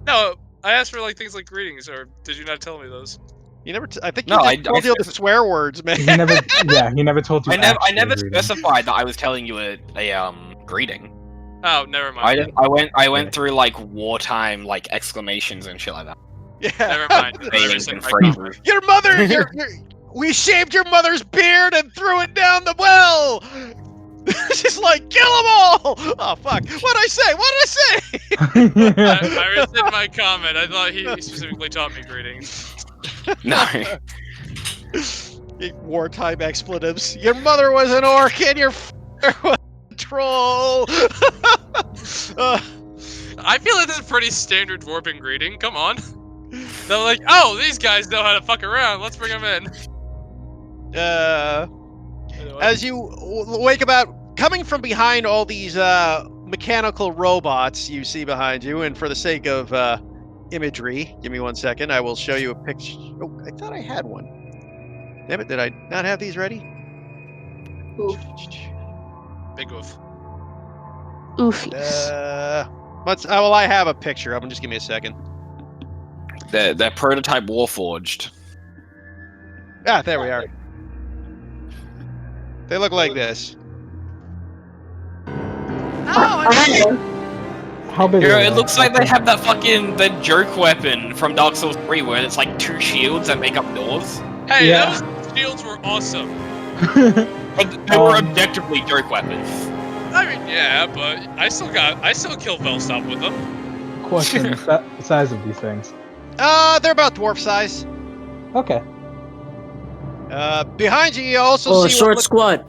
No, I asked for like things like greetings, or did you not tell me those? You never. I think No, you I told you the swear words, man. He never. Yeah, he never told you. I never actually reading. specified that I was telling you a greeting. Oh, never mind. I went through like wartime like exclamations and shit like that. Yeah. Never mind. Names and My phrases. comment. Your mother. We shaved your mother's beard and threw it down the well. She's like, kill them all! Oh fuck! What'd I say? I rescind my comment. I thought he specifically taught me greetings. No. Wartime expletives. Your mother was an orc and your father was a troll. I feel like this is a pretty standard dwarven greeting. Come on. They're like, oh, these guys know how to fuck around. Let's bring them in. As you wake about, coming from behind all these mechanical robots you see behind you, and for the sake of imagery, give me 1 second, I will show you a picture. Oh, I thought I had one. Damn it, did I not have these ready? Oof. Big oof. Oofies. Well, I have a picture of them. Just give me a second. They're prototype Warforged. Ah, there we are. They look like this. How big? You know, are it they? looks like they have that fucking the joke weapon from Dark Souls 3 where it's like 2 shields that make up doors. Hey, Yeah. those shields were awesome. But they were objectively joke weapons. I mean, yeah, but I still killed Velstop with them. Question: size of these things? They're about dwarf size. Okay. Behind you, you also Oh, see short what squad.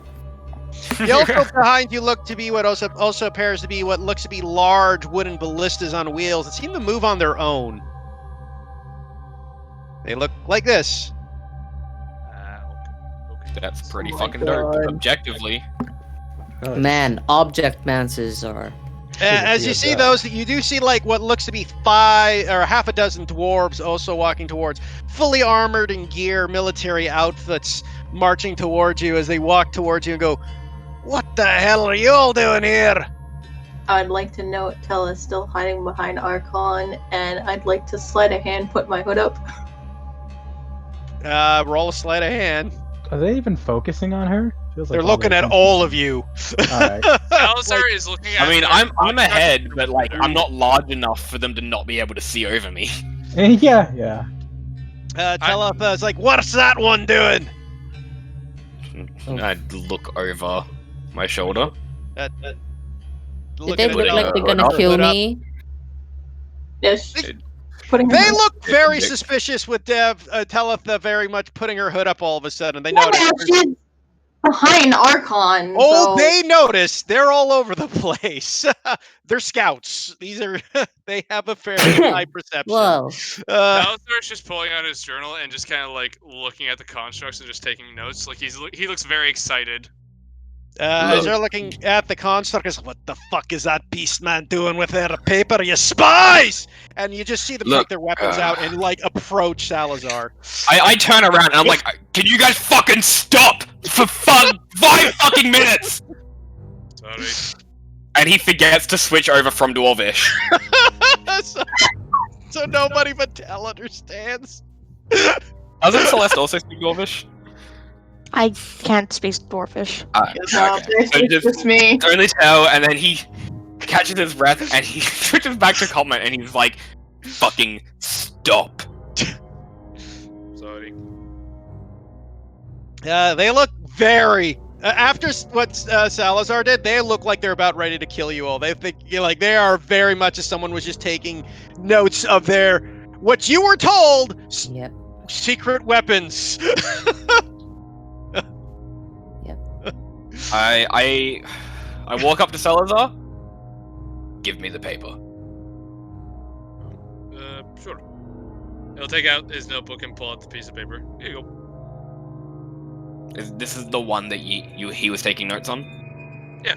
you also behind you look to be what also appears to be what looks to be large wooden ballistas on wheels that seem to move on their own. They look like this. Okay. That's pretty Oh my fucking dope, God. objectively. Man, object mances are. As you see those, you do see like what looks to be 5 or half a dozen dwarves also walking towards, fully armored in gear, military outfits, marching towards you as they walk towards you and go, "What the hell are you all doing here?" I'd like to note Tella's still hiding behind Archon, and I'd like to sleight of hand put my hood up. Roll a sleight of hand. Are they even focusing on her? Feels like They're looking at they're- all of you. Alright. Salazar is looking at. I mean, their I'm contract ahead, but like computer. I'm not large enough for them to not be able to see over me. Yeah, yeah. Telepa's like, "What's that one doing?" Oh. I'd look over my shoulder. Did Look they at look it, like they're hood gonna up, kill hood up. me? Yes. It- Putting They her look very Dick. suspicious with Teletha very much putting her hood up all of a sudden. They Yeah, notice. she's behind Archon. Oh, so... they notice. They're all over the place. They're scouts. These are. They have a fairly high perception. Whoa. Salazar's just pulling out his journal and just kind of like looking at the constructs and just taking notes. Like he looks very excited. As they're looking at the construct, is what the fuck is that beast man doing with their paper? You spies! And you just see them take Look, their weapons out and like approach Salazar. I turn around and I'm like, can you guys fucking stop for 5 fucking minutes? Sorry. And he forgets to switch over from Dwarvish. so nobody but Tel understands. Doesn't Celeste also speak Dwarvish? I can't speak dwarfish. No, Okay. it's So just me. only Tell, and then he catches his breath and he switches back to comment and he's like, fucking stop. Sorry. They look very. After what Salazar did, they look like they're about ready to kill you all. They think like they are very much as someone was just taking notes of their what you were told. Yep. Secret weapons. I walk up to Salazar give me the paper. Sure. He'll take out his notebook and pull out the piece of paper. Here you go. This is the one that he was taking notes on? Yeah.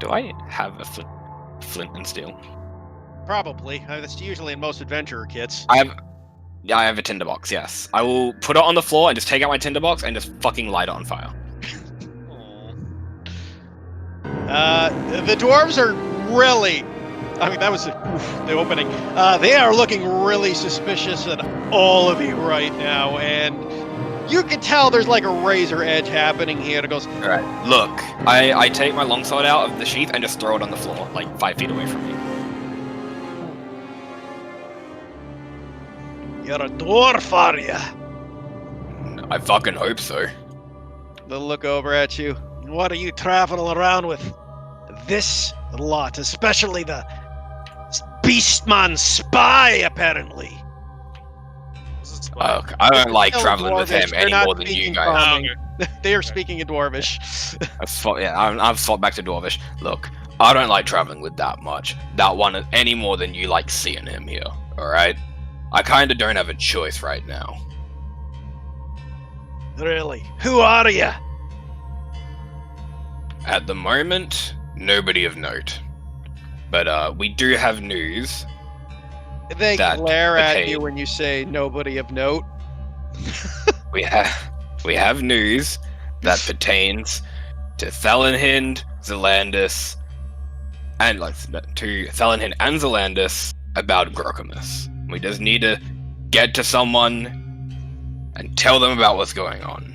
Do I have a flint and steel? Probably. That's usually in most adventurer kits. I have a tinderbox, yes. I will put it on the floor and just take out my tinderbox and just fucking light it on fire. The dwarves are really... I mean, that was the opening. They are looking really suspicious at all of you right now, and you can tell there's like a razor edge happening here. It goes, Alright, look. I take my longsword out of the sheath and just throw it on the floor, like 5 feet away from me. "You're a dwarf, are ya?" I fucking hope so. They'll look over at you. "What are you traveling around with? This lot, especially the Beastman spy, apparently." Okay, I don't like Still traveling with Dwarvish, him they're any not more than you speaking guys. common. They are speaking in Dwarvish. I've swapped back to Dwarvish. Look, I don't like traveling with that much. That one any more than you like seeing him here, alright? I kinda don't have a choice right now. Really? Who are you? At the moment, nobody of note. But we do have news. They That glare at pertain- you when you say nobody of note. We have news that pertains to Thalenhind, Zelandis, and to Thalenhind and Zelandis about Grokomus. We just need to get to someone and tell them about what's going on.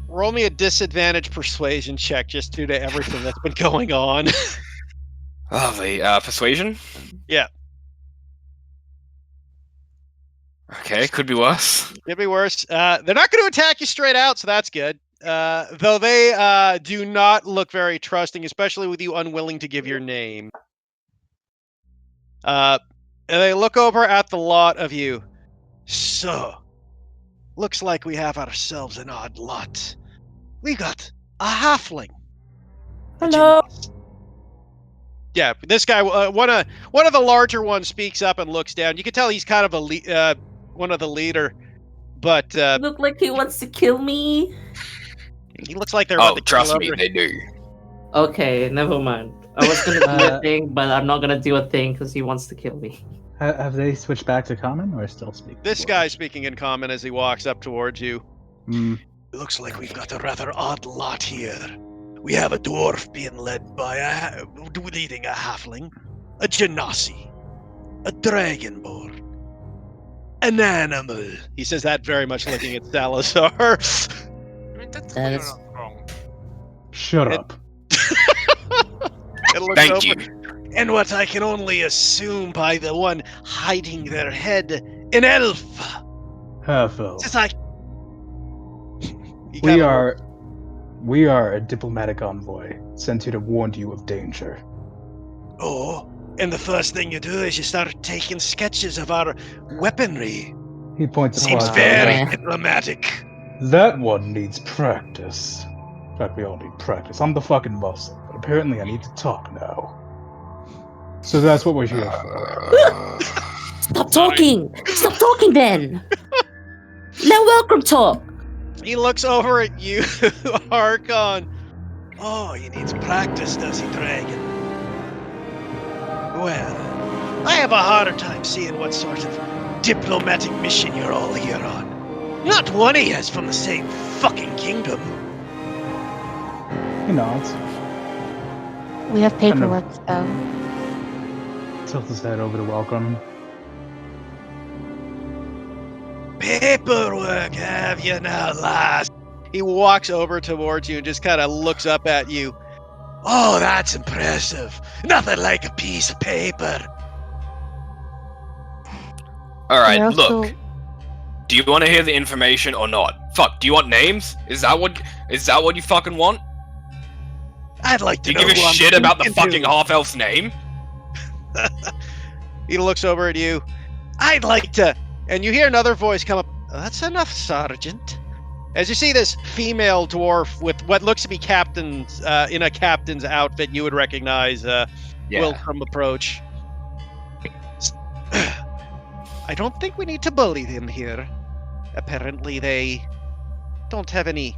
Roll me a disadvantage persuasion check just due to everything that's been going on. Lovely. Persuasion? Yeah. Okay, could be worse. Could be worse. They're not going to attack you straight out, so that's good. Though they do not look very trusting, especially with you unwilling to give your name. And they look over at the lot of you. "So, looks like we have ourselves an odd lot. We got a halfling." Hello. Yeah, this guy, one of the larger ones, speaks up and looks down. You can tell he's kind of one of the leader, but Look like he wants to kill me. he looks like they're. Oh, trust me, they do. Okay, never mind. I was gonna do a thing, but I'm not gonna do a thing because he wants to kill me. Have they switched back to common or still speak? This guy's speaking in common as he walks up towards you. Hmm. Looks like we've got a rather odd lot here. We have a dwarf being led by leading a halfling, a genasi, a dragonborn, an animal. He says that very much looking at Salazar. I mean, that's That clear is- not wrong. Shut up. It looks Thank over, you. And what I can only assume by the one hiding their head, an elf. Herfel. It's like He kinda We are a diplomatic envoy sent here to warn you of danger. Oh, and the first thing you do is you start taking sketches of our weaponry. He points Seems across. very yeah. diplomatic. That one needs practice. In fact, we all need practice. I'm the fucking boss, but apparently I need to talk now. So that's what we're here for. Stop talking! Stop talking then! Now welcome talk! He looks over at you, Archon. Oh, he needs practice, does he, Dragon? Well, I have a harder time seeing what sort of diplomatic mission you're all here on. Not one of you is from the same fucking kingdom. He nods, We have paperwork, though. tilts his head over to welcome. Paperwork, have you now, lass? He walks over towards you and just kind of looks up at you. Oh, that's impressive. Nothing like a piece of paper. Alright, You're also- look. Do you want to hear the information or not? Fuck, do you want names? Is that what you fucking want? I'd like Do to you know give a who I'm shit about the speaking fucking to. half-elf's name? He looks over at you. I'd like to. And you hear another voice come up. That's enough, Sergeant. As you see this female dwarf with what looks to be captain's in a captain's outfit, you would recognize Yeah. Wilcrum approach. I don't think we need to bully them here. Apparently they don't have any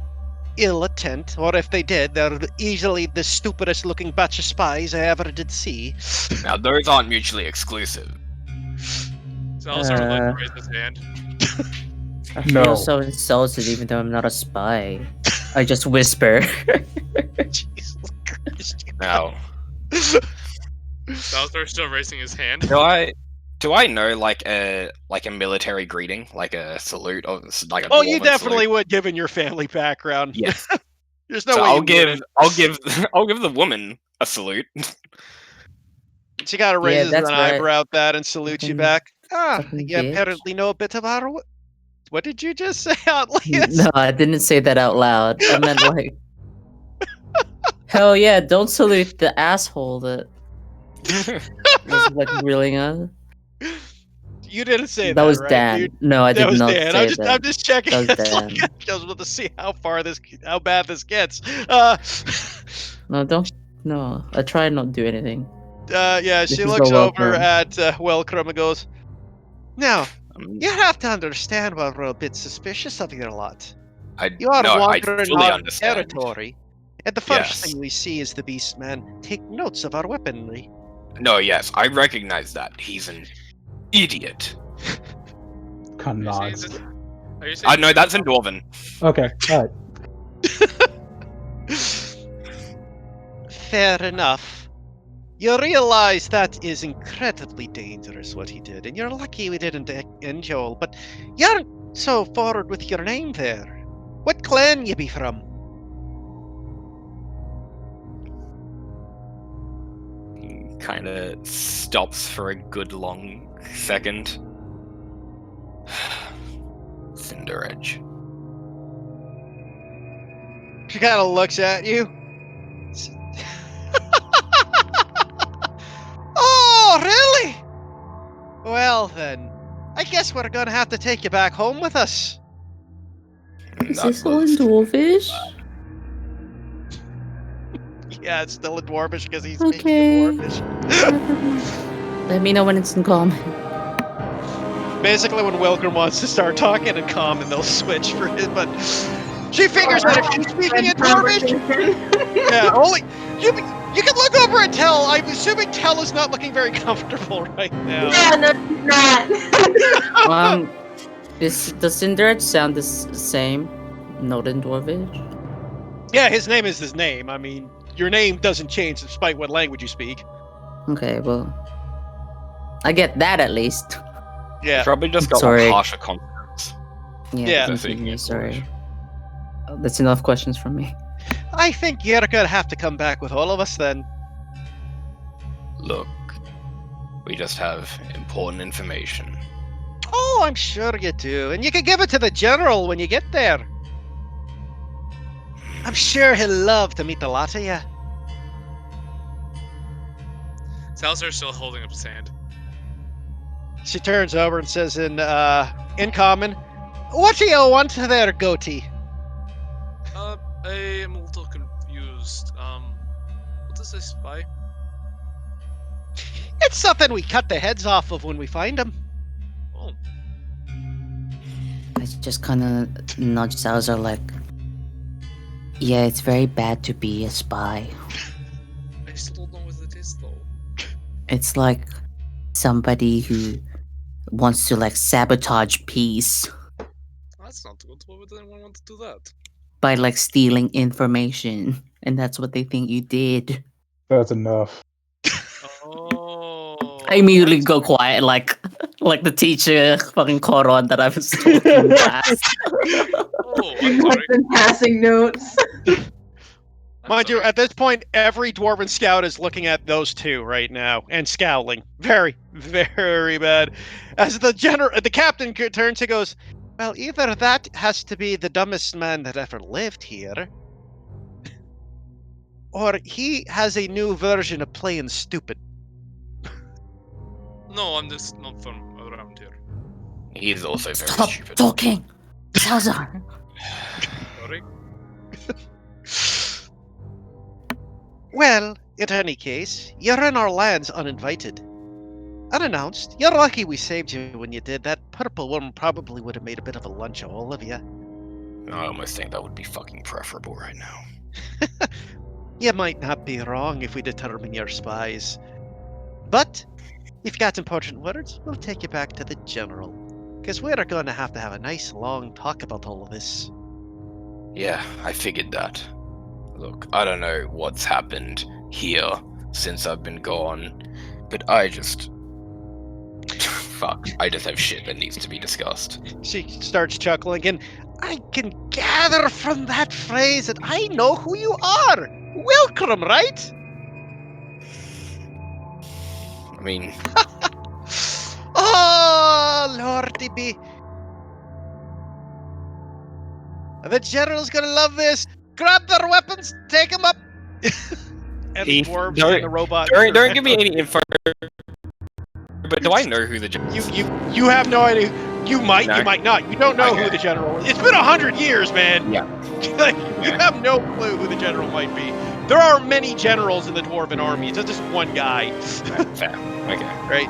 ill intent, or if they did, they're easily the stupidest looking batch of spies I ever did see. Now, those aren't mutually exclusive. Salazar like raised his hand. I No. feel so insulted even though I'm not a spy. I just whisper. Jesus Christ. Now, Salazar still raising his hand. do I know like a military greeting, like a salute, or like a Oh, you dwarven definitely salute? would, given your family background. Yes. There's no So way I'll you give wouldn't. I'll give the woman a salute. She kind of raises that's an right. eyebrow at that and salutes you Fucking- back. fucking You bitch. apparently know a bit of our... What did you just say, Atlas? No, I didn't say that out loud. I meant like, hell yeah! Don't salute the asshole that was like grilling us. You didn't say that, That was right, Dan. dude? No, I That did was not Dan. say I'm that. just checking. That was It's like, Dan. I just want to see how bad this gets. No, don't. No, I try not to do anything. Yeah, This she is looks the over Welcrum. at Welcrum and goes, "Now, you have to understand why we're a bit suspicious of your lot. You are I wandering fully our understand. territory, and the first Yes. thing we see is the Beastman take notes of our weaponry." No, yes, I recognize that. He's an idiot. Con Are you nods. saying Are you saying No, that's in Dwarven. Okay, alright. Fair enough. You realize that is incredibly dangerous what he did, and you're lucky we didn't end you all, but you aren't so forward with your name there. What clan you be from? He kind of stops for a good long second. Cinder Edge. She kind of looks at you. Oh, really? Well then, I guess we're gonna have to take you back home with us. Is That this all in was- Dwarvish? Yeah, it's still in Dwarvish because he's Okay. speaking in Dwarvish. Let me know when it's in common. Basically, when Wilker wants to start talking in common, they'll switch for it. But she figures that if she's speaking in Dwarvish, yeah, only you can look over and tell. I'm assuming Tell is not looking very comfortable right now. Yeah, no, he's not. Does Cindered sound the same? Not in Dwarvish? Yeah, his name is his name. I mean, your name doesn't change despite what language you speak. Okay, well, I get that at least. Yeah. Probably just got Sorry. like harsher consonants. Yeah, Yeah. continue, sorry. That's enough questions from me. I think you're gonna have to come back with all of us then. Look, we just have important information. Oh, I'm sure you do. And you can give it to the general when you get there. I'm sure he'll love to meet the lot of you. Salazar's still holding up his hand. She turns over and says in common, "What do you want there, goatee?" I am a little confused. What is a spy? It's something we cut the heads off of when we find them. Oh, I just kind of nudge Salazar like, yeah, it's very bad to be a spy. I still don't know what it is though. It's like somebody who wants to like sabotage peace That's not good. Why would anyone want to do that? by like stealing information, and that's what they think you did. That's enough. Oh. I immediately go quiet, like the teacher fucking Koron that I was told in class. Oh, I'm sorry. Been passing notes. Mind you, at this point, every Dwarven scout is looking at those two right now and scowling. Very, very bad. As the captain turns and goes, "Well, either that has to be the dumbest man that ever lived here, or he has a new version of playing stupid." No, I'm just not from around here. He's also very Stop stupid. talking, Salazar. Well, in any case, you're in our lands uninvited. Unannounced. You're lucky we saved you when you did. That purple worm probably would have made a bit of a lunch of all of you. I almost think that would be fucking preferable right now. You might not be wrong if we determine you're spies. But, if you got important words, we'll take you back to the General. Because we're going to have a nice long talk about all of this. Yeah, I figured that. Look, I don't know what's happened here since I've been gone, but I just... Fuck, I just have shit that needs to be discussed. She starts chuckling, and I can gather from that phrase that I know who you are. Welcome, right? I mean, Oh, Lordy be. The General's gonna love this. Grab their weapons, take them up. And the dwarves and the robot. Don't give me any info. But do I know who the You have no idea. You might, No. you might not. You don't know who the General is. It's been 100 years, man. Yeah. Like, you have no clue who the General might be. There are many generals in the Dwarven army. It's not just one guy. Fair. Okay. Right?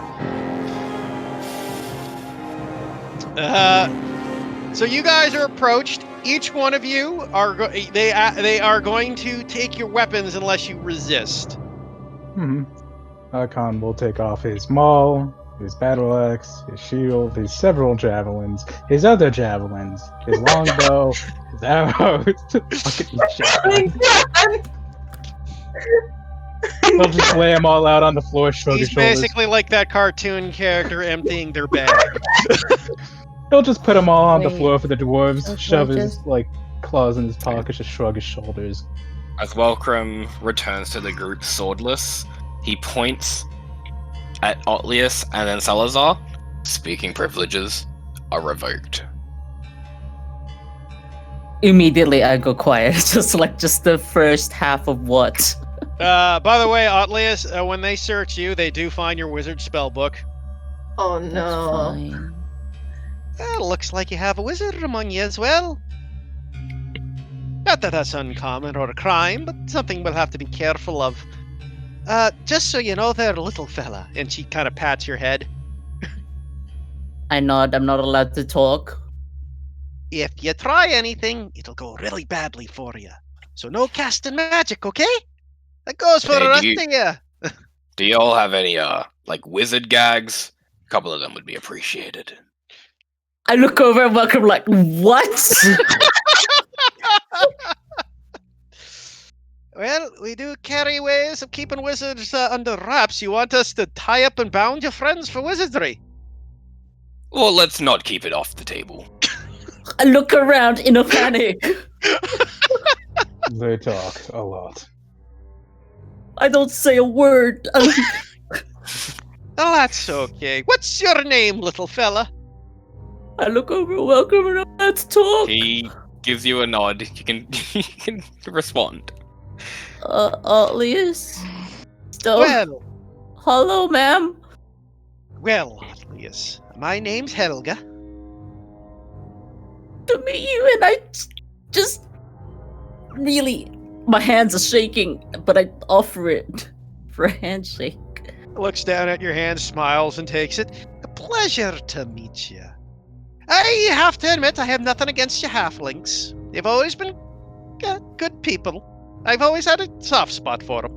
So you guys are approached. Each one of you are they are going to take your weapons unless you resist. Khan will take off his maul, his battle axe, his shield, his several javelins, his other javelins, his longbow, his arrows. Fucking javelins. He'll just lay them all out on the floor, shrug his He's shoulders. basically like that cartoon character emptying their bag. He'll just put them all on the Wait. floor for the dwarves, Okay, shove his just- claws in his pockets, just shrug his shoulders. As Welcome returns to the group swordless, he points at Otlius and then Salazar. Speaking privileges are revoked. Immediately I go quiet. just the first half of what? By the way, Otlius, when they search you, they do find your wizard spell book. Oh That's no. fine. Looks like you have a wizard among you as well. Not that that's uncommon or a crime, but something we'll have to be careful of. Just so you know there, little fella. And she kind of pats your head. I nod. I'm not allowed to talk. If you try anything, it'll go really badly for you. So no casting magic, okay? That goes for Hey, the do rest you- of you. Do y'all have any like wizard gags? A couple of them would be appreciated. I look over and Welcome like, what? Well, we do carry ways of keeping wizards under wraps. You want us to tie up and bound your friends for wizardry? Well, let's not keep it off the table. I look around in a panic. They talk a lot. I don't say a word. Oh, that's okay. What's your name, little fella? I look over at Welcome and let's talk. He gives you a nod. You can you can respond. Otlius? Still? Well, Hello, ma'am. Otlius. My name's Helga. To meet you, and I just really, my hands are shaking, but I offer it for a handshake. Looks down at your hand, smiles, and takes it. A pleasure to meet you. I have to admit, I have nothing against you halflings. They've always been good people. I've always had a soft spot for them.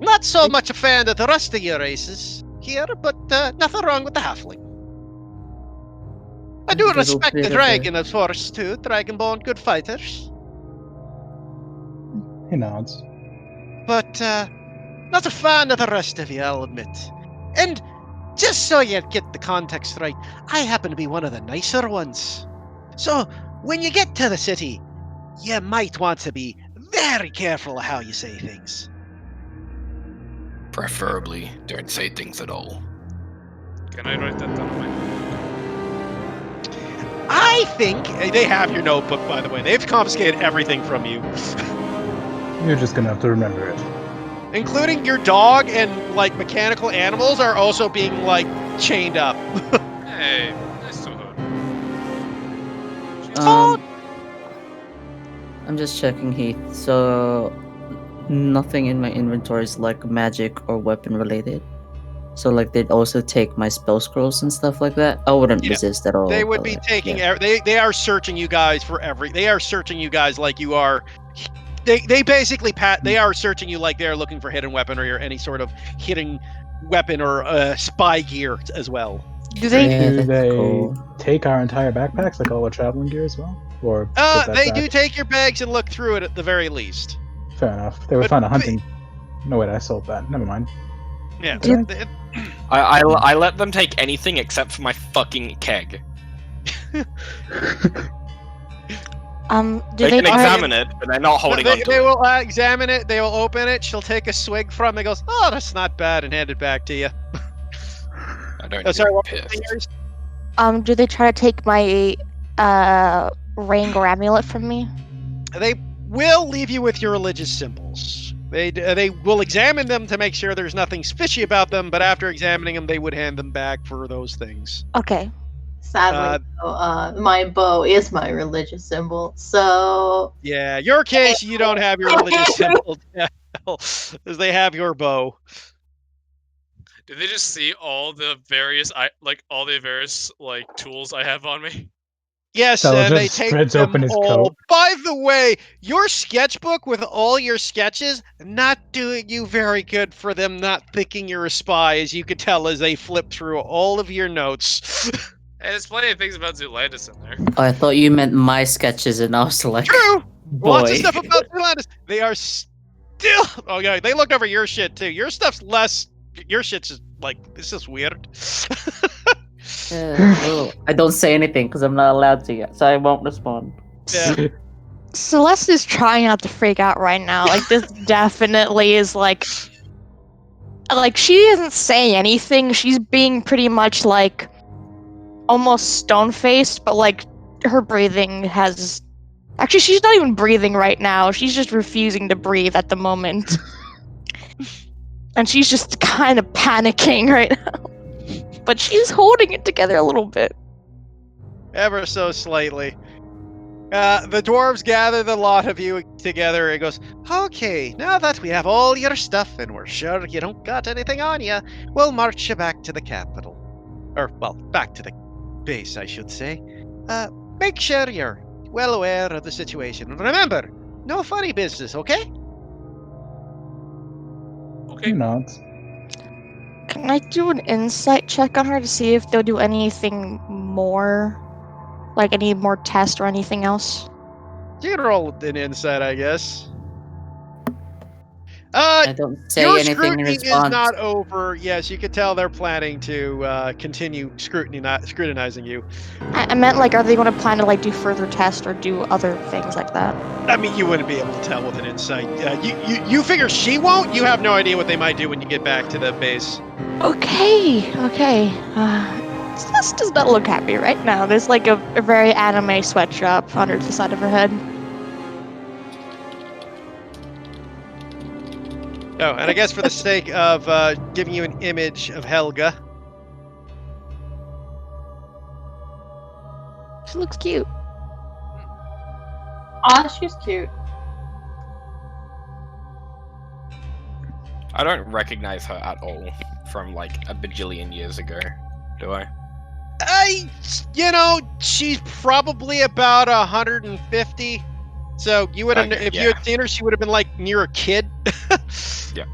Not so much a fan of the rest of your races here, but nothing wrong with the halfling. I do A little respect bit the of dragon, of course, too. Dragonborn, good fighters. He nods. But not a fan of the rest of you, I'll admit. And just so you get the context right, I happen to be one of the nicer ones. So when you get to the city, you might want to be very careful of how you say things. Preferably, don't say things at all. Can I write that down on my I think they have your notebook, by the way. They've confiscated everything from you, You're just gonna have to remember it. including your dog and like mechanical animals are also being like chained up. Hey, nice to hood. Um, I'm just checking, Heath. So nothing in my inventory is like magic or weapon related. So like they'd also take my spell scrolls and stuff like that. I wouldn't Yeah. resist at all. They would but, be like, taking. yeah. They are searching you guys for They are searching you guys like you are. They basically They are searching you like they are looking for hidden weaponry or any sort of hidden weapon or spy gear as well. Do they? Yeah, Do that's they cool. take our entire backpacks, like all our traveling gear as well? Or put that They back? do take your bags and look through it at the very least. Fair enough. They would But- find a hunting. No, wait, I sold that. Never mind. Yeah. Did- they- I let them take anything except for my fucking keg. Do They they can try? examine it, but they're not holding on to they it. will examine it. They will open it. She'll take a swig from it. Goes, oh, that's not bad, and hand it back to you. I don't Oh, sorry, get what was pissed. yours? Do they try to take my ring or amulet from me? They will leave you with your religious symbols. They will examine them to make sure there's nothing fishy about them, but after examining them, they would hand them back for those things. Okay. Sadly, though, my bow is my religious symbol, so Yeah, your case, you don't have your religious symbol, as they have your bow. Did they just see all the various tools I have on me? Yes, Tell and they just take spreads them open his all. coat. By the way, your sketchbook with all your sketches not doing you very good for them not thinking you're a spy, as you could tell as they flip through all of your notes. Hey, there's plenty of things about Zoolandis in there. Oh, I thought you meant my sketches, and I was like, True. Lots of boy. stuff about Zealanders. They are still. Oh yeah, they look over your shit too. Your stuff's less. Your shit's just like this is weird. Well, I don't say anything because I'm not allowed to yet, so I won't respond. Yeah. Celeste is trying not to freak out right now. Like this definitely is like she isn't saying anything. She's being pretty much like almost stone faced, but like her breathing has. Actually, she's not even breathing right now. She's just refusing to breathe at the moment. And she's just kind of panicking right now. But she's holding it together a little bit. Ever so slightly. The dwarves gather the lot of you together and goes, okay, now that we have all your stuff and we're sure you don't got anything on you, we'll march you back to the capital. Or, well, back to the base, I should say. Make sure you're well aware of the situation. And remember, no funny business, okay? Okay. Who nods? Can I do an insight check on her to see if they'll do anything more? Like any more tests or anything else? You can roll an insight, I guess. I don't say Your anything in scrutiny is response. not over. Yes, you could tell they're planning to continue scrutinizing you. I meant like, are they going to plan to like do further tests or do other things like that? I mean, you wouldn't be able to tell with an insight. You figure she won't? You have no idea what they might do when you get back to the base. Okay. Celeste does not look happy right now. There's like a very anime sweatshop under the side of her head. Oh, and I guess for the sake of giving you an image of Helga. She looks cute. Aw, she's cute. I don't recognize her at all from like a bajillion years ago, do I? She's probably about 150. So you would have, Okay, if you yeah. had seen her, she would have been like near a kid. Yeah.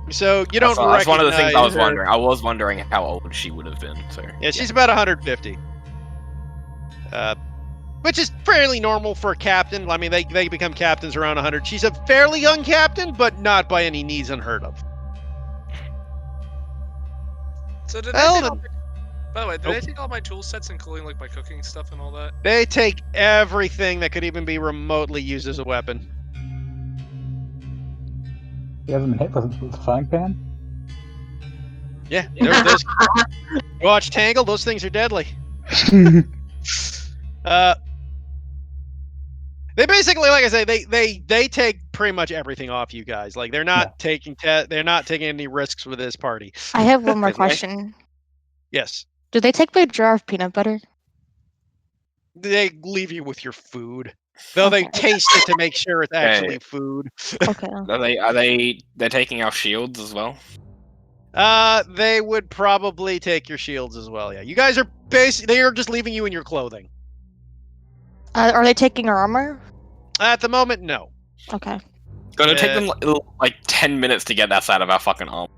So you don't That's one of the things I was recognize her. wondering. I was wondering how old she would have been. So Yeah, she's about 150. Which is fairly normal for a captain. I mean, they become captains around 100. She's a fairly young captain, but not by any means unheard of. So did Well, they take then- all by the way, did Oh. they take all my tool sets, including like my cooking stuff and all that? They take everything that could even be remotely used as a weapon. You haven't been hit with a frying pan? Yeah, there's you watch Tangle, those things are deadly. They basically, like I say, they take pretty much everything off you guys. Like they're not taking any risks with this party. I have one more Okay. question. Yes, Do they take my jar of peanut butter? they leave you with your food. Though they Okay. taste it to make sure it's actually food. Okay. They're taking our shields as well? They would probably take your shields as well. Yeah, you guys are they are just leaving you in your clothing. Are they taking our armor? At the moment, no. Okay. Gonna take them like 10 minutes to get that out of our fucking arm.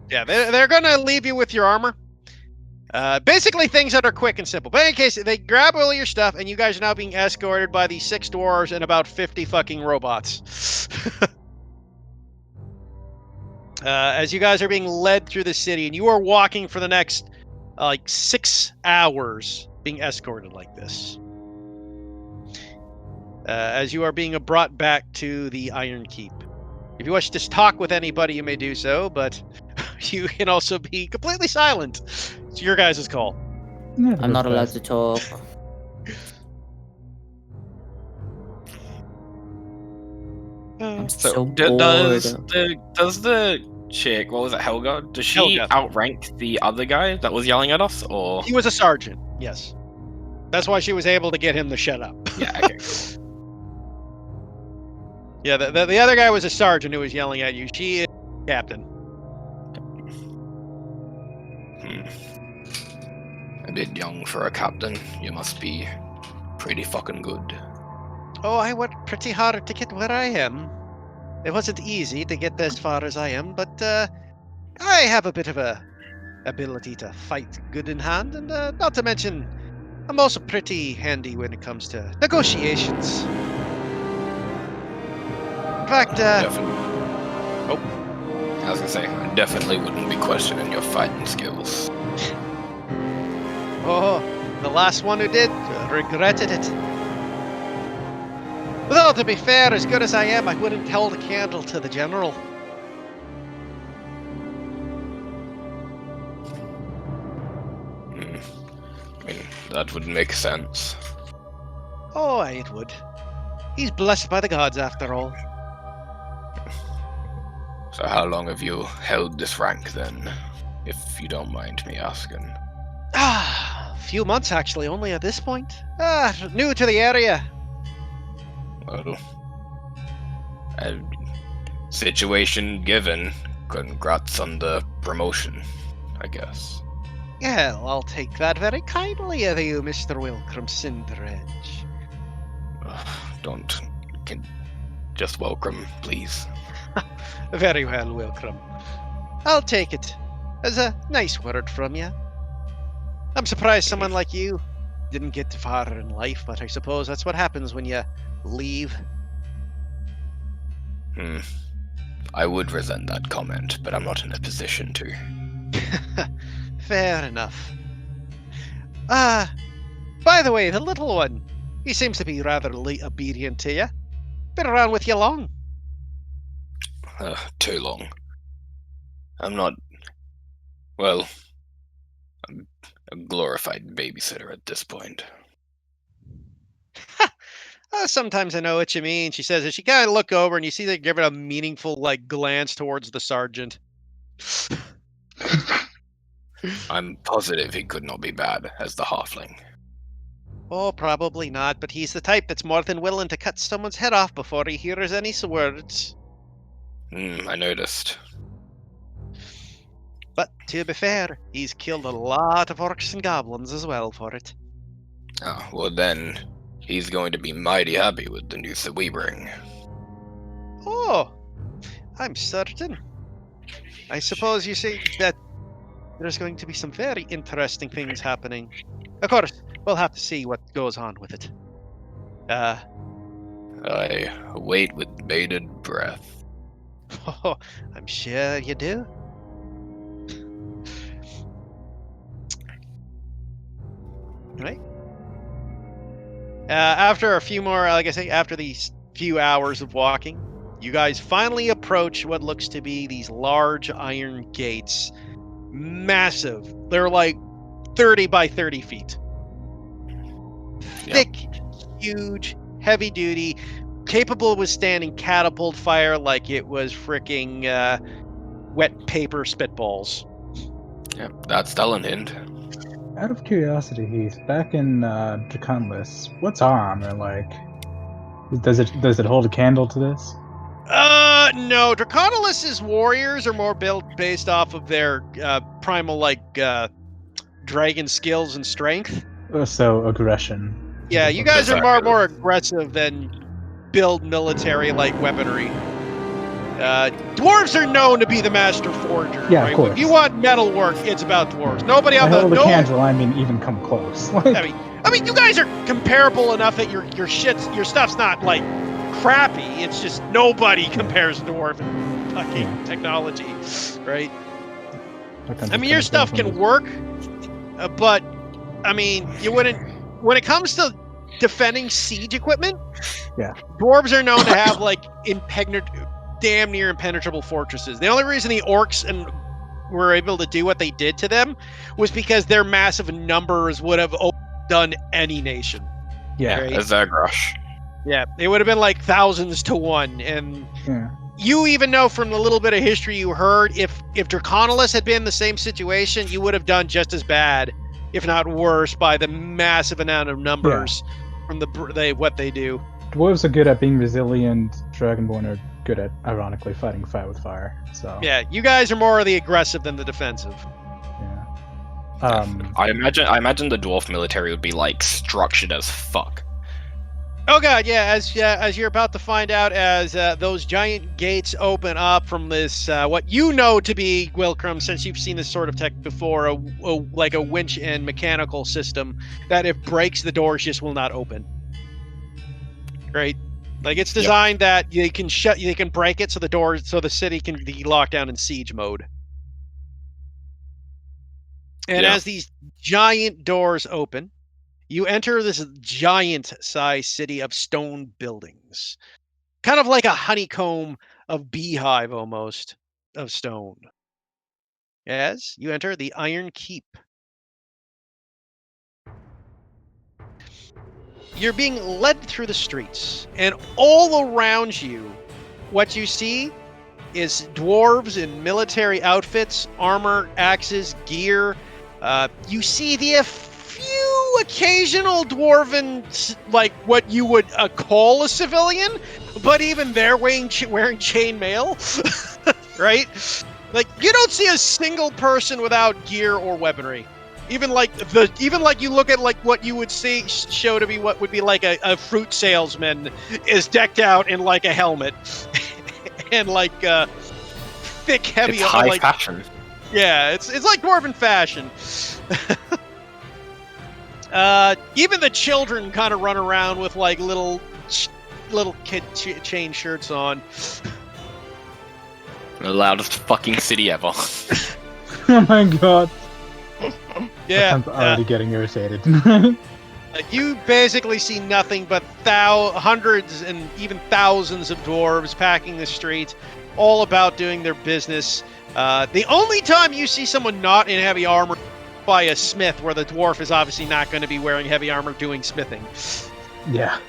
Yeah, they're gonna leave you with your armor. Basically things that are quick and simple. But in any case, they grab all your stuff, and you guys are now being escorted by the 6 dwarves and about 50 fucking robots. As you guys are being led through the city, and you are walking for the next, 6 hours being escorted like this. As you are being brought back to the Iron Keep. If you wish to talk with anybody, you may do so, but you can also be completely silent. It's your guys' call. Yeah, I'm not that's allowed best. to talk. I'm so So bored. does the chick, what was it, Helga? Does she Helga. outrank the other guy that was yelling at us, or? He was a sergeant, yes. That's why she was able to get him to shut up. Yeah, okay. Yeah, the other guy was a sergeant who was yelling at you. She is captain. A bit young for a captain. You must be pretty fucking good. Oh, I worked pretty hard to get where I am. It wasn't easy to get as far as I am, but I have a bit of a ability to fight good in hand, and not to mention, I'm also pretty handy when it comes to negotiations. In fact, Definitely. Oh, I was gonna say, I definitely wouldn't be questioning your fighting skills. oh, the last one who did regretted it. Though, to be fair, as good as I am, I wouldn't hold a candle to the general. I mean, that would make sense. Oh, aye, it would. He's blessed by the gods, after all. So how long have you held this rank then, if you don't mind me asking? Ah, a few months actually, only at this point. New to the area. Well, situation given, congrats on the promotion, I guess. Yeah, well, I'll take that very kindly of you, Mr. Wilcrum Cinderedge. Just welcome, please. Very well, Wilcrum. I'll take it as a nice word from you. I'm surprised someone like you didn't get far in life, but I suppose that's what happens when you leave. I would resent that comment, but I'm not in a position to. Fair enough. By the way, the little one, he seems to be rather obedient to you. Been around with you long. Too long. I'm not. Well, I'm a glorified babysitter at this point. Sometimes I know what you mean, she says, as she kind of look over and you see they give it a meaningful, glance towards the sergeant. I'm positive he could not be bad as the halfling. Oh, probably not, but he's the type that's more than willing to cut someone's head off before he hears any words. I noticed. But to be fair, he's killed a lot of orcs and goblins as well for it. Oh, well then, he's going to be mighty happy with the news that we bring. Oh, I'm certain. I suppose you say that there's going to be some very interesting things happening. Of course, we'll have to see what goes on with it. I wait with bated breath. Oh, I'm sure you do. Right? After a few more, like I say, after these few hours of walking, you guys finally approach what looks to be these large iron gates. Massive. They're like 30 by 30 feet. Thick, huge, heavy duty, capable of withstanding catapult fire like it was freaking wet paper spitballs. Yep, that's Stellenhind. Out of curiosity, Heath, back in Draconlis, what's our armor like? Does it hold a candle to this? No. Draconolus's warriors are more built based off of their primal, dragon skills and strength. So aggression. Yeah, you guys are Exactly. more aggressive than build military like weaponry. Dwarves are known to be the master forger. Yeah, of right? course. If you want metal work, it's about dwarves. Nobody I on the hold a no. candle. I mean, even come close. I mean, you guys are comparable enough that your stuff's not like crappy. It's just nobody compares dwarf and fucking technology, right? I mean, your stuff can work, but I mean, you wouldn't. When it comes to defending siege equipment, Yeah, dwarves are known to have like damn near impenetrable fortresses. The only reason the orcs were able to do what they did to them was because their massive numbers would have done any nation. yeah, Right? A Zagrush. Yeah, it would have been like thousands to one, and yeah. you even know from the little bit of history you heard, if Draconolus had been in the same situation, you would have done just as bad, if not worse, by the massive amount of numbers from what they do. Dwarves are good at being resilient. Dragonborn are good at, ironically, fighting fire with fire. So Yeah, you guys are more of the aggressive than the defensive. yeah. I imagine the dwarf military would be like structured as fuck. Oh god, yeah. As you're about to find out, as those giant gates open up from this, what you know to be Wilcrum, since you've seen this sort of tech before, like a winch and mechanical system that if breaks, the doors just will not open. Right? Like it's designed that they can break it so the city can be locked down in siege mode. And as these giant doors open, you enter this giant-sized city of stone buildings. Kind of like a honeycomb of beehive almost of stone. As you enter the Iron Keep. You're being led through the streets, and all around you, what you see is dwarves in military outfits, armor, axes, gear. You see the few occasional dwarven, like what you would call a civilian, but even they're wearing chainmail, right? Like you don't see a single person without gear or weaponry. Even like you look at like what you would show to be what would be like a fruit salesman is decked out in like a helmet and like thick, heavy, It's high like fashion. yeah, it's like dwarven fashion. Even the children kind of run around with like little kid chain shirts on. The loudest fucking city ever. Oh my god. Yeah, I'm already getting irritated. you basically see nothing but hundreds and even thousands of dwarves packing the streets, all about doing their business. The only time you see someone not in heavy armor by a smith, where the dwarf is obviously not going to be wearing heavy armor doing smithing. Yeah.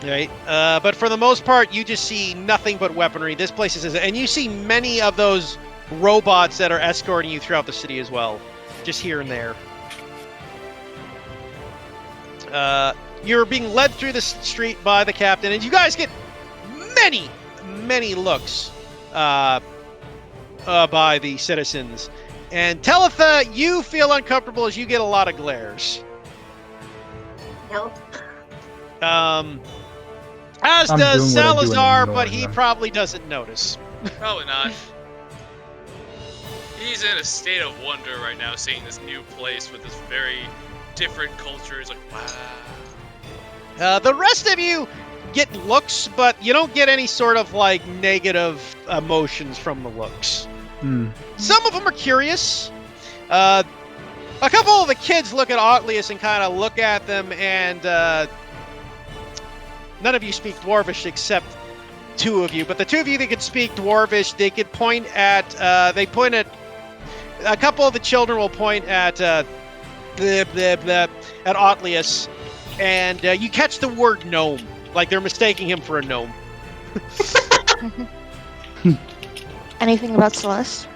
Right? But for the most part, you just see nothing but weaponry. This place is, and you see many of those robots that are escorting you throughout the city as well, just here and there. You're being led through the street by the captain, and you guys get many looks by the citizens. And Talitha, you feel uncomfortable as you get a lot of glares. Nope. As I'm does doing what I do Salazar, and but ignoring he them. probably doesn't notice. Probably not. He's in a state of wonder right now, seeing this new place with this very different culture. He's like, wow. The rest of you get looks, but you don't get any sort of like negative emotions from the looks. Some of them are curious. A couple of the kids look at Otlius and kind of look at them, and none of you speak Dwarvish except two of you. But the two of you that could speak Dwarvish, they could point at. A couple of the children will point at at Otlius, and you catch the word gnome, like they're mistaking him for a gnome. Anything about Celeste?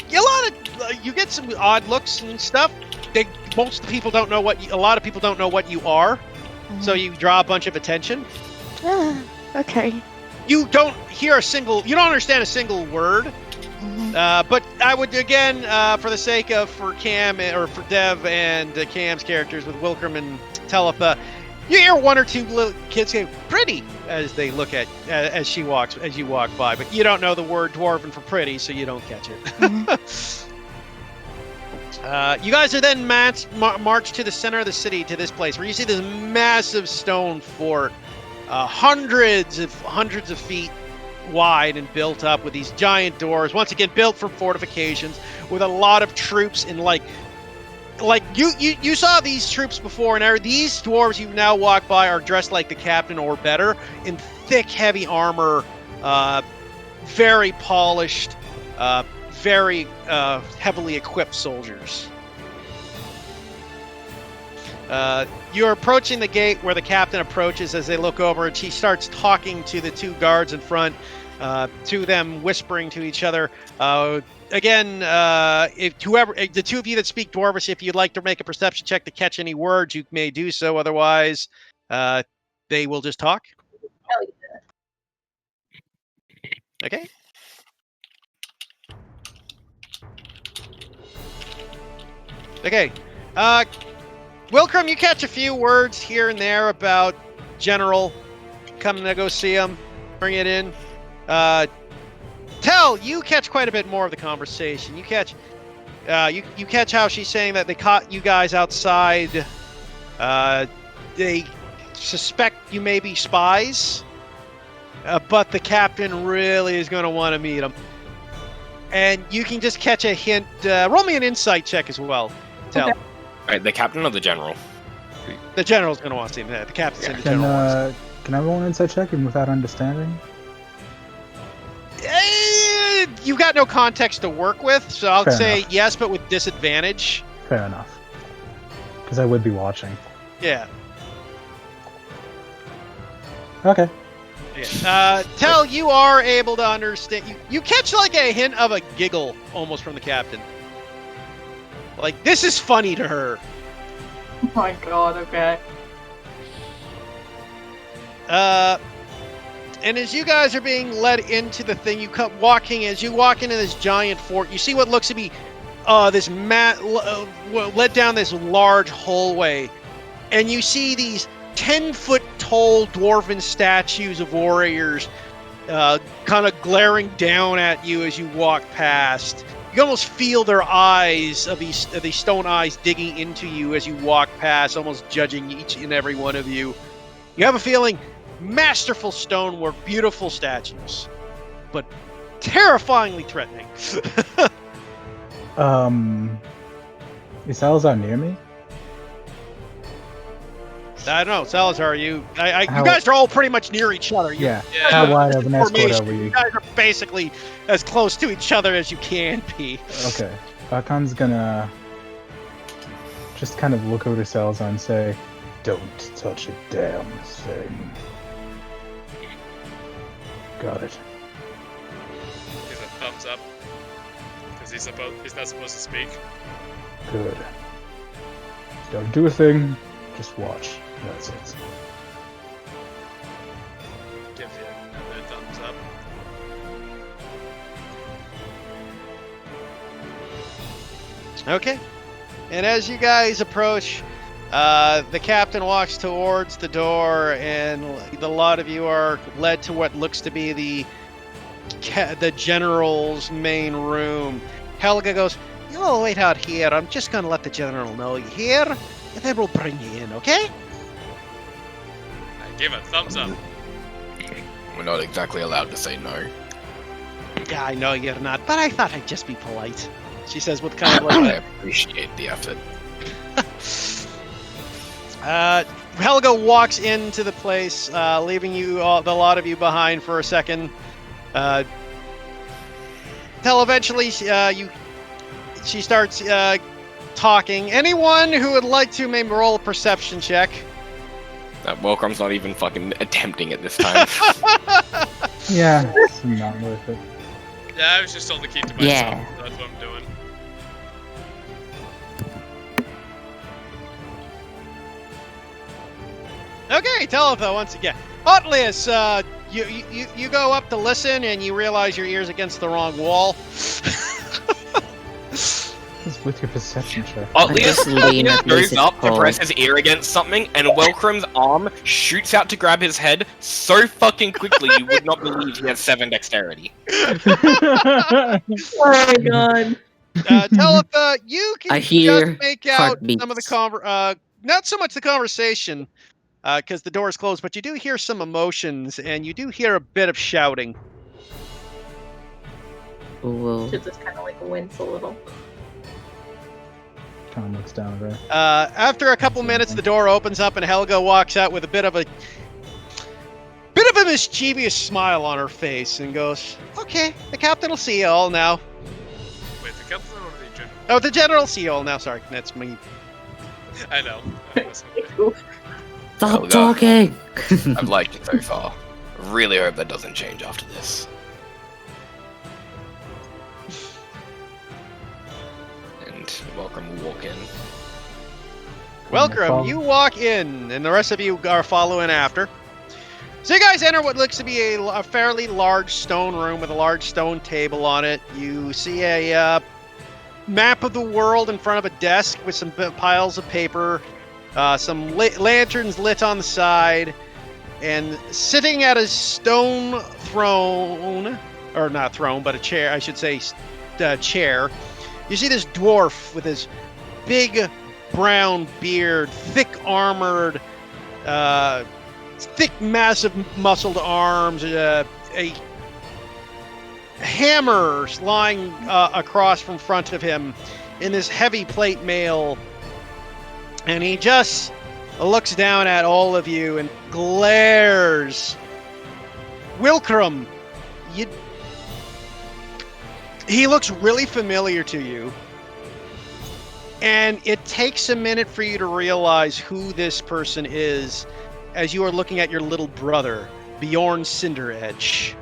You get some odd looks and stuff. A lot of people don't know what you are. So you draw a bunch of attention. Okay. You don't hear you don't understand a single word. But I would, again, for the sake of, for Cam, or for Dev and Cam's characters with Wilcrum and Telitha, you hear one or two little kids say "pretty" as they look at as you walk by, but you don't know the word Dwarven for pretty, so you don't catch it. You guys are then marched to the center of the city, to this place where you see this massive stone fort, hundreds of feet wide and built up with these giant doors, once again built for fortifications, with a lot of troops in like you saw these troops before, and these dwarves you now walk by are dressed like the captain or better, in thick, heavy armor, very polished, very heavily equipped soldiers. You're approaching the gate where the captain approaches as they look over, and she starts talking to the two guards in front, to them whispering to each other. Again, if the two of you that speak Dwarvish, if you'd like to make a perception check to catch any words, you may do so. Otherwise, they will just talk. Hell yeah. Okay. Okay. Wilcrum, you catch a few words here and there about General. Come to go see him. Bring it in. Tell, you catch quite a bit more of the conversation. You catch you catch how she's saying that they caught you guys outside. They suspect you may be spies, but the captain really is going to want to meet them. And you can just catch a hint. Roll me an insight check as well. Tell. Okay. Alright, the captain or the general? The general's going to want to see him. The captain's in the general. Can I roll an insight check even without understanding? You've got no context to work with, so I'll Fair say enough. yes, but with disadvantage. Fair enough. Because I would be watching. Yeah. Okay. Tell, you are able to understand. You catch like a hint of a giggle almost from the captain. Like, this is funny to her. Oh my god, okay. And as you guys are being led into the thing, as you walk into this giant fort, you see what looks to be this led down this large hallway, and you see these 10-foot tall dwarven statues of warriors kind of glaring down at you as you walk past. You can almost feel their eyes of these stone eyes digging into you as you walk past, almost judging each and every one of you. You have a feeling masterful stonework, beautiful statues, but terrifyingly threatening. Is Salazar near me? I don't know, Salazar, you How- guys are all pretty much near each other. Yeah. Yeah. How wide of an escort Formation. are we? You guys are basically as close to each other as you can be. Okay. Archon's gonna just kind of look over to Salazar and say, "Don't touch a damn thing." Got it. Gives a thumbs up. Because he's not supposed to speak. Good. Don't do a thing. Just watch. That's it. Gives you another thumbs up. Okay. And as you guys approach, the captain walks towards the door, and a lot of you are led to what looks to be the general's main room. Helga goes, "You'll wait out here. I'm just going to let the general know you're here, and then we'll bring you in, okay?" I give a thumbs up. We're not exactly allowed to say no. "Yeah, I know you're not, but I thought I'd just be polite," she says with kind of I like appreciate the effort. Helga walks into the place, leaving the lot of you behind for a second. Till eventually she starts talking. Anyone who would like to maybe roll a perception check? Welcome's not even fucking attempting it this time. Yeah, it's not worth it. Yeah, I was just told to keep to myself. Yeah. So that's what I'm doing. Okay, Talitha once again. Otlius, you go up to listen and you realize your ear's against the wrong wall. It's with your perception check. just lean at goes least up to call. press his ear against something, and Welcrum's arm shoots out to grab his head so fucking quickly you would not believe he has 7 dexterity. Oh my god. Talitha, you can I hear just make out some of the heartbeats. not so much the conversation, because the door is closed, but you do hear some emotions, and you do hear a bit of shouting. Whoa. Should just kind of like wince a little. Tom looks down at her. After a couple minutes, the door opens up, and Helga walks out with a bit of a mischievous smile on her face, and goes, "Okay, the captain will see you all now." Wait, the captain or the general? Oh, the general will see you all now. Sorry, that's me. I know. I'm listening. Stop Helga. talking! I've liked it so far. Really hope that doesn't change after this. And Welcrum will walk in. Welcome, you walk in, and the rest of you are following after. So you guys enter what looks to be a fairly large stone room with a large stone table on it. You see a map of the world in front of a desk with some piles of paper, some lanterns lit on the side, and sitting at a stone throne, or not throne, but a chair, I should say, chair. You see this dwarf with his big brown beard, thick armored, thick, massive, muscled arms, a hammer lying across from front of him in this heavy plate mail, and he just looks down at all of you and glares. Wilkram, he looks really familiar to you, and it takes a minute for you to realize who this person is as you are looking at your little brother, Bjorn Cinderedge.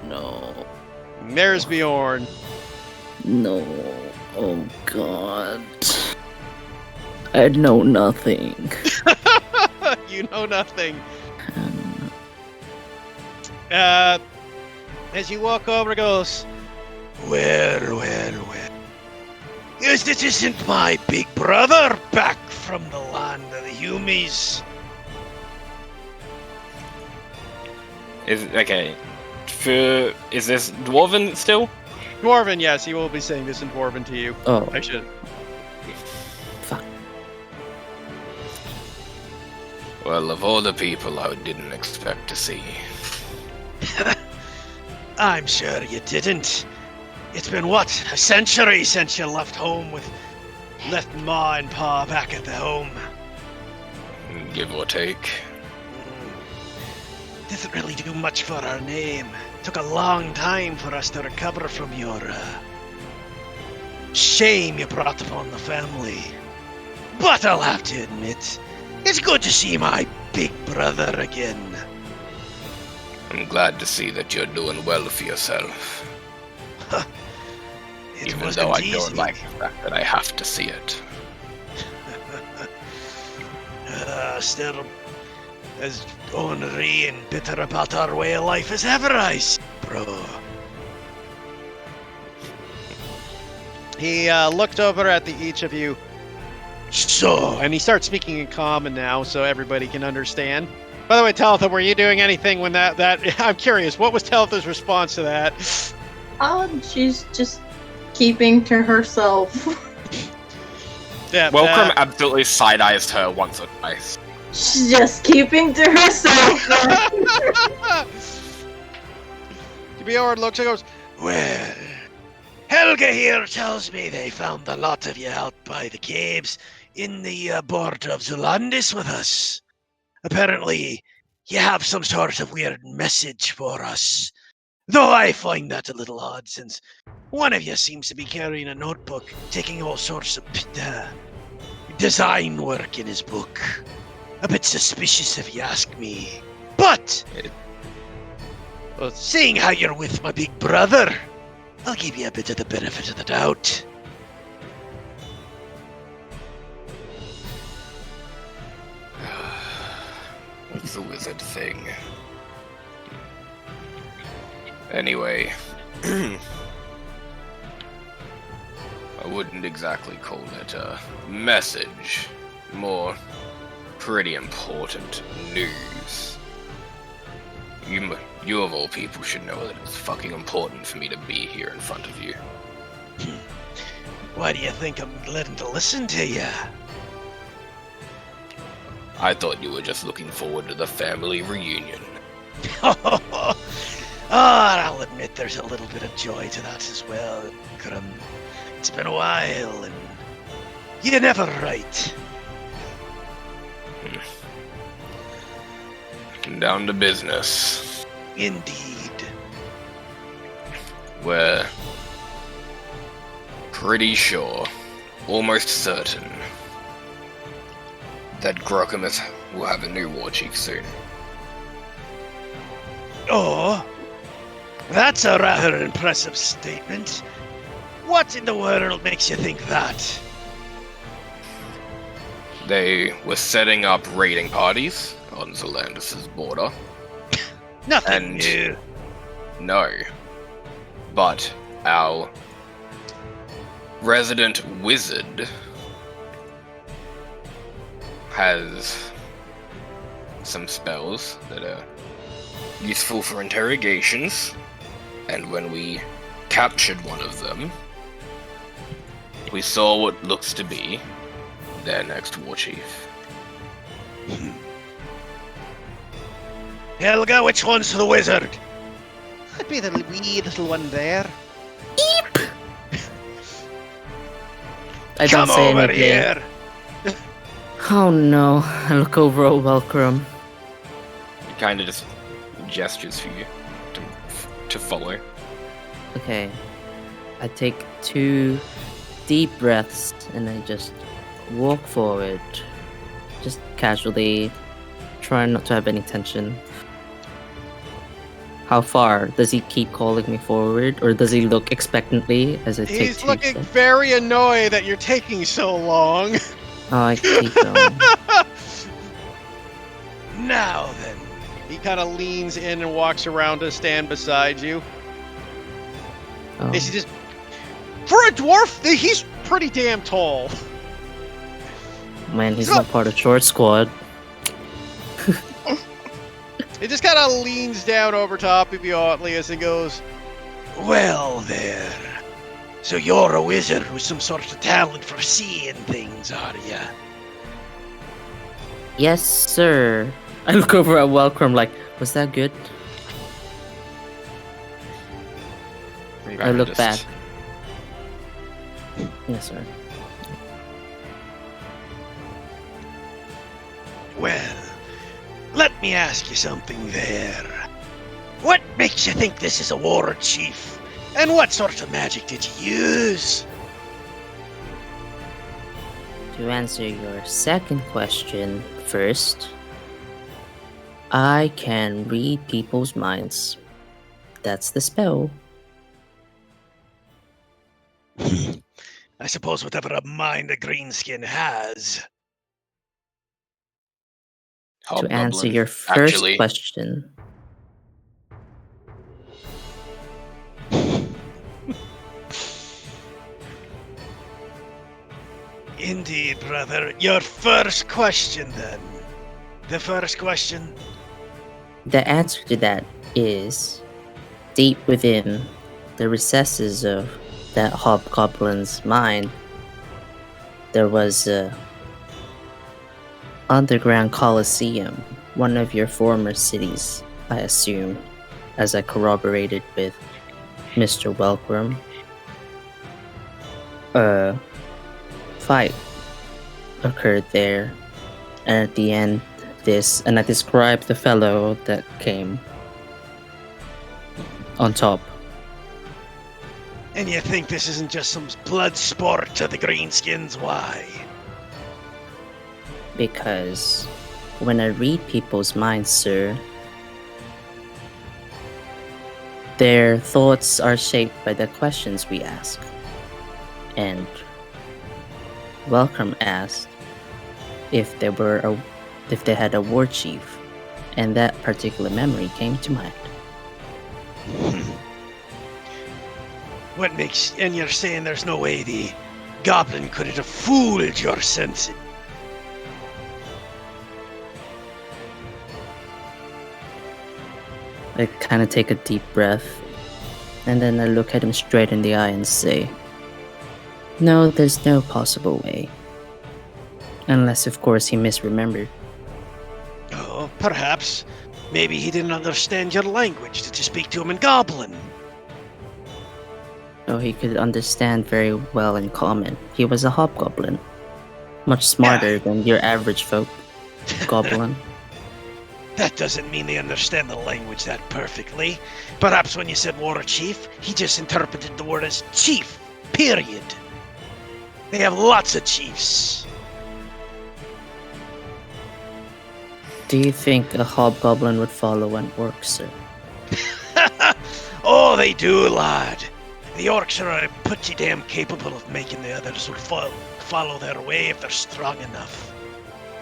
No. There's Bjorn. No. Oh god. I know nothing. You know nothing. Um, As you walk over, it goes, well. Yes, this isn't my big brother back from the land of the Humies. Is this Dwarven still? Dwarven, yes, he will be saying this in Dwarven to you. oh, I should. fuck. Well, of all the people I didn't expect to see. I'm sure you didn't. It's been, what, a century since you left Ma and Pa back at the home. Give or take. Didn't really do much for our name. Took a long time for us to recover from your shame you brought upon the family. But I'll have to admit, it's good to see my big brother again. I'm glad to see that you're doing well for yourself. Even though I don't like the fact that I have to see it. Still as ornery and bitter about our way of life as ever, I see, bro. He looked over at each of you. So, and he starts speaking in common now, so everybody can understand. By the way, Talitha, were you doing anything when that I'm curious, what was Talitha's response to that? She's just keeping to herself. Yeah, Welcome absolutely side-eyes her once or twice. She's just keeping to herself. Bjorn looks and goes, well, Helga here tells me they found a lot of you out by the caves in the border of Zulandis with us. Apparently, you have some sort of weird message for us. Though I find that a little odd, since one of you seems to be carrying a notebook, taking all sorts of design work in his book. A bit suspicious if you ask me. But, well, seeing how you're with my big brother, I'll give you a bit of the benefit of the doubt. Anyway, I wouldn't exactly call it a message. More pretty important news. You of all people should know that it's fucking important for me to be here in front of you. Why do you think I'm letting to listen to you? I thought you were just looking forward to the family reunion. I'll admit there's a little bit of joy to that as well, Grum. It's been a while, and you're never right. Down to business. Indeed. We're pretty sure, almost certain, that Grokamus will have a new war chief soon. Oh, that's a rather impressive statement. What in the world makes you think that? They were setting up raiding parties on Zelandis' border. Nothing And- new. No. But our resident wizard has some spells that are useful for interrogations, and when we captured one of them, we saw what looks to be their next war chief. Helga, which one's the wizard? I'd be the wee little one there. I don't Come say over anything. here. Oh no! I look over at Welcome. He kind of just gestures for you to follow. Okay. I take 2 deep breaths and I just walk forward. Just casually, trying not to have any tension. How far? Does he keep calling me forward, or does he look expectantly as I take He's 2 looking steps? very annoyed that you're taking so long. Oh, I keep going. Now then. He kind of leans in and walks around to stand beside you. Oh. Is he just... For a dwarf, he's pretty damn tall. Man, he's not part of Short Squad. He just kind of leans down over top of you, Atlius, and goes, Well, there. So you're a wizard with some sort of talent for seeing things, are ya? Yes, sir. I look over at Welcome like, was that good? I look Just- back. Yes, sir. Well, let me ask you something there. What makes you think this is a war chief? And what sort of magic did you use? To answer your second question first, I can read people's minds. That's the spell. I suppose whatever a mind a greenskin has. To answer Hobgoblin. your first Actually, question, Indeed, brother. Your first question, then. The first question? the answer to that is deep within the recesses of that hobgoblin's mind. There was a underground coliseum, one of your former cities, I assume, as I corroborated with Mr. Welcome. A fight occurred there, and at the end, and I described the fellow that came on top. And you think this isn't just some blood sport to the greenskins? Why? Because when I read people's minds, sir, their thoughts are shaped by the questions we ask. And Welcome asked if they had a war chief, and that particular memory came to mind. What makes... And you're saying there's no way the goblin could have fooled your senses? I kind of take a deep breath, and then I look at him straight in the eye and say, "No, there's no possible way. Unless, of course, he misremembered." Oh, perhaps. Maybe he didn't understand your language. Did you speak to him in Goblin? Oh, he could understand very well in common. He was a hobgoblin. Much smarter than your average folk. Goblin. That doesn't mean they understand the language that perfectly. Perhaps when you said war chief, he just interpreted the word as chief, period. They have lots of chiefs. Do you think a hobgoblin would follow an orc, sir? Oh, they do, lad. The orcs are pretty damn capable of making the others follow their way if they're strong enough.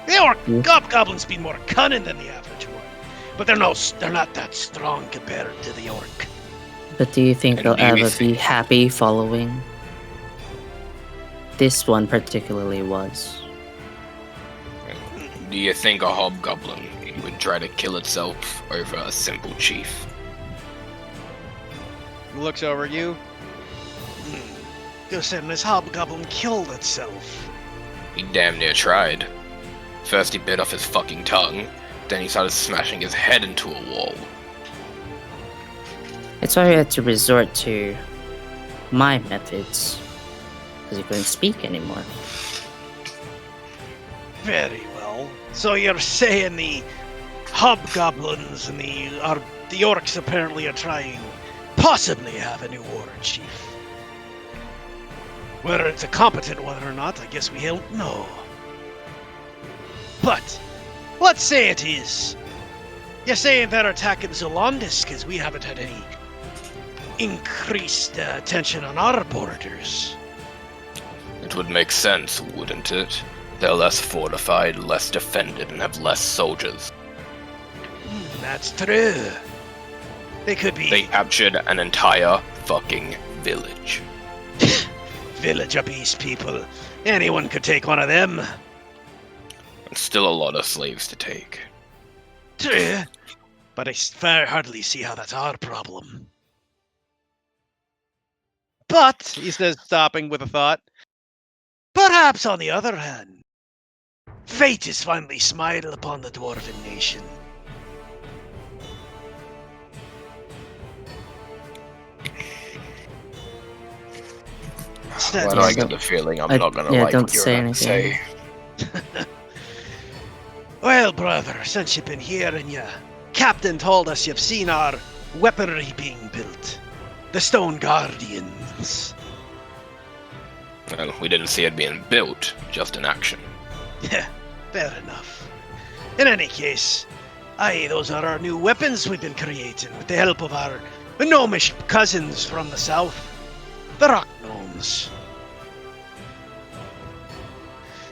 The hobgoblin's been more cunning than the average one, but they're not that strong compared to the orc. But do you think And they'll do you ever be think- happy following? This one particularly was. Do you think a hobgoblin would try to kill itself over a simple chief? Looks over at you. You're saying this hobgoblin killed itself. He damn near tried. First he bit off his fucking tongue, then he started smashing his head into a wall. It's why we had to resort to my methods, because he couldn't speak anymore. Very well. So you're saying the hobgoblins and the orcs apparently are trying, possibly have a new war chief. Whether it's a competent one or not, I guess we don't know. But let's say it is. You're saying they're attacking Zolandis because we haven't had any increased tension on our borders. It would make sense, wouldn't it? They're less fortified, less defended, and have less soldiers. That's true. They could be They captured an entire fucking village. village of beast people. Anyone could take one of them. And still a lot of slaves to take. True. But I hardly see how that's our problem. But, he says, stopping with a thought, Perhaps, on the other hand, fate has finally smiled upon the Dwarven nation. Why do I get the feeling I'm not gonna like don't what you're say about to anything. say? Well, brother, since you've been here and your captain told us you've seen our weaponry being built, the Stone Guardians. Well, we didn't see it being built, just in action. Yeah, fair enough. In any case, those are our new weapons we've been creating with the help of our gnomish cousins from the south, the rock gnomes.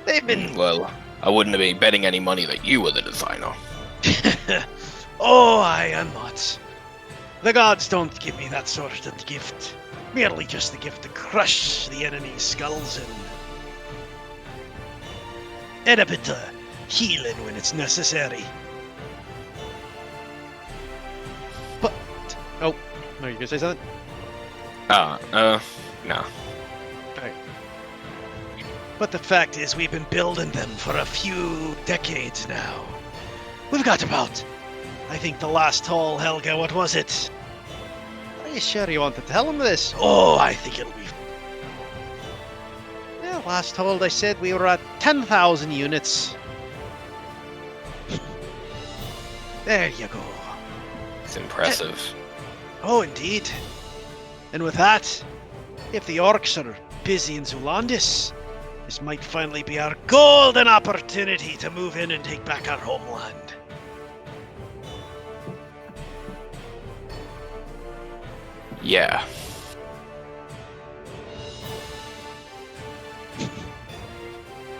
They've been... Well, I wouldn't have been betting any money that you were the designer. Oh, I am not. The gods don't give me that sort of gift. Merely just the gift to crush the enemy's skulls and a bit of healing when it's necessary. but... Oh, no, you gonna say something? No. But the fact is, we've been building them for a few decades now. We've got about, I think the last haul, Helga, what was it? Are you sure you want to tell him this? Oh, I think it'll be... Yeah, last told I said we were at 10,000 units. There you go. It's impressive. Oh, indeed. And with that, if the orcs are busy in Zolandis, this might finally be our golden opportunity to move in and take back our homeland. Yeah.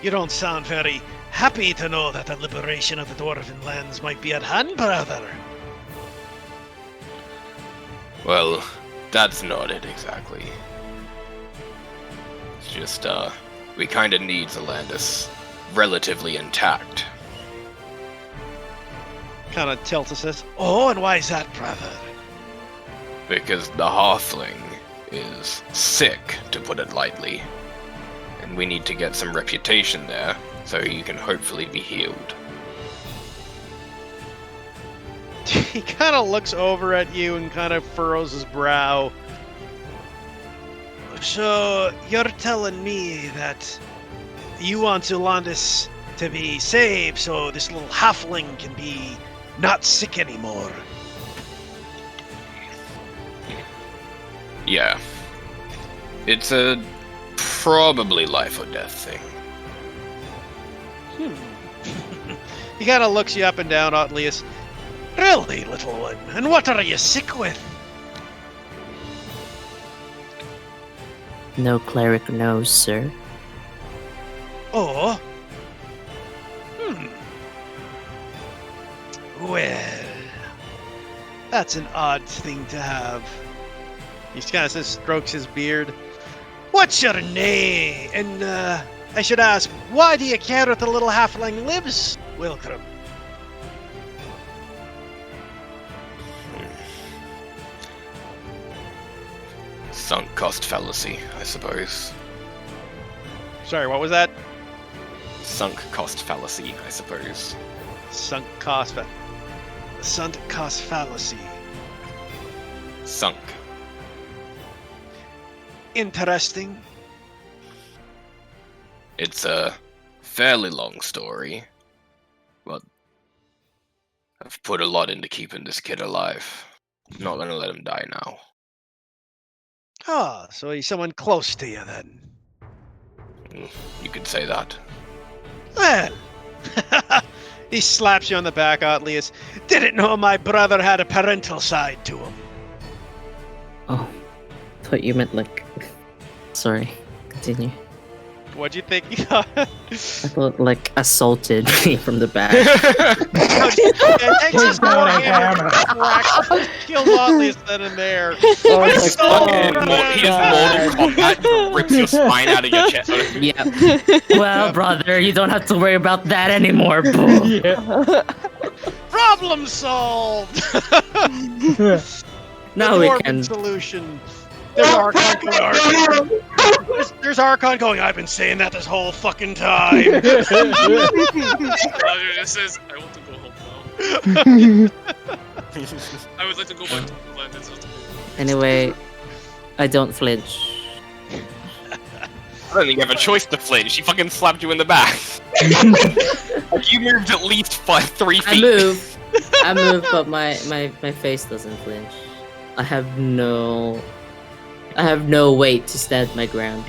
You don't sound very happy to know that the liberation of the Dwarven lands might be at hand, brother. Well, that's not it exactly. It's just, we kinda need to land us relatively intact. Kind of tilts and says, Oh, and why is that, brother? Because the halfling is sick, to put it lightly. And we need to get some reputation there, so he can hopefully be healed. he kind of looks over at you and kind of furrows his brow. So, you're telling me that you want Zulandis to be saved so this little halfling can be not sick anymore? Yeah. It's a probably life or death thing. He kind of looks you up and down, Otlius. Really, little one? And what are you sick with? No cleric knows, sir. Oh? Well, That's an odd thing to have. He kind of strokes his beard. what's your name? And, I should ask, why do you care if the little halfling lives, Wilkram? Sunk cost fallacy, I suppose. Sorry, what was that? Sunk cost fallacy, I suppose. Sunk cost fallacy. Sunk. Interesting. It's a fairly long story, but I've put a lot into keeping this kid alive. I'm not gonna let him die now. Ah, so he's someone close to you then. You could say that. Well, He slaps you on the back, Otlius. didn't know my brother had a parental side to him. Oh, thought you meant like. Sorry, continue. What'd you think? He got? I thought like assaulted me from the back. He's got a hammer. Kills Otlius then and there. Oh my Fucking God. he is Mortal Kombat, just rips your spine out of your chest. Yeah. Well, brother, you don't have to worry about that anymore, boo. Yeah. Problem solved. Now The we dwarven can. solution. There's Archon going. There's Archon going, I've been saying that this whole fucking time. Roger just says, I want to go home now. I would like to go back to the land. Anyway, I don't flinch. I don't think you have a choice to flinch. She fucking slapped you in the back. Like, you moved at least 3 feet. I move, but my face doesn't flinch. I have no weight to stand my ground.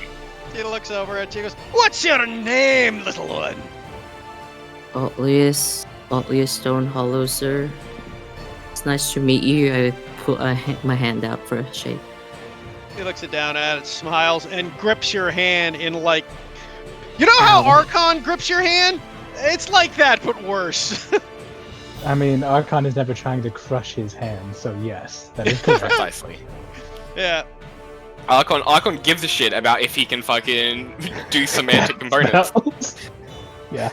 He looks over at you and goes, What's your name, little one? Otlius Stone Hollow, sir. It's nice to meet you. I put my hand out for a shake. he looks it down at it, smiles, and grips your hand in like... You know how Archon grips your hand? It's like that, but worse. I mean, Archon is never trying to crush his hand, so yes, that is correct. Precisely. Yeah. Archon gives a shit about if he can fucking do semantic components. Yeah.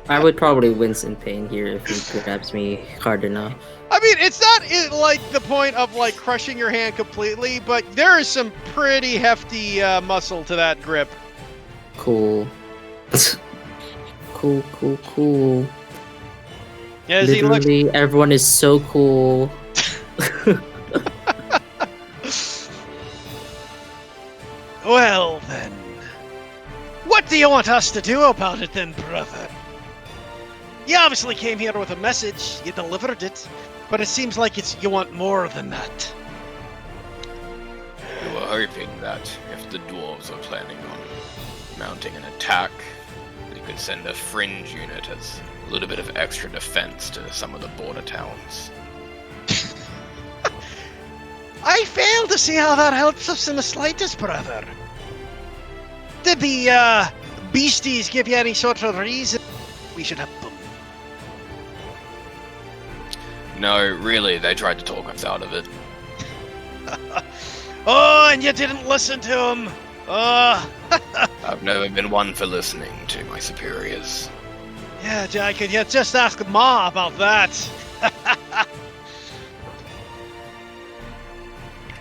I would probably wince in pain here if he grabs me hard enough. I mean, it's not like the point of like crushing your hand completely, but there is some pretty hefty muscle to that grip. Cool. Cool. Yeah, as he looks, Literally, everyone is so cool. Well, then. What do you want us to do about it then, brother? You obviously came here with a message, you delivered it, but it seems like you want more than that. We were hoping that if the dwarves are planning on mounting an attack, we could send a fringe unit as a little bit of extra defense to some of the border towns. I fail to see how that helps us in the slightest, brother. Did the, beasties give you any sort of reason we should help them? No, really, they tried to talk us out of it. Oh, and you didn't listen to them. Oh, I've never been one for listening to my superiors. Yeah, Jack, could you just ask Ma about that?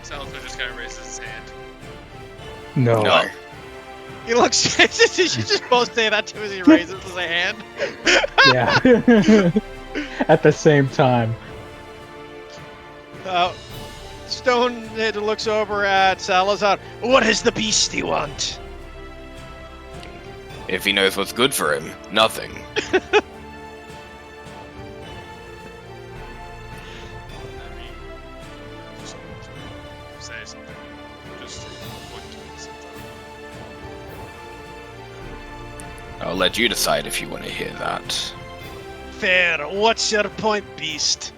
Salazar just kind of raises his hand. No. No. He looks. You should just both say that too as he raises his hand. Yeah. At the same time. Stonehead looks over at Salazar. What does the beastie want? If he knows what's good for him, nothing. I mean, just want to say something. Just to point to it. I'll let you decide if you want to hear that. Fair. What's your point, beast?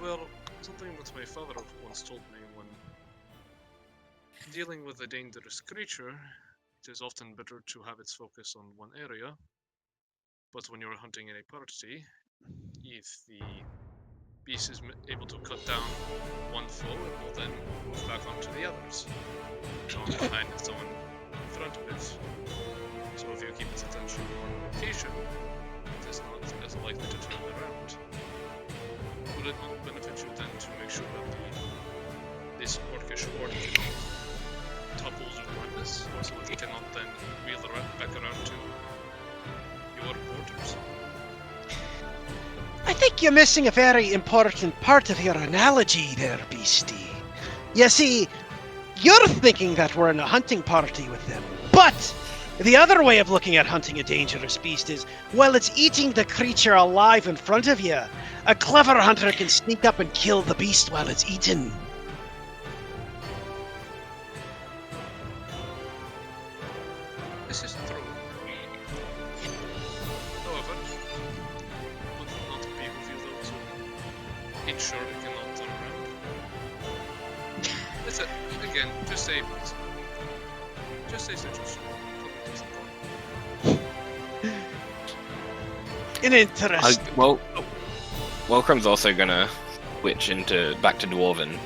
Well, something that my father once told me: when dealing with a dangerous creature, it is often better to have its focus on one area. But when you're hunting in a party, if the beast is able to cut down one foe, it will then move back onto the others. Someone behind it, someone in front of it. So if you keep its attention in one location, it is not as likely to turn around. Would it not benefit you then to make sure that this orcish horde cannot topple around this, so that it cannot then wheel back around to your quarters? I think you're missing a very important part of your analogy there, beastie. You see, you're thinking that we're in a hunting party with them, but the other way of looking at hunting a dangerous beast is, while it's eating the creature alive in front of you, a clever hunter can sneak up and kill the beast while it's eaten. This is true. However, would it not behoove you though to ensure it cannot turn around? Listen, again, just say suggestion. An interest. Well, Welcrome's also gonna switch back to Dwarven,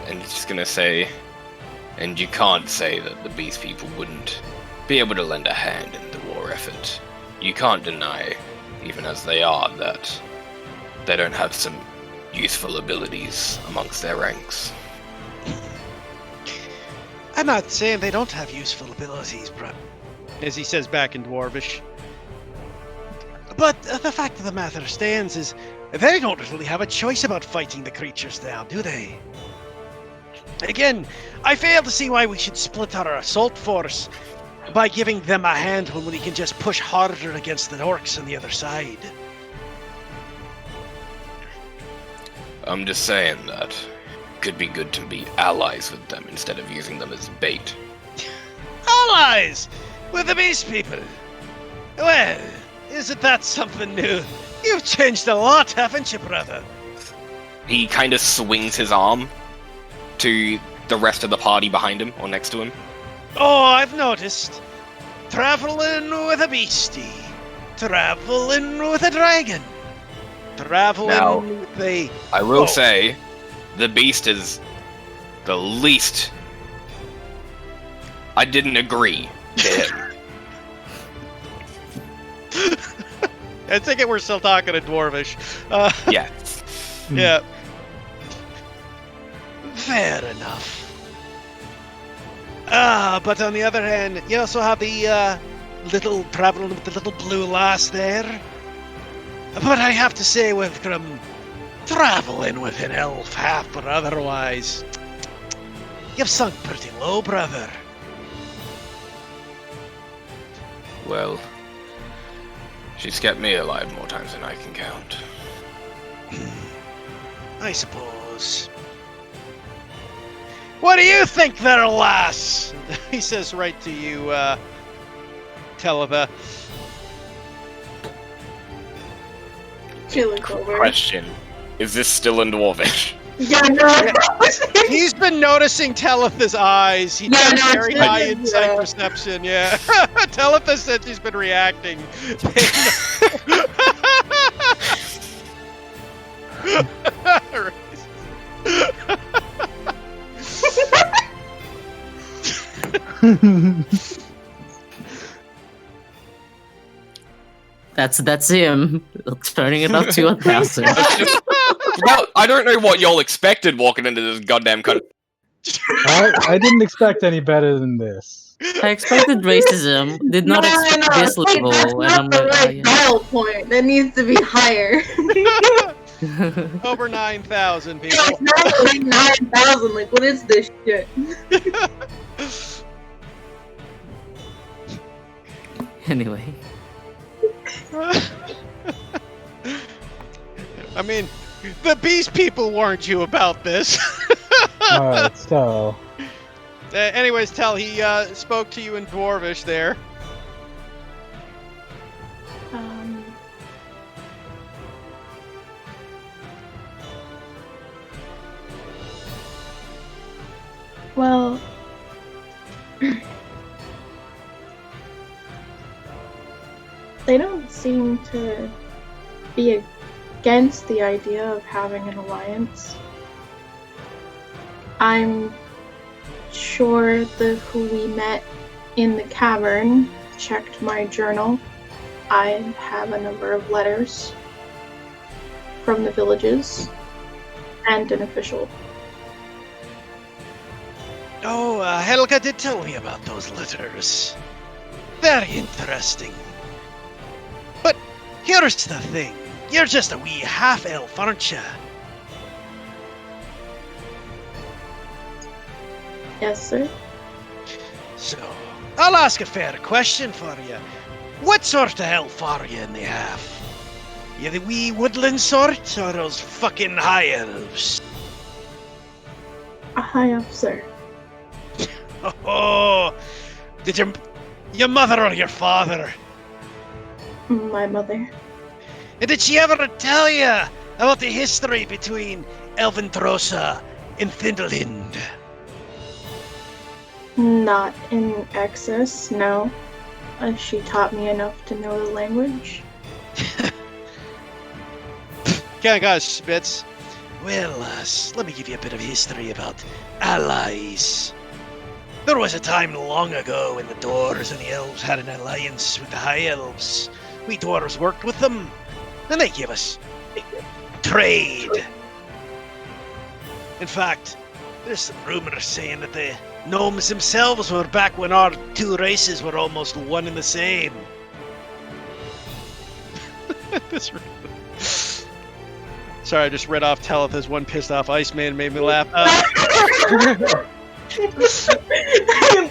and he's just gonna say, and you can't say that the Beast people wouldn't be able to lend a hand in the war effort. You can't deny, even as they are, that they don't have some useful abilities amongst their ranks. I'm not saying they don't have useful abilities, bro. As he says back in Dwarvish. But the fact of the matter stands is, they don't really have a choice about fighting the creatures down, do they? Again, I fail to see why we should split our assault force by giving them a hand when we can just push harder against the orcs on the other side. I'm just saying that it could be good to be allies with them instead of using them as bait. Allies with the beast people. Well, isn't that something new? You've changed a lot, haven't you, brother? He kind of swings his arm to the rest of the party behind him or next to him. Oh, I've noticed. Traveling with a beastie. Traveling with a dragon. Traveling Now, with a... I will say, the beast is the least. I didn't agree to him. I take it we're still talking in Dwarvish. Yeah. Yeah. Fair enough. But on the other hand, you also have the little traveling with the little blue lass there. But I have to say, with traveling with an elf half or otherwise, you've sunk pretty low, brother. Well, she's kept me alive more times than I can count. I suppose. What do you think there, lass? He says right to you, Televa. She looks over. Question: is this still in Dwarvish? Yeah, no. He's been noticing Telefa's eyes. He Yeah, does no, very it's high been- insight yeah. perception, yeah. Telefa said she's been reacting. That's him turning it up to 1,000. Well, I don't know what y'all expected walking into this goddamn country. I didn't expect any better than this. I expected racism. Did not expect this Wait, level, that's and not I'm the like, right dial point. That needs to be higher. Over 9,000 people. It's not like 9,000. Like, what is this shit? Anyway, I mean, the Beast people warned you about this. Alright, so Anyways, Tell, he spoke to you in Dwarvish there. Well, they don't seem to be against the idea of having an alliance. I'm sure the who we met in the cavern checked my journal. I have a number of letters from the villages and an official. Oh, Helga did tell me about those letters. Very interesting. But here's the thing. You're just a wee half-elf, aren't you? Yes, sir. So, I'll ask a fair question for you. What sort of elf are you in the half? You the wee woodland sort, or those fucking high elves? A high elf, sir. Oh, did your mother or your father? My mother. And did she ever tell you about the history between Elvendrosa and Thindelind? Not in excess, no. She taught me enough to know the language. Kind of got spits. Well, let me give you a bit of history about allies. There was a time long ago when the dwarves and the elves had an alliance with the high elves. We dwarves worked with them, and they gave us trade. In fact, there's some rumors saying that the gnomes themselves were back when our two races were almost one and the same. Sorry, I just read off Teleth as one pissed off Iceman made me laugh. It's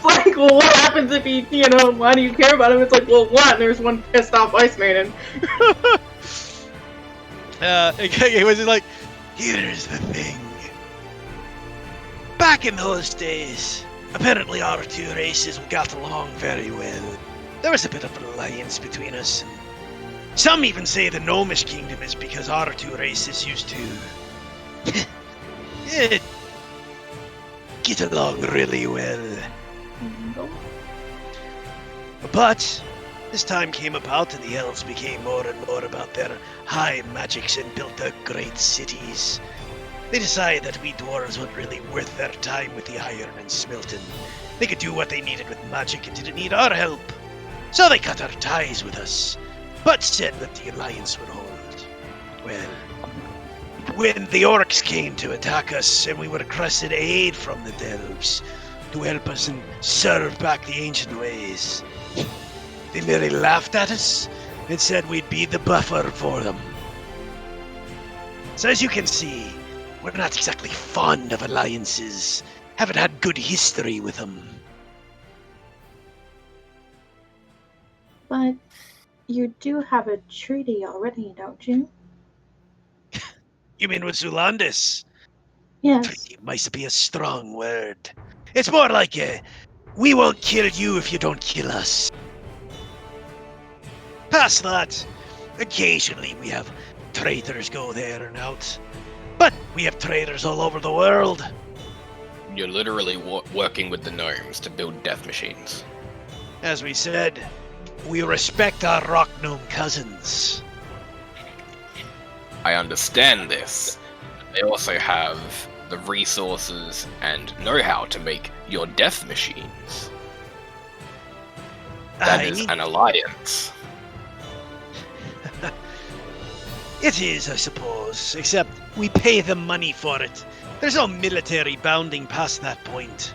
like, well, what happens if he, why do you care about him? It's like, well, one, there's one pissed off Iceman. It was like, Here's the thing. Back in those days, apparently our two races got along very well. There was a bit of an alliance between us, and some even say the Gnomish Kingdom is because our two races used to get along really well. But as time came about and the elves became more and more about their high magics and built their great cities, they decided that we dwarves weren't really worth their time with the iron and smelting. They could do what they needed with magic and didn't need our help. So they cut our ties with us, but said that the alliance would hold. Well, when the orcs came to attack us and we requested aid from the delves to help us and serve back the ancient ways, they merely laughed at us and said we'd be the buffer for them. So as you can see, we're not exactly fond of alliances. Haven't had good history with them. But you do have a treaty already, don't you? You mean with Zulandis? Yes. Treaty might be a strong word. It's more like we won't kill you if you don't kill us. Past that, occasionally we have traitors go there and out. But we have traitors all over the world. You're literally working with the gnomes to build death machines. As we said, we respect our rock gnome cousins. I understand this. They also have the resources and know-how to make your death machines. That is an alliance. It is, I suppose, except we pay them money for it. There's no military bounding past that point.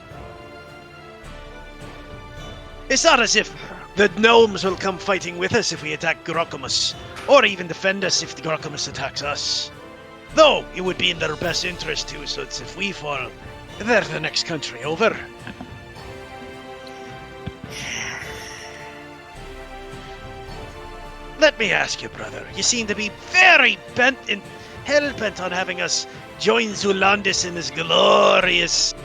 It's not as if the gnomes will come fighting with us if we attack Grokomus, or even defend us if the Grokomus attacks us. Though, it would be in their best interest too, so it's if we fall, they're the next country over. Let me ask you, brother, you seem to be very hell-bent on having us join Zulandis in this glorious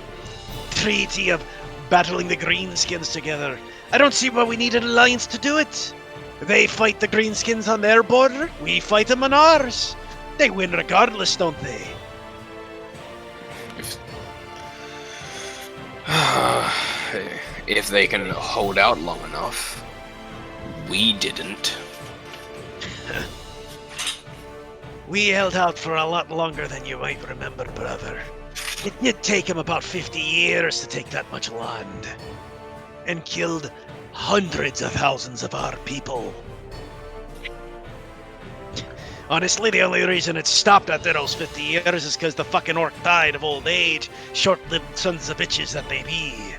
treaty of battling the Greenskins together. I don't see why we need an alliance to do it. They fight the Greenskins on their border, we fight them on ours. They win regardless, don't they? If they can hold out long enough. We didn't. We held out for a lot longer than you might remember, brother. It did take him about 50 years to take that much land. And killed hundreds of thousands of our people. Honestly, the only reason it stopped after those 50 years is because the fucking orc died of old age, short-lived sons of bitches that they be.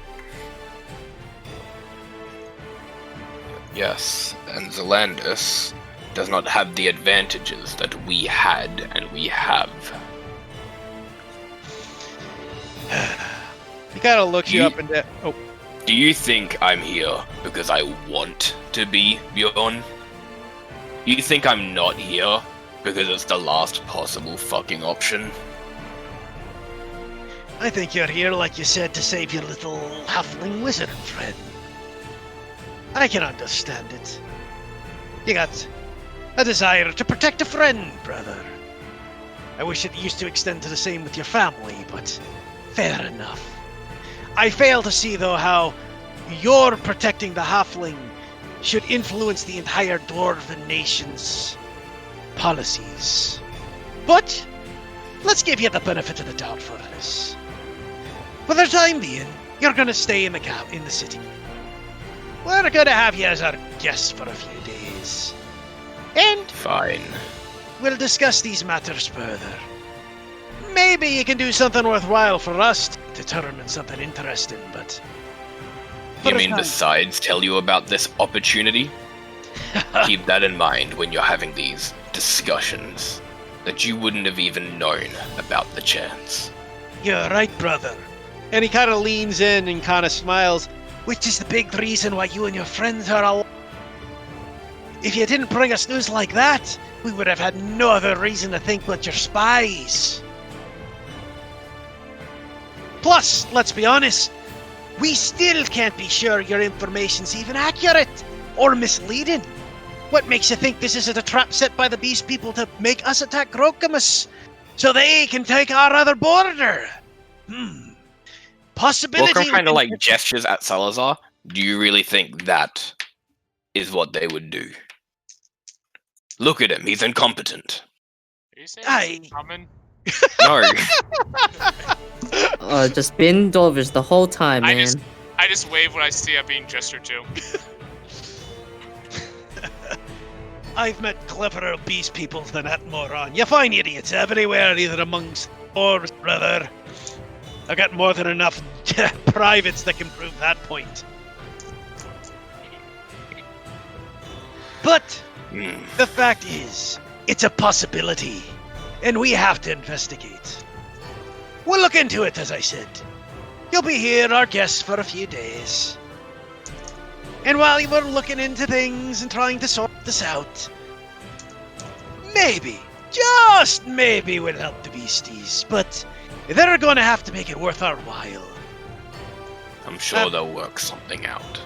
Yes, and Zelandis does not have the advantages that we had and we have. He kind of looks you up and down. Oh, Do you think I'm here because I want to be Bjorn? Do you think I'm not here because it's the last possible fucking option? I think you're here, like you said, to save your little halfling wizard friend. I can understand it. You got a desire to protect a friend, brother. I wish it used to extend to the same with your family, but fair enough. I fail to see, though, how your protecting the halfling should influence the entire dwarven nation's policies. But let's give you the benefit of the doubt for this. For the time being, you're gonna stay in the city. We're gonna have you as our guest for a few days. And Fine. we'll discuss these matters further. Maybe you can do something worthwhile for us to determine something interesting, but... You mean besides tell you about this opportunity? Keep that in mind when you're having these discussions. That you wouldn't have even known about the chance. You're right, brother. and he kind of leans in and kind of smiles. Which is the big reason why you and your friends are alive. If you didn't bring us news like that, we would have had no other reason to think but you're spies. Plus, let's be honest, we still can't be sure your information's even accurate or misleading. What makes you think this isn't a trap set by the Beast People to make us attack Grokomus so they can take our other border? Possibility. Walker kind of like gestures at Salazar. Do you really think that is what they would do? Look at him, he's incompetent. Are you saying I- common? No. Just been Dovers the whole time, I man. I just wave when I see it being gestured to. I've met cleverer beast people than that moron. You find idiots everywhere, either amongst or brother. I've got more than enough privates that can prove that point. But the fact is, it's a possibility, and we have to investigate. We'll look into it, as I said. You'll be here, our guest, for a few days. And while you were looking into things and trying to sort this out, maybe, just maybe, we'll help the beasties, but they're going to have to make it worth our while. I'm sure they'll work something out.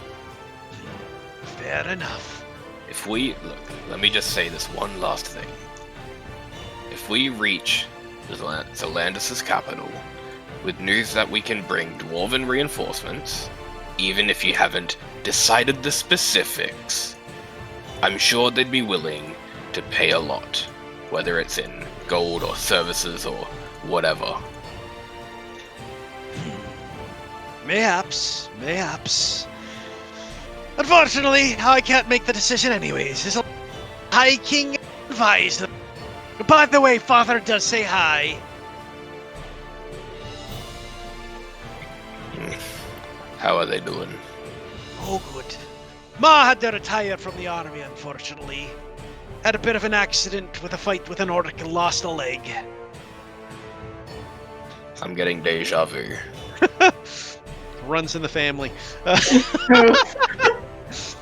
Fair enough. If we look, let me just say this one last thing. If we reach Zelandis' capital with news that we can bring dwarven reinforcements, even if you haven't decided the specifics, I'm sure they'd be willing to pay a lot, whether it's in gold or services or whatever. Mayhaps. Unfortunately, I can't make the decision anyways. This High King advised them. By the way, Father does say hi. How are they doing? Oh, good. Ma had to retire from the army, unfortunately. Had a bit of an accident with a fight with an orc and lost a leg. I'm getting deja vu. Runs in the family.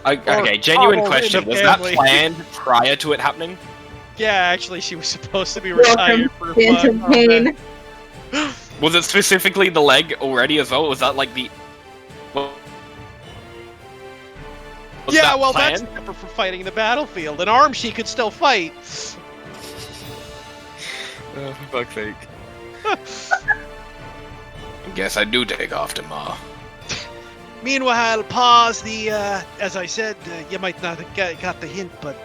Okay, genuine Horrible question. in the Was that family. planned prior to it happening? Yeah, actually, she was supposed to be retired for Phantom fun. pain. Was it specifically the leg already as well? Was that like the... Was Yeah, that well, that's planned? never for fighting in the battlefield. An arm she could still fight. Oh, for fuck's sake. I guess I do take off to Ma. Meanwhile, Pa's the, as I said, you might not have got the hint, but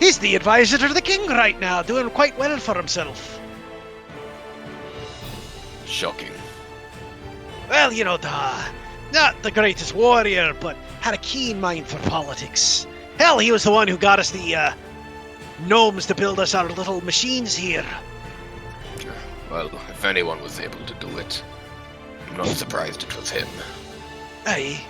he's the advisor to the king right now, doing quite well for himself. Shocking. Well, you know, not the greatest warrior, but had a keen mind for politics. Hell, he was the one who got us the, gnomes to build us our little machines here. Well, if anyone was able to do it, I'm not surprised it was him. Aye.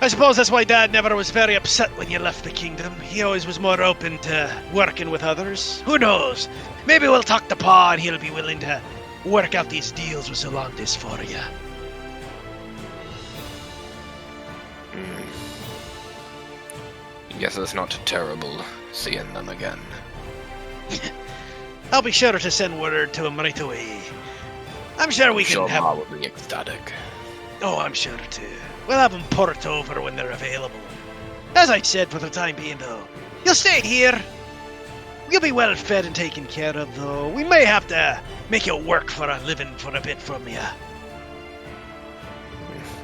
I suppose that's why Dad never was very upset when you left the kingdom. He always was more open to working with others. Who knows? Maybe we'll talk to Pa and he'll be willing to work out these deals with Zolandis for you. Guess it's not terrible seeing them again. I'll be sure to send word to him right away. I'm sure we I'm can sure have... Ma will be ecstatic. Oh, I'm sure too. We'll have them port over when they're available. As I said, for the time being, though, you'll stay here. You'll be well fed and taken care of, though. We may have to make you work for a living for a bit from you.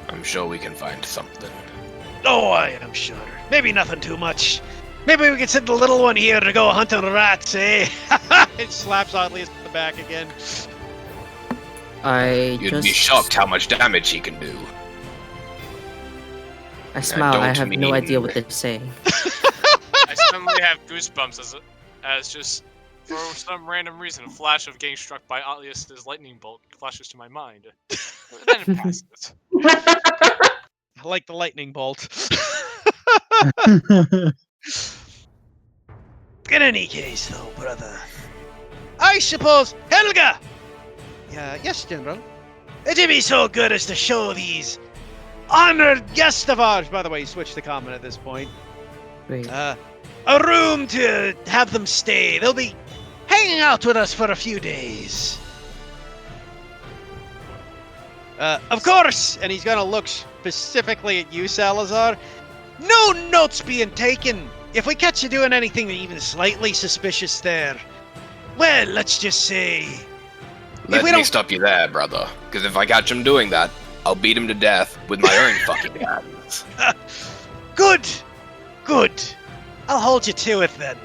I'm sure we can find something. Oh, I am sure. Maybe nothing too much. Maybe we can send the little one here to go hunting rats, eh? It slaps oddly at the back again. You'd be shocked how much damage he can do. I smile. I don't have no mean- idea what they're saying. I suddenly have goosebumps as just for some random reason a flash of getting struck by Atlius's lightning bolt flashes to my mind. Then it passes. I like the lightning bolt. In any case, though, brother, I suppose Helga. Yeah, yes, General. It'd be so good as to show these honored guests of ours. By the way, you switched the comment at this point. Wait. A room to have them stay. They'll be hanging out with us for a few days. Of course, and he's gonna look specifically at you, Salazar. No notes being taken. If we catch you doing anything even slightly suspicious there, well, let's just say... Let we me don't- stop you there, brother. Because if I catch him doing that, I'll beat him to death with my own fucking hands. Good! Good. I'll hold you to it then.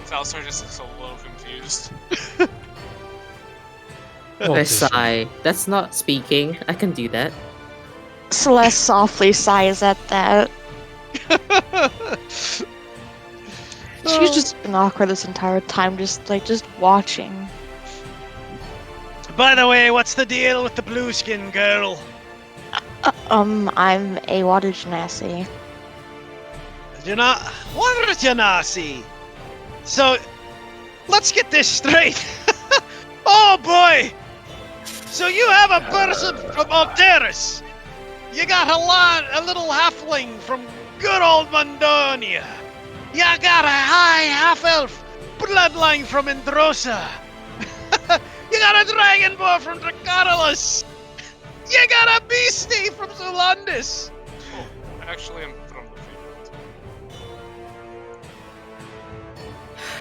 Salazar just looks a little confused. I sigh. That's not speaking. I can do that. Celeste softly sighs at that. She's just been awkward this entire time, just watching. By the way, what's the deal with the blue skin girl? I'm a water genasi. Water genasi. So, let's get this straight. Oh boy! So you have a person from Alteris. You got a little halfling from good old Mondonia. You got a high half-elf bloodline from Indrosa. You got a dragonborn from Dracarolus. You got a beastie from Zolandis. Oh, actually, I'm from the field.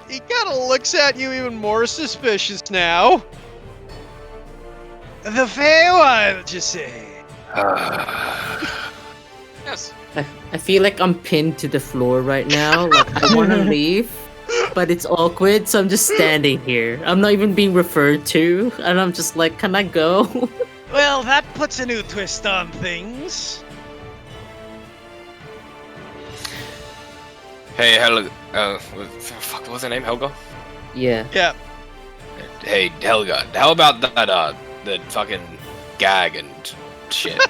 He kind of looks at you even more suspicious now. The Feywild, you say? Yes. I feel like I'm pinned to the floor right now. Like I want to leave, but it's awkward, so I'm just standing here. I'm not even being referred to, and I'm just like, can I go? Well, that puts a new twist on things. Hey, Helga. Fuck, what was her name? Helga? Yeah. Yeah. Hey, Helga. How about that, the fucking gag and shit?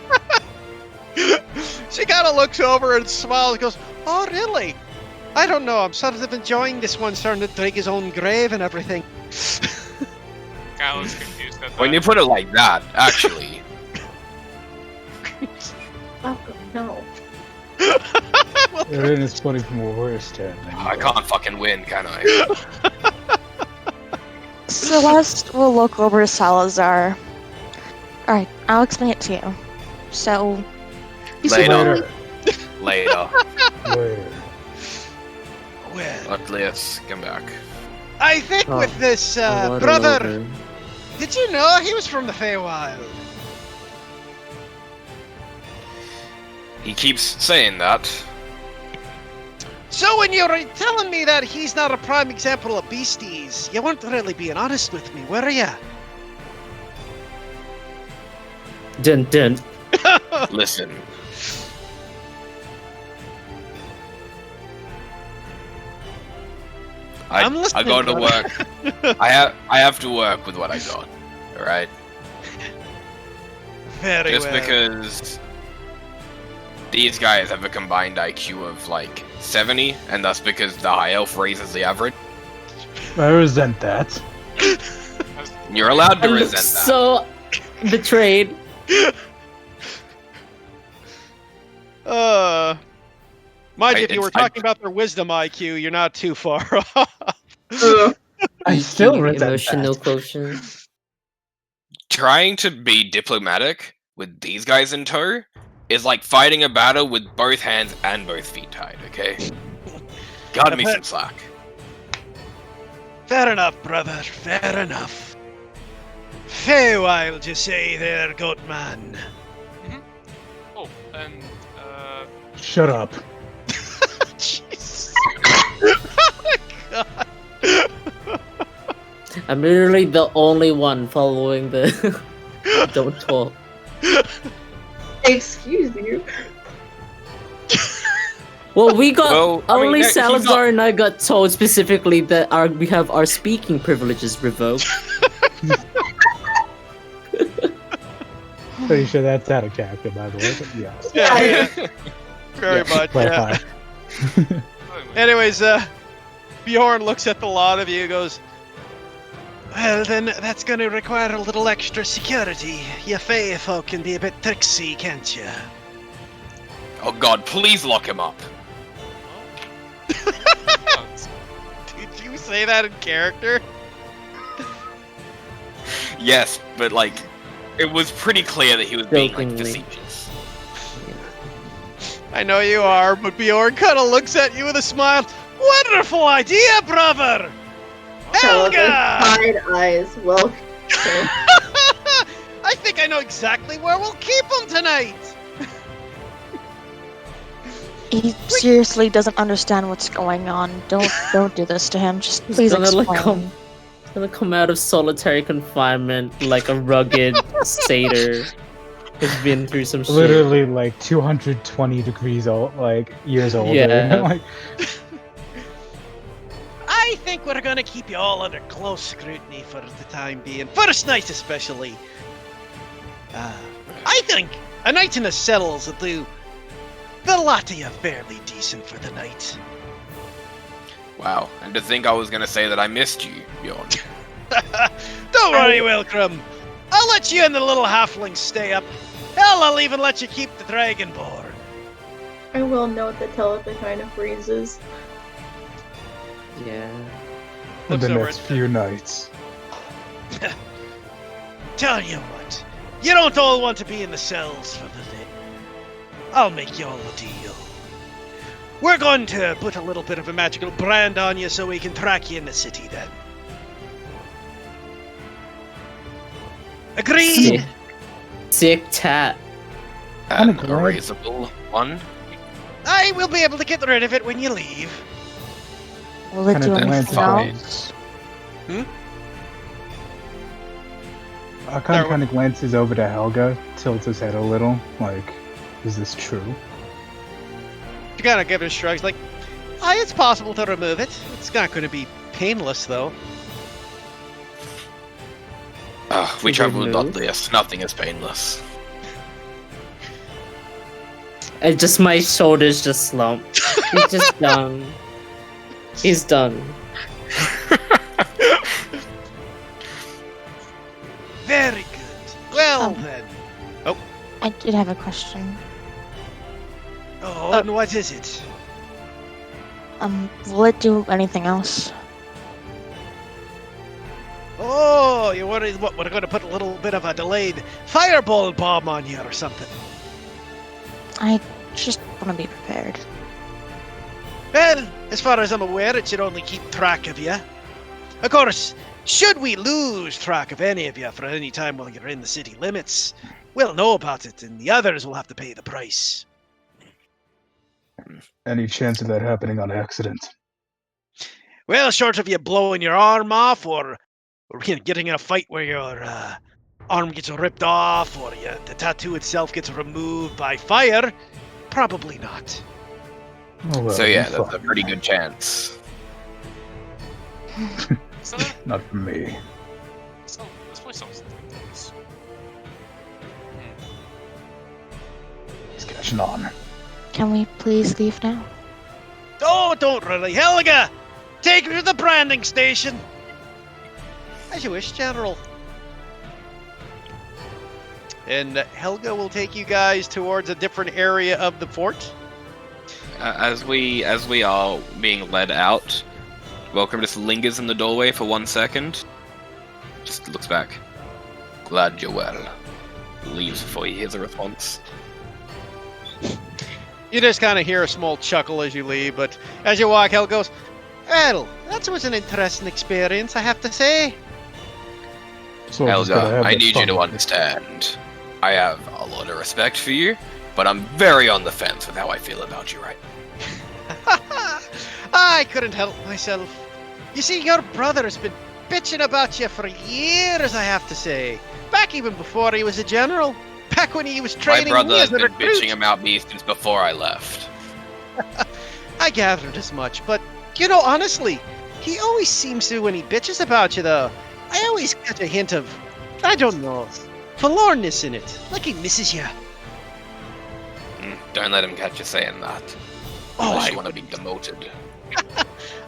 She kind of looks over and smiles and goes, "Oh, really? I don't know. I'm sort of enjoying this one starting to dig his own grave and everything." Kyle is confused at that. When you put it like that, actually. Oh, no. Aaron is putting from a worse turn. I can't fucking win, can I? Celeste will look over to Salazar. Alright, I'll explain it to you. So, you see Later. Later. Where? Well, Atlas, come back. I think Oh, with this A water brother, over. did you know he was from the Feywild? He keeps saying that. So when you were telling me that he's not a prime example of beasties, you weren't really being honest with me, were ya? Dun dun. Listen. I'm I listening, go to brother. work. I have to work with what I got. Alright? Very Just well. because these guys have a combined IQ of like 70, and that's because the high elf raises the average. I resent that. You're allowed I to look resent that. so betrayed. Mind you, if you were I- talking about their wisdom IQ, you're not too far off. I still EQ, resent emotional that. quotient. Trying to be diplomatic with these guys in tow is like fighting a battle with both hands and both feet tied, okay? Got me some slack. fair enough, brother. Fair enough. Feywild, you say there, goat man. Oh, and Shut up. Jesus. Oh my god. I'm literally the only one following the don't talk. Excuse you. Well, we got Well, I mean, only he's Salazar not- and I got told specifically that we have our speaking privileges revoked. Pretty sure that's out of character, by the way. But yes. Yeah. Very much, yeah. Clarify. Anyways, Bjorn looks at the lot of you and goes, Well, then that's going to require a little extra security. You Fey folk can be a bit tricksy, can't you? Oh god, please lock him up. "Did you say that in character?" Yes, but like, it was pretty clear that he was being like Jokingly. facetious. I know you are, but Bjorn kind of looks at you with a smile. Wonderful idea, brother! Helga! Side eyes. Welcome. I think I know exactly where we'll keep him tonight. He seriously doesn't understand what's going on. Don't do this to him. Just He's please gonna, like, explain. Gonna come out of solitary confinement like a rugged satyr who's been through some shit. Literally like 220 degrees old, like years older. Yeah. Like, I think we're gonna keep you all under close scrutiny for the time being. First night especially. I think a night in the cells will do the lot of you fairly decent for the night. Wow, and to think I was gonna say that I missed you, Bjorn. Don't worry, Wilcrum. I'll let you and the little halfling stay up. Hell, I'll even let you keep the dragonborn. I will note that Telepha kind of freezes. Yeah. for Looks the over next at- few nights. Tell you what, you don't all want to be in the cells for the day. I'll make you all a deal. We're going to put a little bit of a magical brand on you so we can track you in the city then. Agreed? Sick. Sick tat. An Kinda glad- erasable one. I will be able to get rid of it when you leave. Will it Kinda do glad anything fine. else? Archon kind of glances over to Helga, tilts his head a little, like, is this true? She kind of gives a shrug, like, It's possible to remove it. It's not going to be painless, though. We To travel with remove? Dudleyus. Nothing is painless. And just my shoulders just slump. He's just done. He's done. Very good. Well then. I did have a question. Oh, and what is it? Will it do anything else? Oh, you're worried what, we're going to put a little bit of a delayed fireball bomb on you or something. I just want to be prepared. Well, as far as I'm aware, it should only keep track of you. Of course, should we lose track of any of you for any time while you're in the city limits, we'll know about it, and the others will have to pay the price. Any chance of that happening on accident? Well, short of you blowing your arm off, or getting in a fight where your arm gets ripped off, or the tattoo itself gets removed by fire, probably not. Oh, well, So yeah, that's that's a pretty good chance. So, not for me. this place sounds dangerous. He's catching on. Can we please leave now? Oh, don't really. Helga! Take me to the branding station! As you wish, General. And Helga will take you guys towards a different area of the fort. As we are being led out, Welcome just lingers in the doorway for 1 second. Just looks back. Glad you're well. Leaves before he hears a response. You just kind of hear a small chuckle as you leave, but as you walk, Helga goes, "Well, that was an interesting experience, I have to say." Soldiers gotta Helga, have I their need you fun. to understand. I have a lot of respect for you, but I'm very on the fence with how I feel about you right now. I couldn't help myself. You see, your brother has been bitching about you for years, I have to say. Back even before he was a general. Back when he was My training brother me has as a been recruit. bitching about me since before I left. I gathered as much, but, you know, honestly, he always seems to when he bitches about you, though. I always get a hint of, I don't know, forlornness in it. Like he misses you. Don't let him catch you saying that. Oh, Unless I you want to be demoted.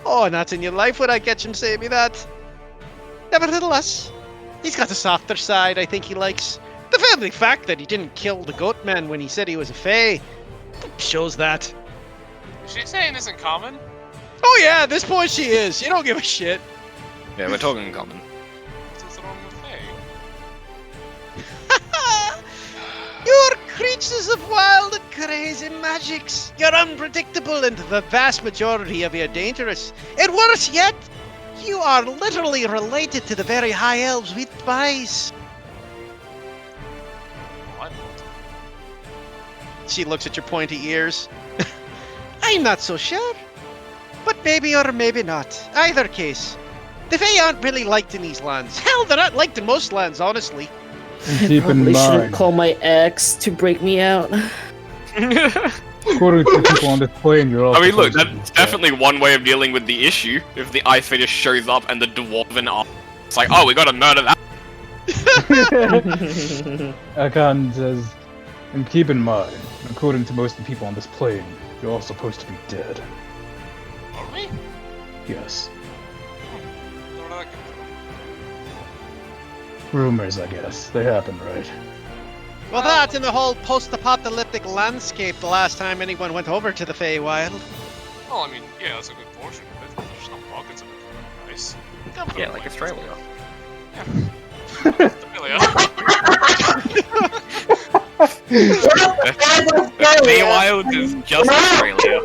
Oh, not in your life would I catch him saying me that. Nevertheless, he's got a softer side I think he likes. The family fact that he didn't kill the goat man when he said he was a fae shows that. Is she saying this in common? Oh yeah, at this point she is. You don't give a shit. Yeah, we're talking in common. What's wrong with Faye? You're creatures of wild and crazy magics. You're unpredictable and the vast majority of you are dangerous. And worse yet, you are literally related to the very high elves we despise. What? She looks at your pointy ears. I'm not so sure. But maybe or maybe not. Either case, the Fae aren't really liked in these lands. Hell, they're not liked in most lands, honestly. And keep in Probably shouldn't mind, call my ex to break me out. according to the people on this plane, you're all. I mean, look, supposed to be that's dead. definitely one way of dealing with the issue. If the Ice Fae just shows up and the Dwarven are... It's like, oh, we gotta murder that. Akan says, and keep in mind, according to most of the people on this plane, you're all supposed to be dead. Are we? Yes. Where did that come from? Rumors, I guess. They happen, right? Well, that and the whole post-apocalyptic landscape the last time anyone went over to the Feywild. Well, I mean, yeah, that's a good portion of it. There's just no pockets of it. Nice. Yeah, like Australia. Australia. Feywild is just Australia.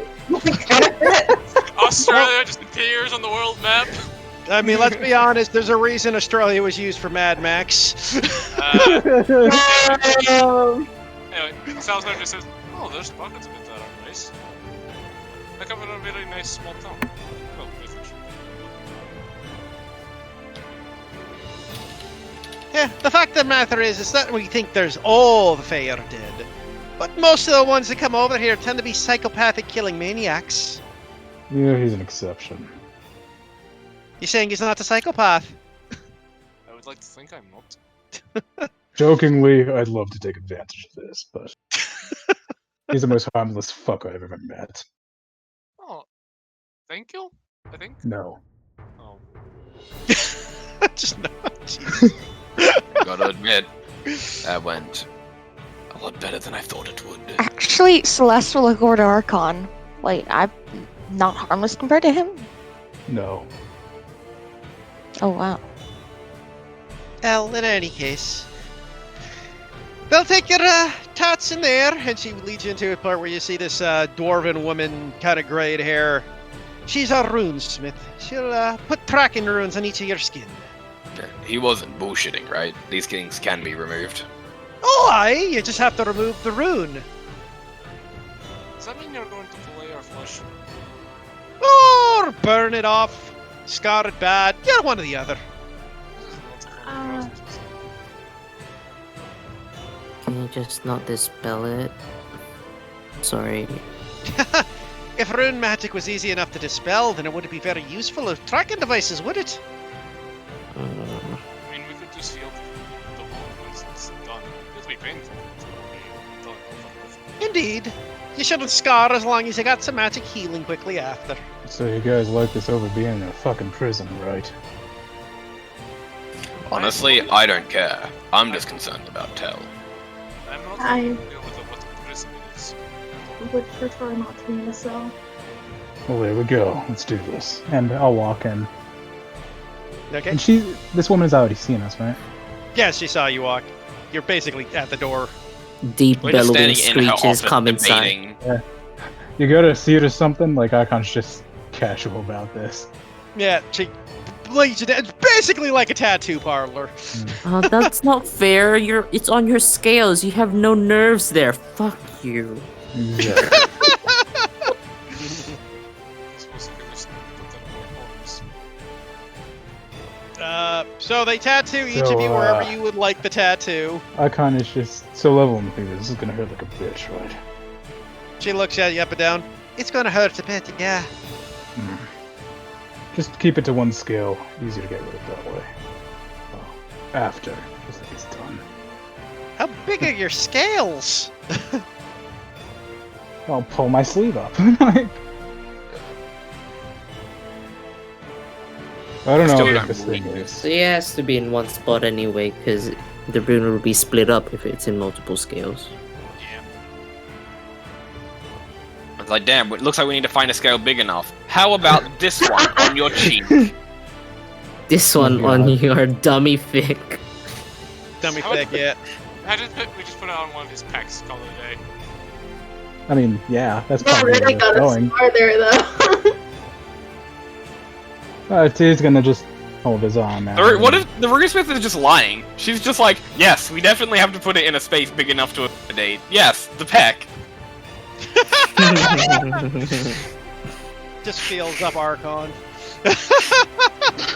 Australia just appears on the world map. I mean, let's be honest, there's a reason Australia was used for Mad Max. Anyway, Salazar just says, oh, there's pockets of it that are nice. I come from a very nice small town. Well, village. Yeah, the fact of the matter is that we think there's all the Fae are dead. But most of the ones that come over here tend to be psychopathic killing maniacs. Yeah, he's an exception. You saying he's not a psychopath? I would like to think I'm not. Jokingly, I'd love to take advantage of this, but he's the most harmless fuck I've ever met. Oh, thank you. I think. No. Oh, Just no. Jesus. Gotta admit, that went a lot better than I thought it would. Actually, Celeste will look over to Archon. Wait, I'm not harmless compared to him? No. Oh, wow. Well, in any case, they'll take your tots in there, and she leads you into a part where you see this dwarven woman, kind of grayed hair. She's a runesmith. She'll put tracking runes on each of your skin. He wasn't bullshitting, right? These things can be removed. Oh, aye, you just have to remove the rune. does that mean you're going to fillet our flesh? Or burn it off, scar it bad. You're one or the other. This is not a process. Can you just not dispel it? Sorry. If rune magic was easy enough to dispel, then it wouldn't be very useful as tracking devices, would it? Uh, I mean, we could just heal the wound once it's done. It'll be painful, but it'll be done over with. Indeed. You shouldn't scar as long as you got some magic healing quickly after. So you guys like this over being in a fucking prison, right? Honestly, I don't care. I'm just concerned about Tell. I'm not I- going to deal with what the prison is. Would prefer not to be in a cell. Well, there we go. Let's do this. And I'll walk in. Okay? And this woman's already seen us, right? Yeah, she saw you walk. You're basically at the door. deep We're just bellowing standing in her screeches office come inside. debating. You go to see it or something? Like, Icon's just casual about this. Yeah, she bleeds you down. It's basically like a tattoo parlor. That's not fair. It's on your scales. You have no nerves there. Fuck you. Yeah. Supposed to just put that in our homes. So they tattoo each So, of you wherever you would like the tattoo. Icon is just so level in the finger. This is gonna hurt like a bitch, right? She looks at you up and down. It's gonna hurt a bit, yeah. Hmm. Just keep it to one scale. Easier to get rid of that way. Well, after it's done. How big are your scales? I'll pull my sleeve up. Like, I don't know Still what don't this thing believe is. So it has to be in one spot anyway, because the rune will be split up if it's in multiple scales. Yeah. It's like, damn, it looks like we need to find a scale big enough. How about this one on your cheek? This one Oh, on God. your dummy thick. Dummy How- thick, yeah. We just put it on one of his pecs, call it a day. I mean, yeah, that's Not probably really where got it's a going. scar there though. T's gonna just hold his arm out. What if the runesmith is just lying? She's just like, yes, we definitely have to put it in a space big enough to accommodate. Yes, the peck. Just feels up Archon.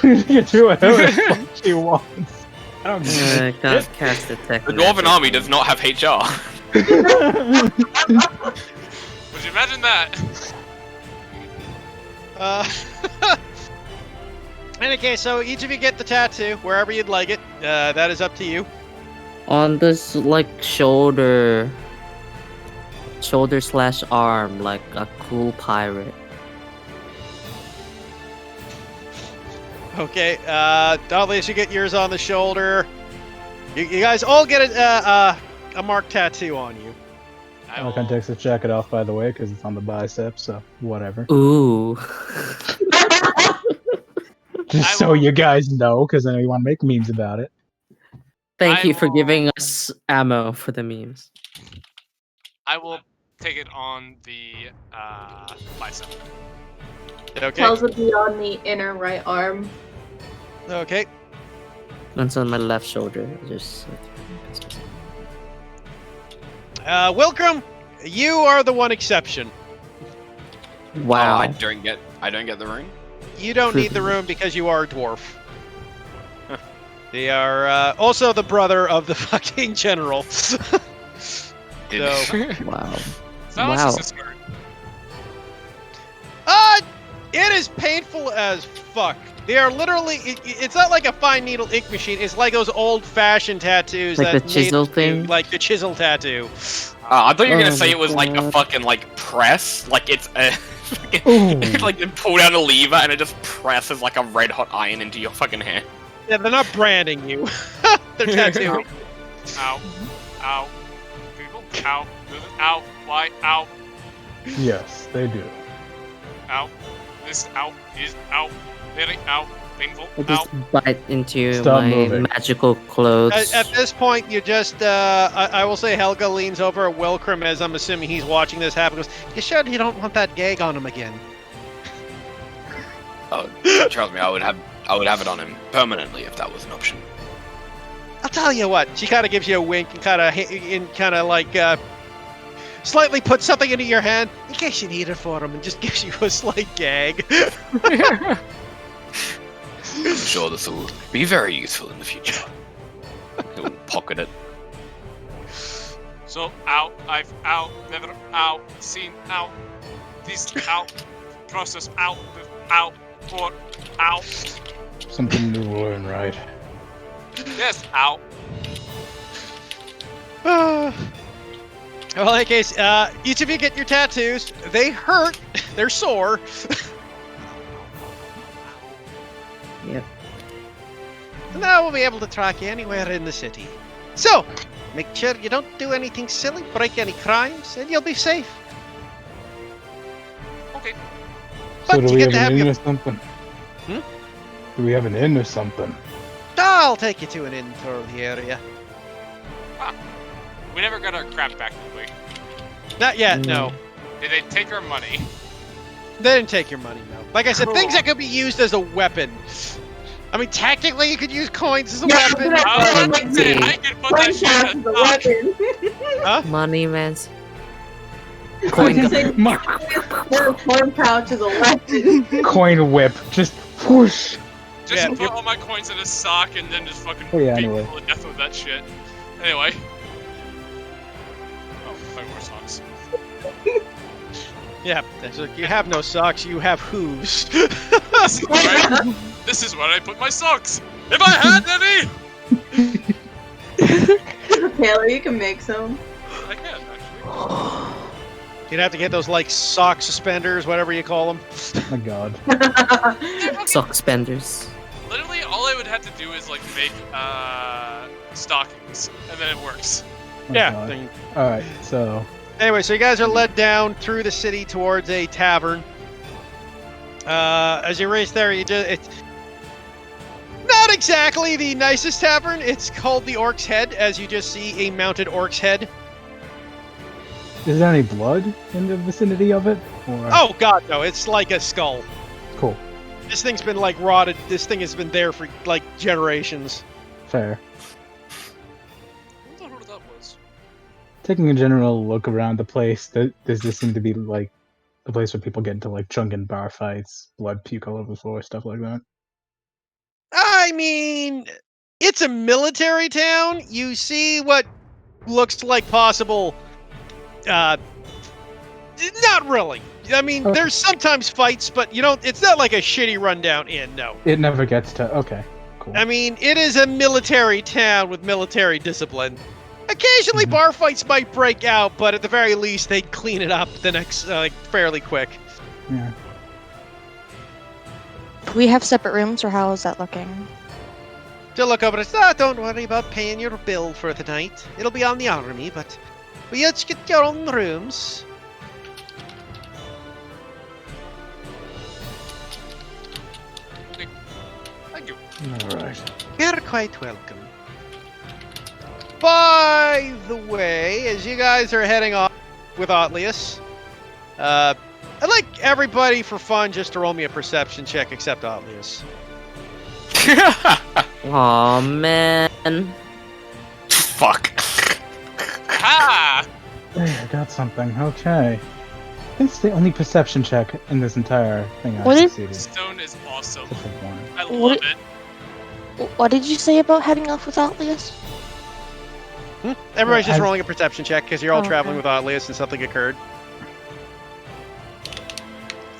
You can do whatever the fuck she wants. I don't give a Can't cast detect. The Dwarven army does not have HR. Would you imagine that? In any case, so each of you get the tattoo wherever you'd like it. That is up to you. On this, like, shoulder / arm, like a cool pirate. Okay, Dudley, you get yours on the shoulder. You guys all get a marked tattoo on you. I Icon will, takes his jacket off, by the way, because it's on the bicep, so whatever. Ooh. Just I so will- you guys know, because I know you want to make memes about it. Thank I you for will- giving us ammo for the memes. I will take it on the bicep. Okay. Tells it to be on the inner right arm. Okay. One's on my left shoulder. Just. Wilcrum, you are the one exception. Wow. I don't get the rune. You don't need the room because you are a dwarf. They are also the brother of the fucking general. Wow. So it's Wow. just a skirt. painful as fuck. They are literally. It's not like a fine needle ink machine. It's like those old-fashioned tattoos. Like the that chisel made- thing? Like the chisel tattoo. I thought you were gonna Oh say my it was like a God. fucking like press, like it's a Ooh. like you pull down a lever and it just presses like a red hot iron into your fucking hand. Yeah, they're not branding you. They're tattooing. Ow. Ow. People. Ow. Move it. Ow. Why? Ow. Yes, they do. Ow. This ow is ow. Very ow. Painful. I Ow. just bite into Stop my moving. magical clothes. At this point, you just, I will say Helga leans over at Wilcrim as I'm assuming he's watching this happen. Goes, you sure you don't want that gag on him again? Oh, trust me, I would have it on him permanently if that was an option. I'll tell you what. She kind of gives you a wink and kind of like slightly puts something into your hand in case you need it for him, and just gives you a slight gag. I'm sure this will be very useful in the future. He'll pocket it. So ow. I've ow. Never ow. Seen ow. This ow. Process ow. Move ow. For ow. Something new and right. Yes. Ow. Well, in any case, each of you get your tattoos. They hurt. They're sore. Yep. And now we'll be able to track you anywhere in the city. So, make sure you don't do anything silly, break any crimes, and you'll be safe. Okay. So But do you we get have to have an inn your- or something? Hmm? Do we have an inn or something? I'll take you to an inn tour of the area. We never got our crap back, did we? Not yet, no. Did they take our money? They didn't take your money, no. Like I said, things Cool. that could be used as a weapon. I mean, technically, you could use coins as a Yeah, weapon. but I Oh, was about to say, I could put that shit Punch-out in is a a sock. weapon. Money, man's. Coin Coin Coin pouch is a weapon. Coin whip. Just whoosh. Just Yeah. put all my coins in a sock and then just fucking Oh, yeah, beat anyway. people to death with that shit. Anyway. Oh, I wear socks. Yeah, that's like, you have no socks, you have hooves. This is where I put my socks. If I had any! Taylor, you can make some. I can, actually. You'd have to get those, like, sock suspenders, whatever you call them. Oh my god. sock spenders. Literally, all I would have to do is, like, make, stockings, and then it works. Oh my Yeah. god. then- Alright, so Anyway, so you guys are led down through the city towards a tavern. As you race there, it's not exactly the nicest tavern. It's called the Orc's Head, as you just see a mounted Orc's Head. is there any blood in the vicinity of it? Or... Oh god, no! It's like a skull. Cool. This thing's been like rotted. This thing has been there for like generations. Fair. Who the hell that was? Taking a general look around the place, does this seem to be like the place where people get into like drunken bar fights, blood puke all over the floor, stuff like that? I mean, it's a military town. You see what looks like possible. Not really. I mean, Okay. there's sometimes fights, but you know, it's not like a shitty rundown inn. No. It never gets to. Okay, cool. I mean, it is a military town with military discipline. Occasionally, Mhm. bar fights might break out, but at the very least, they clean it up the next, like, fairly quick. Yeah. We have separate rooms, or how is that looking? To look over it, don't worry about paying your bill for the night. It'll be on the army, but you each get your own rooms. Thank you. Alright. You're quite welcome. By the way, as you guys are heading off with Otlius, I'd like everybody for fun just to roll me a perception check except Otlius. Aw, man. Fuck. Ha! Hey, I got something. Okay. It's the only perception check in this entire thing What I've is- succeeded. Stone is awesome. Except for one. I What love i- it. What did you say about heading off with Atlius? Everybody's just As- rolling a perception check because you're all Oh, traveling okay. with Otlius and something occurred.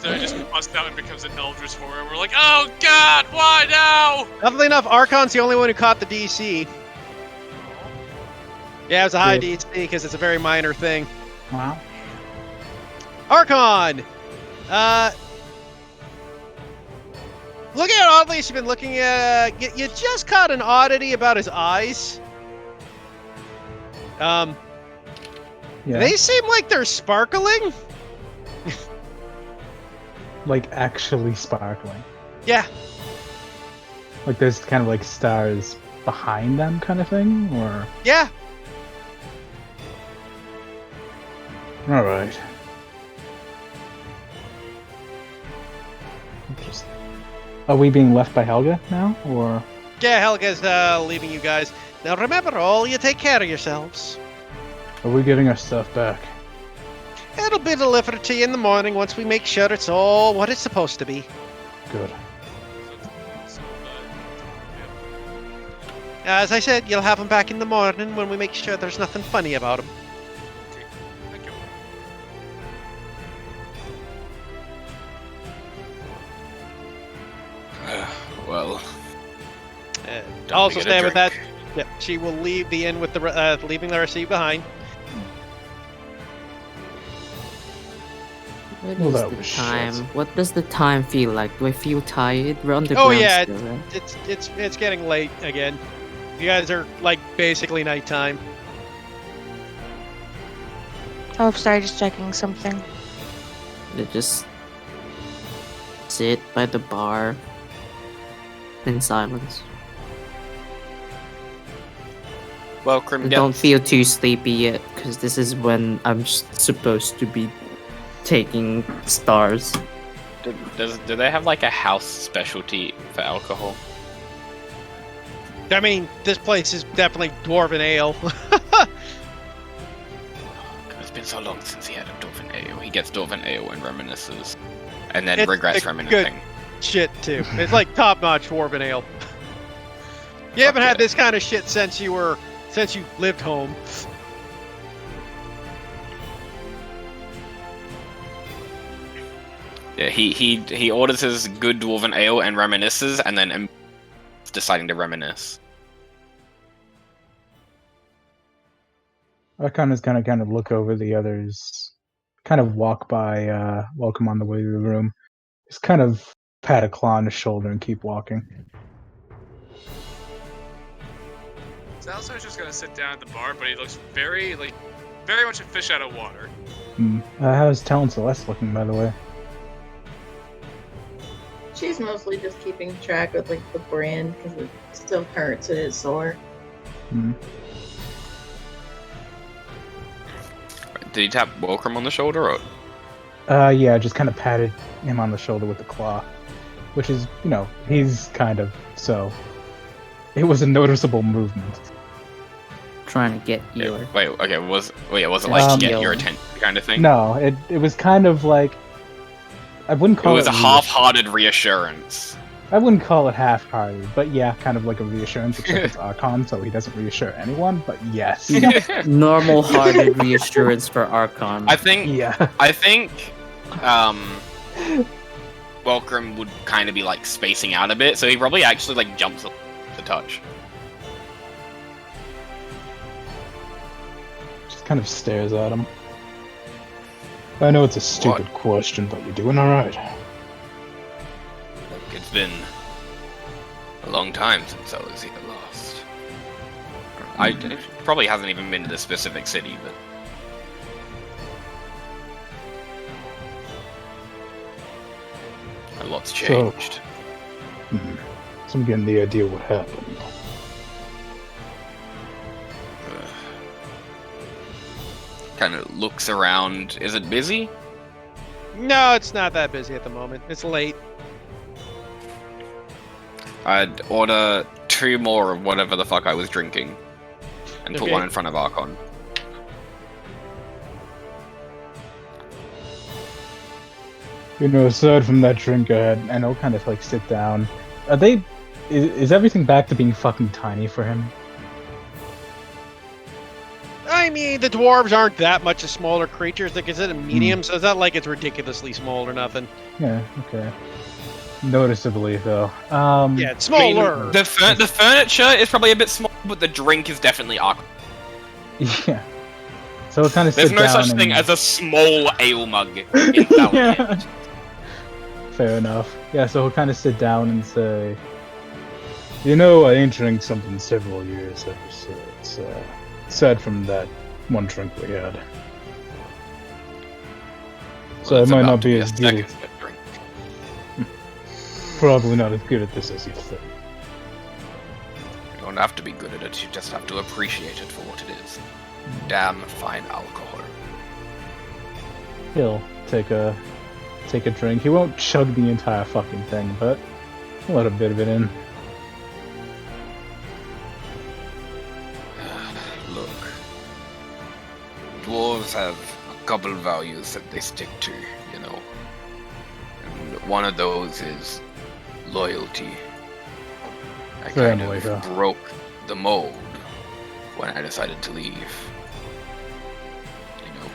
So it just busts out and becomes an Eldritch horror. We're like, oh god, why now? Oddly enough, Archon's the only one who caught the DC. Yeah, it was a high Good. DC because it's a very minor thing. Wow. Archon! Look at how oddly she's been looking at. You just caught an oddity about his eyes. Yeah. They seem like they're sparkling. Like actually sparkling. Yeah. Like there's kind of like stars behind them, kind of thing, or. Yeah. All right. Interesting. Are we being left by Helga now, or? Yeah, Helga's leaving you guys. Now remember all, you take care of yourselves. Are we getting our stuff back? It'll be delivered to you in the morning once we make sure it's all what it's supposed to be. Good. As I said, you'll have them back in the morning when we make sure there's nothing funny about them. Thank you. Well, Don't Also forget a stay with that. drink. Yep, she will leave the inn with the leaving the receipt behind. What Well, is that the was time? shit. What does the time feel like? Do I feel tired? We're on the Oh ground yeah, still, right? it's getting late again. You guys are like basically nighttime. Oh, sorry, just checking something. They just sit by the bar in silence. welcome. I don't feel too sleepy yet because this is when I'm supposed to be taking stars. Do they have like a house specialty for alcohol? I mean, this place is definitely dwarven ale. God, it's been so long since he had a dwarven ale. He gets dwarven ale and reminisces, and then It's regrets a reminiscing. Shit too. It's like top-notch dwarven ale. You haven't had yeah. this kind of shit since you lived home. Yeah, he orders his good dwarven ale and reminisces, and then deciding to reminisce. Archon is gonna kind of look over the others, kind of walk by Welcome on the way to the room. Just kind of pat a claw on his shoulder and keep walking. Salazar's just gonna sit down at the bar, but he looks very much a fish out of water. How's Talon Celeste looking, by the way? She's mostly just keeping track with like the brand because it still hurts. It is sore. Did he tap Welcome on the shoulder? Or? Yeah, just kind of patted him on the shoulder with the claw, which is, he's kind of so. It was a noticeable movement. Trying to get your. Wait, okay, was it like to get your Yo. attention kind of thing? No, it was kind of like I wouldn't It call it. was a half-hearted reassurance. I wouldn't call it half-hearted, but yeah, kind of like a reassurance. Except it's Archon, so he doesn't reasure anyone. But yes, Normal-hearted reassurance for Archon. I think yeah. Welcome would kind of be like spacing out a bit, so he probably actually like jumps up to touch. Just kind of stares at him. I know it's a stupid question, but you're doing all right. Look, it's been a long time since I was here last. It probably hasn't even been to the specific city, but a lot's changed. So I'm getting the idea what happened. Kind of looks around. Is it busy? No, it's not that busy at the moment. It's late. I'd order 2 more of whatever the fuck I was drinking, and put Okay. one in front of Archon. Aside from that drink I had, and I'll kind of like sit down. Are they? Is everything back to being fucking tiny for him? I I mean, the dwarves aren't that much smaller creatures. They're considered medium, so it's not like it's ridiculously small or nothing. Yeah, okay. Noticeably, though. Yeah, it's smaller. The furniture is probably a bit small, but the drink is definitely awkward. Yeah. So we'll kind of There's sit no down such thing and- as a small ale mug in Valiant. Yeah. Fair enough. Yeah, so we'll kind of sit down and say, you know, I ain't drank something several years ever, so it's aside from that one drink we had. So it it's might about not to be a as good. second drink. Probably not as good at this as you think. You don't have to be good at it, you just have to appreciate it for what it is. Damn fine alcohol. He'll take a drink. He won't chug the entire fucking thing, but he'll let a bit of it in. Look, dwarves have a couple of values that they stick to, you know. And one of those is loyalty. I kind Family, of huh? broke the mold when I decided to leave. You know,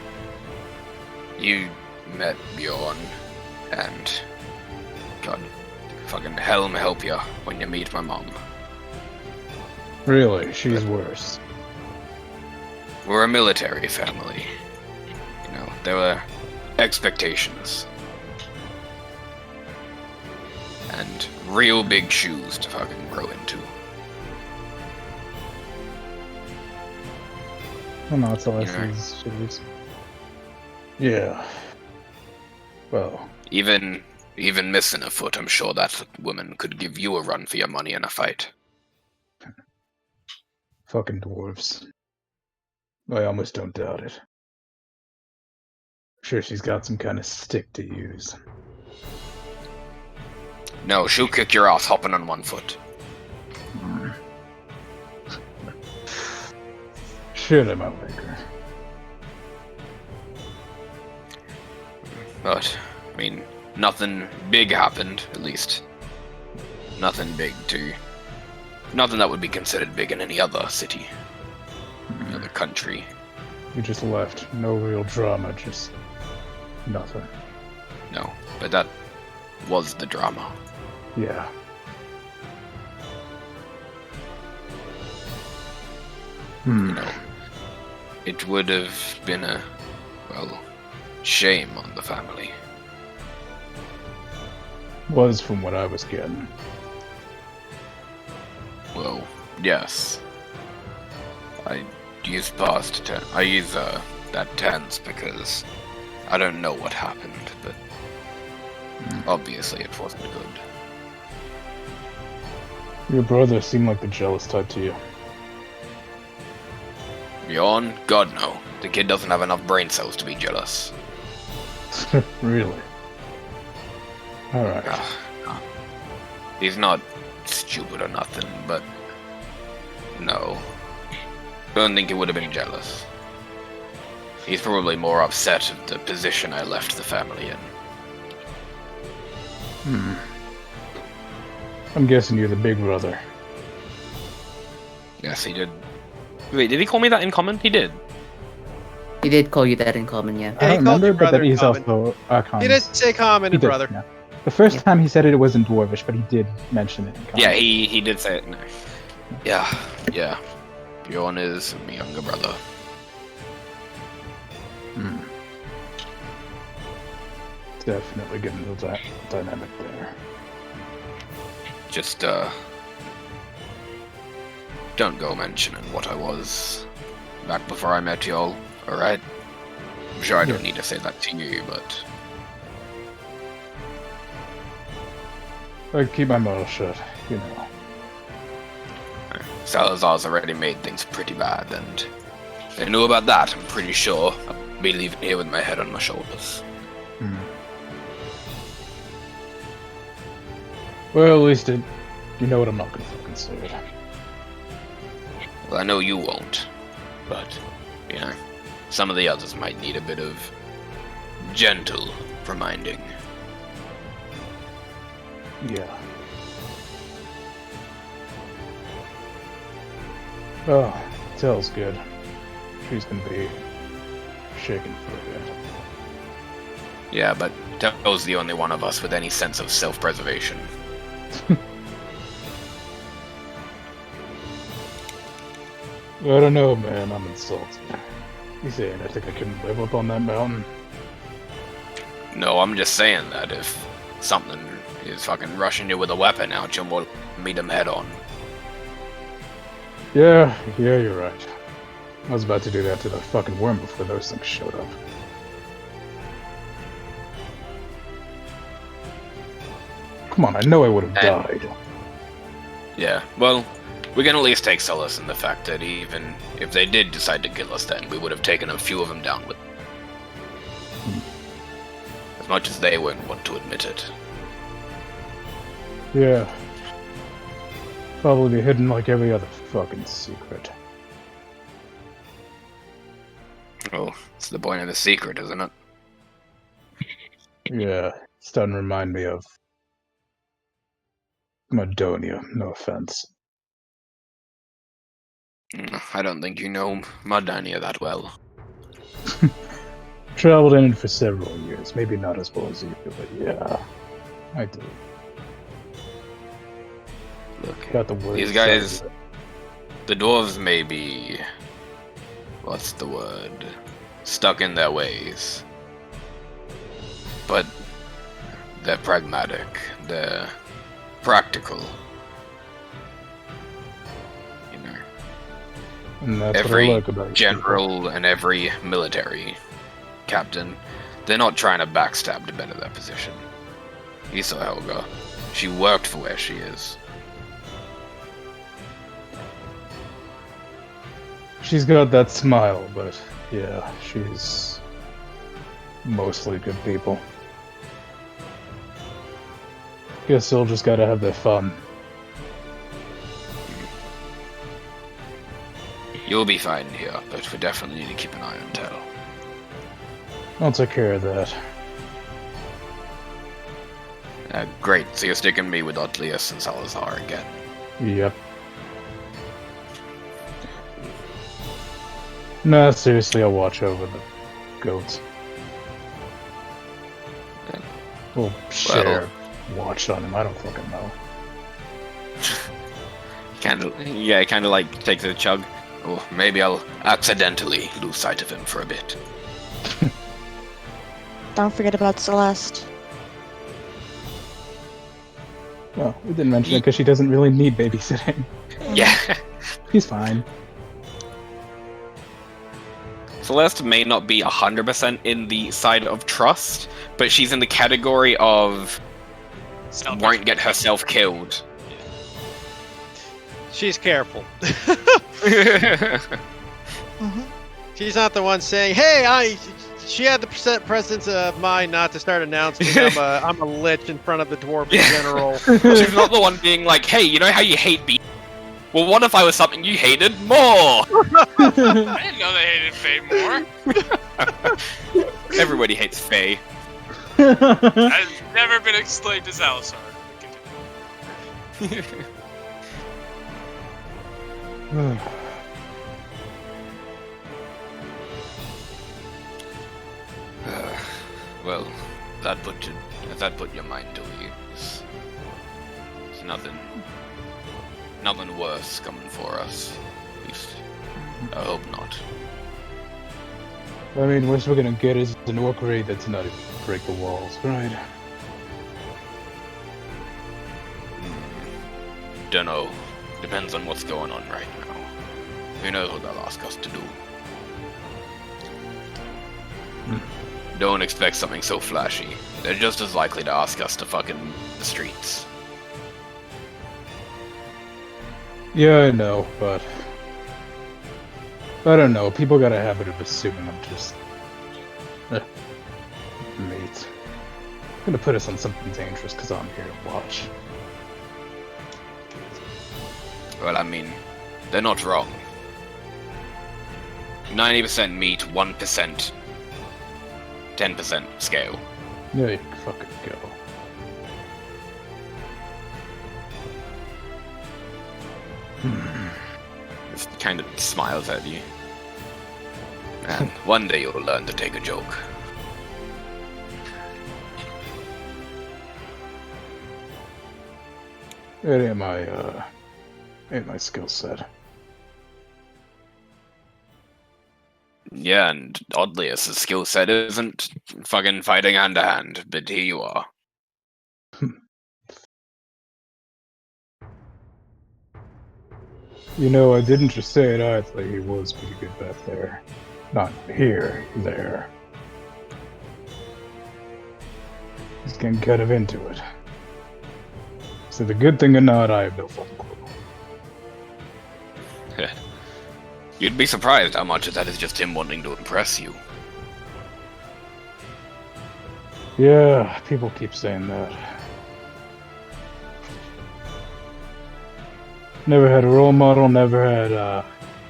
you met Bjorn, and God, fucking helm help ya when you meet my mom. Really, she's worse. We're a military family. You know, there were expectations. And real big shoes to fucking grow into. Oh no, it's Yeah. Alessi's shoes. Yeah. Well, Even missing a foot, I'm sure that woman could give you a run for your money in a fight. fucking dwarves. I almost don't doubt it. Sure, she's got some kind of stick to use. No, she'll kick your ass hopping on one foot. Shit, I'm outmaker. But, I mean, nothing big happened, at least. Nothing big to... Nothing that would be considered big in any other city. Any other country. You just left. No real drama, just nothing. No, but that was the drama. Yeah. You know, it would have been a, well, shame on the family. Was from what I was getting. Well, yes. I use past tense. I use that tense because I don't know what happened, but obviously it wasn't good. Your brother seemed like the jealous type to you. Bjorn? God no. The kid doesn't have enough brain cells to be jealous. Really? Alright. He's not stupid or nothing, but no. Don't think he would have been jealous. He's probably more upset at the position I left the family in. I'm guessing you're the big brother. Yes, he did. Wait, did he call me that in common? He did. He did call you that in common, yeah. I he don't called remember, you but brother that he's common. also Archon. He didn't say common He and did, brother. yeah. The first time he said it, it wasn't Dwarvish, but he did mention it in common. Yeah, he did say it. No. Yeah. Bjorn is my younger brother. Definitely getting the dynamic there. Just, don't go mentioning what I was back before I met y'all, alright? I'm sure I don't need to say that to you, but I keep my mouth shut, you know. Salazar's already made things pretty bad, and if they knew about that, I'm pretty sure I'd be leaving here with my head on my shoulders. Well, at least you know what I'm not gonna fucking say it. Well, I know you won't, but, you know, some of the others might need a bit of gentle reminding. Yeah. Oh, Tell's good. she's gonna be shaken for a bit. Yeah, but Tel's the only one of us with any sense of self-preservation. I don't know, man. I'm insulted. You saying I think I can live up on that mountain? No, I'm just saying that if something is fucking rushing you with a weapon out, you will meet him head on. Yeah, you're right. I was about to do that to the fucking worm before those things showed up. Come on, I know I would have died. Yeah, well, we can at least take solace in the fact that even if they did decide to kill us then, we would have taken a few of them down with as much as they wouldn't want to admit it. Yeah. Probably hidden like every other fucking secret. Oh, it's the point of the secret, isn't it? Yeah, it's starting to remind me of Madonia, no offense. I don't think you know Mardania that well. Traveled in it for several years, maybe not as well as you, but yeah, I do. Look, Got the word. these guys, the dwarves may be, what's the word, stuck in their ways. But they're pragmatic, they're practical. You know, And that's every what I like about general and every military captain, they're not trying to backstab to better their position. You saw Helga. She worked for where she is. She's got that smile, but yeah, she's mostly good people. Guess they'll just gotta have their fun. You'll be fine here, but we definitely need to keep an eye on Tel. I'll take care of that. Great, so you're sticking me with Otlius and Salazar again. Yep. No, seriously, I'll watch over the goats. We'll share watch on him, I don't fucking know. Kind of like take the chug. Or maybe I'll accidentally lose sight of him for a bit. Don't forget about Celeste. Well, we didn't mention it because she doesn't really need babysitting. Yeah. She's fine. Celeste may not be 100% in the side of trust, but she's in the category of won't get herself killed. She's careful. Mm-hmm. She's not the one saying, "Hey, She had the presence of mind not to start announcing I'm a lich in front of the dwarf general. She's not the one being like, "Hey, you know how you hate bees? Well, what if I was something you hated more?" I didn't know they hated Faye more. Everybody hates Faye. I've never been explained as Alisar. Well, that put your mind to ease. There's nothing worse coming for us. At least, I hope not. I mean, worst we're gonna get is an orc raid that's not even break the walls, right? Dunno. Depends on what's going on right now. Who knows what they'll ask us to do. Don't expect something so flashy. They're just as likely to ask us to fucking the streets. Yeah, I know, but I don't know. People got a habit of assuming I'm just mate. Gonna put us on something dangerous because I'm here to watch. Well, I mean, they're not wrong. 90% meat, 1%, 10% scale. Yeah, you can fucking go. Just kind of smiles at you. And one day you'll learn to take a joke. It ain't my skill set. Yeah, and oddly, his skill set isn't fucking fighting hand to hand, but here you are. You know, I didn't just say it either. He was pretty good back there. Not here, there. He's getting kind of into it. So the good thing or not, I have no fucking clue. You'd be surprised how much of that is just him wanting to impress you. Yeah, people keep saying that. Never had a role model, never had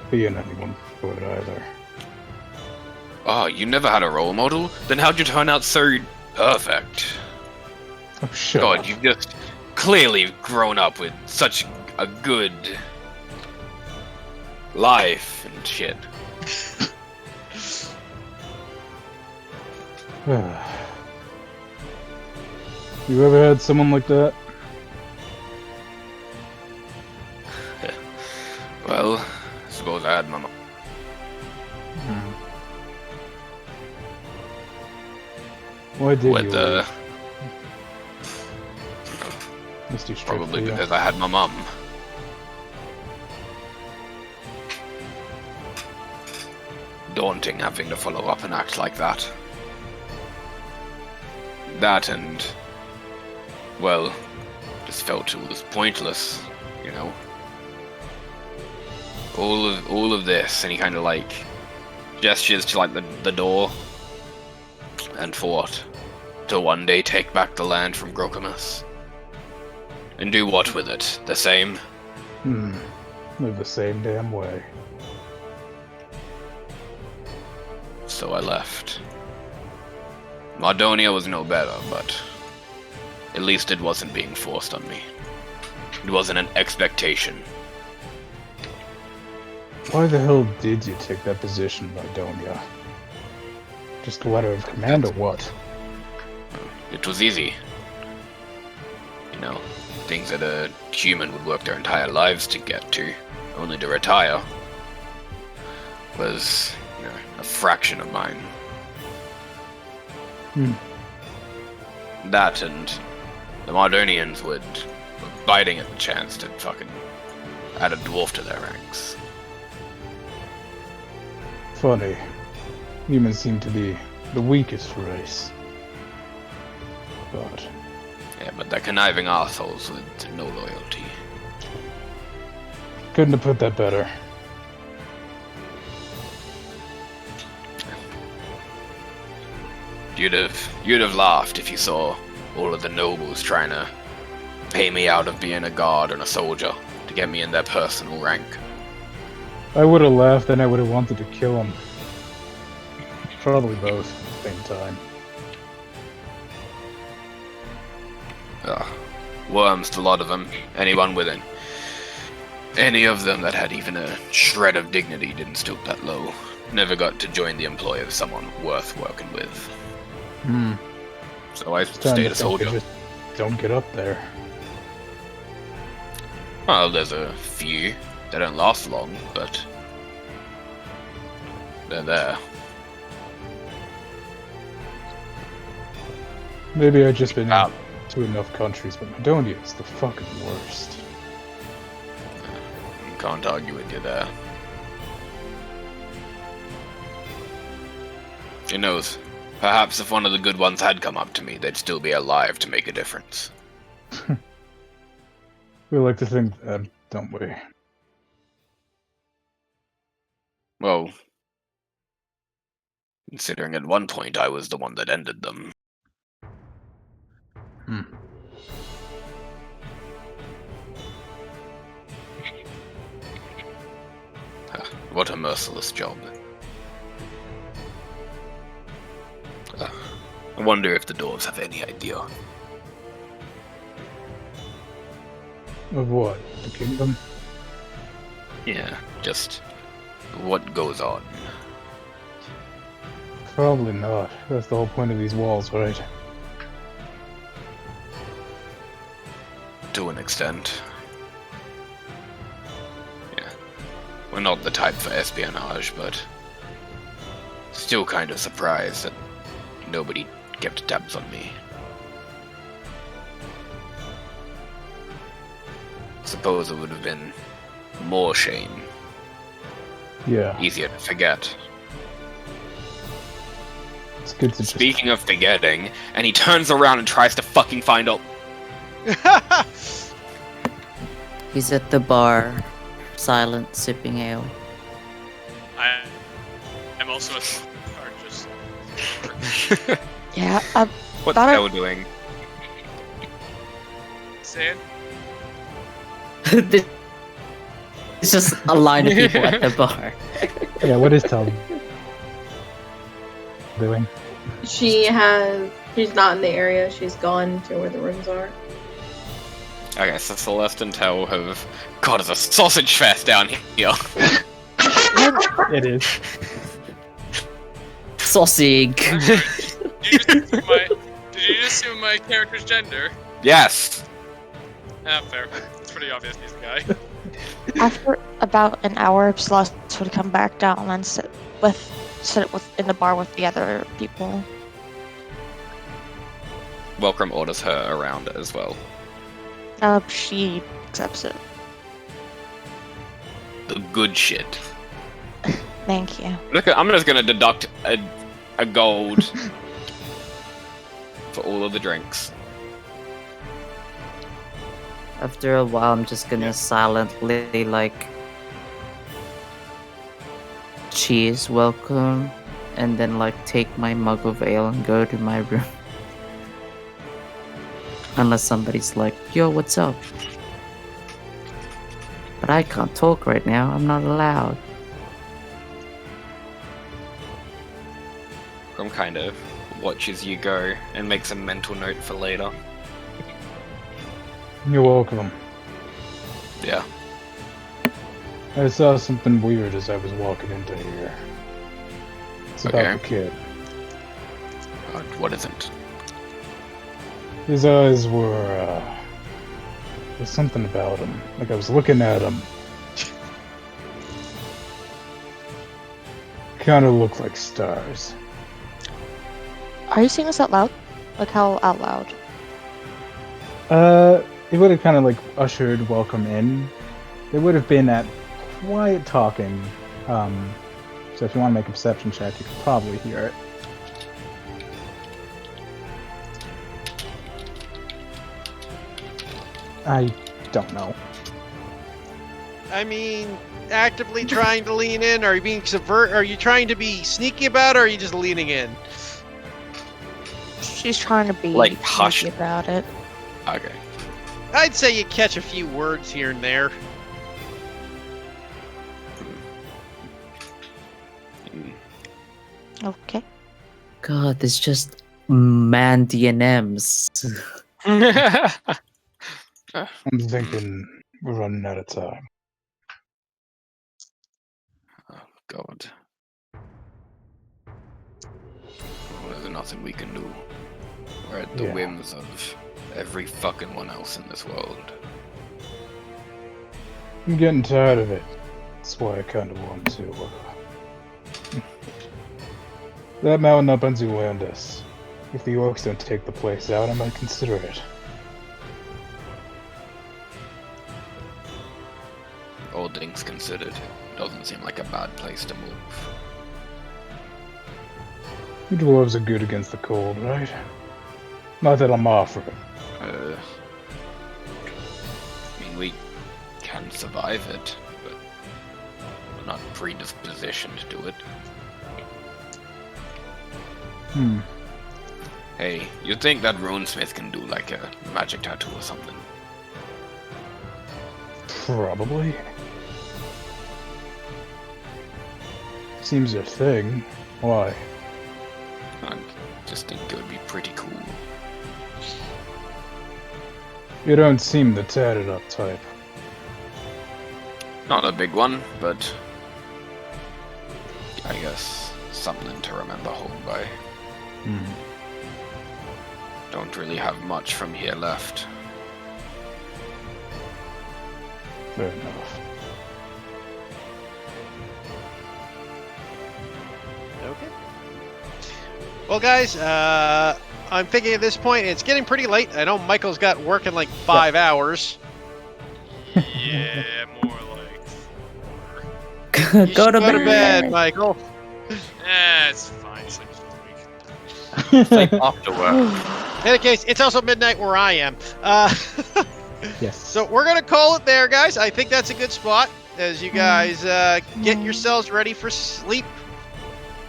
being anyone for it either. Oh, you never had a role model? Then how'd you turn out so perfect? Oh, shut God, up. you've just clearly grown up with such a good life and shit. You ever had someone like that? Well, I suppose I had my mom. Why did With you? the Must do straight probably for you. because I had my mum. Daunting having to follow up and act like that. That and, well, just felt it was pointless, you know. All of this, and he kind of like gestures to like the door, and for what? To one day take back the land from Grokamus. And do what with it? The same? Live the same damn way. So I left. Mardonia was no better, but at least it wasn't being forced on me. It wasn't an expectation. Why the hell did you take that position, Mardonia? Just a letter of command or what? It was easy. You know, things that a human would work their entire lives to get to, only to retire, was, you know, a fraction of mine. That and the Mardonians were biting at the chance to fucking add a dwarf to their ranks. Funny. Humans seem to be the weakest race. But Yeah, but they're conniving assholes with no loyalty. couldn't have put that better. You'd have laughed if you saw all of the nobles trying to pay me out of being a guard and a soldier to get me in their personal rank. I would have laughed and I would have wanted to kill him. Probably both at the same time. Worms, the lot of them. Anyone within. Any of them that had even a shred of dignity didn't stoop that low. Never got to join the employ of someone worth working with. So I It's time stayed to a think they soldier. just don't get up there. Well, there's a few. They don't last long, but they're there. Maybe I've just been Ah. to enough countries, but Madonia is the fucking worst. Can't argue with you there. Who knows? Perhaps if one of the good ones had come up to me, they'd still be alive to make a difference. We like to think that, don't we? Well, considering at one point I was the one that ended them. What a merciless job. I wonder if the dwarves have any idea. Of what? The kingdom? Yeah, just what goes on. Probably not. That's the whole point of these walls, right? To an extent. Yeah. We're not the type for espionage, but still kind of surprised that nobody kept tabs on me. Suppose it would have been more shame. Yeah. Easier to forget. It's good to Speaking of forgetting, and he turns around and tries to fucking find out. He's at the bar, silent, sipping ale. I'm also at the bar, just. Yeah, What's Thought I- Hell doing? Saying? It's just a line of people at the bar. Yeah, what is Tom doing? She's not in the area. She's gone to where the rooms are. Okay, so Celeste and Tell have got us a sausage fest down here. It is. Sausage. Did you just see my character's gender? Yes! Ah, fair. It's pretty obvious he's the guy. after about an hour, Celeste would come back down and sit in the bar with the other people. Welcome orders her around as well. She accepts it. The good shit. Thank you. Look, I'm just gonna deduct a gold for all of the drinks. After a while, I'm just gonna silently, like, cheers, welcome, and then, like, take my mug of ale and go to my room. Unless somebody's like, yo, what's up? But I can't talk right now, I'm not allowed. Grom kind of watches you go and makes a mental note for later. You're welcome. Yeah. I saw something weird as I was walking into here. It's about Okay. the kid. What isn't? His eyes were, there's something about him. Like I was looking at him. Kind of looked like stars. Are you saying this out loud? Like how out loud? It would have kind of like ushered welcome in. They would have been at quiet talking. So if you want to make a perception check, you could probably hear it. I don't know. I mean, actively trying to lean in? Are you being Are you trying to be sneaky about it, or are you just leaning in? She's trying to be Like, hush. sneaky about it. Okay. I'd say you catch a few words here and there. Okay. God, it's just man DNMs. I'm thinking we're running out of time. Oh, God. Well, there's nothing we can do. We're at the Yeah. whims of every fucking one else in this world. I'm getting tired of it. That's why I kind of want to. That mountain up on Zulandis. If the orcs don't take the place out, I might consider it. All things considered, doesn't seem like a bad place to move. You dwarves are good against the cold, right? Not that I'm offering. I mean, we can survive it, but we're not predispositioned to it. Hey, you think that runesmith can do like a magic tattoo or something? Probably. Seems their thing. Why? I just think it would be pretty cool. You don't seem the tatted up type. Not a big one, but I guess something to remember home by. Hmm. Don't really have much from here left. Fair enough. Okay. Well, guys, I'm thinking at this point it's getting pretty late. I know Michael's got work in like 5 hours. Yeah, more like. You Go should to go to bed, bed. Michael. It's fine. Sleep this week. It's like after work. In any case, it's also midnight where I am. Yes. So we're gonna call it there, guys. I think that's a good spot as you guys get yourselves ready for sleep.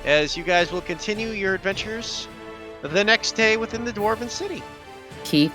As you guys will continue your adventures the next day within the Dwarven City. Keep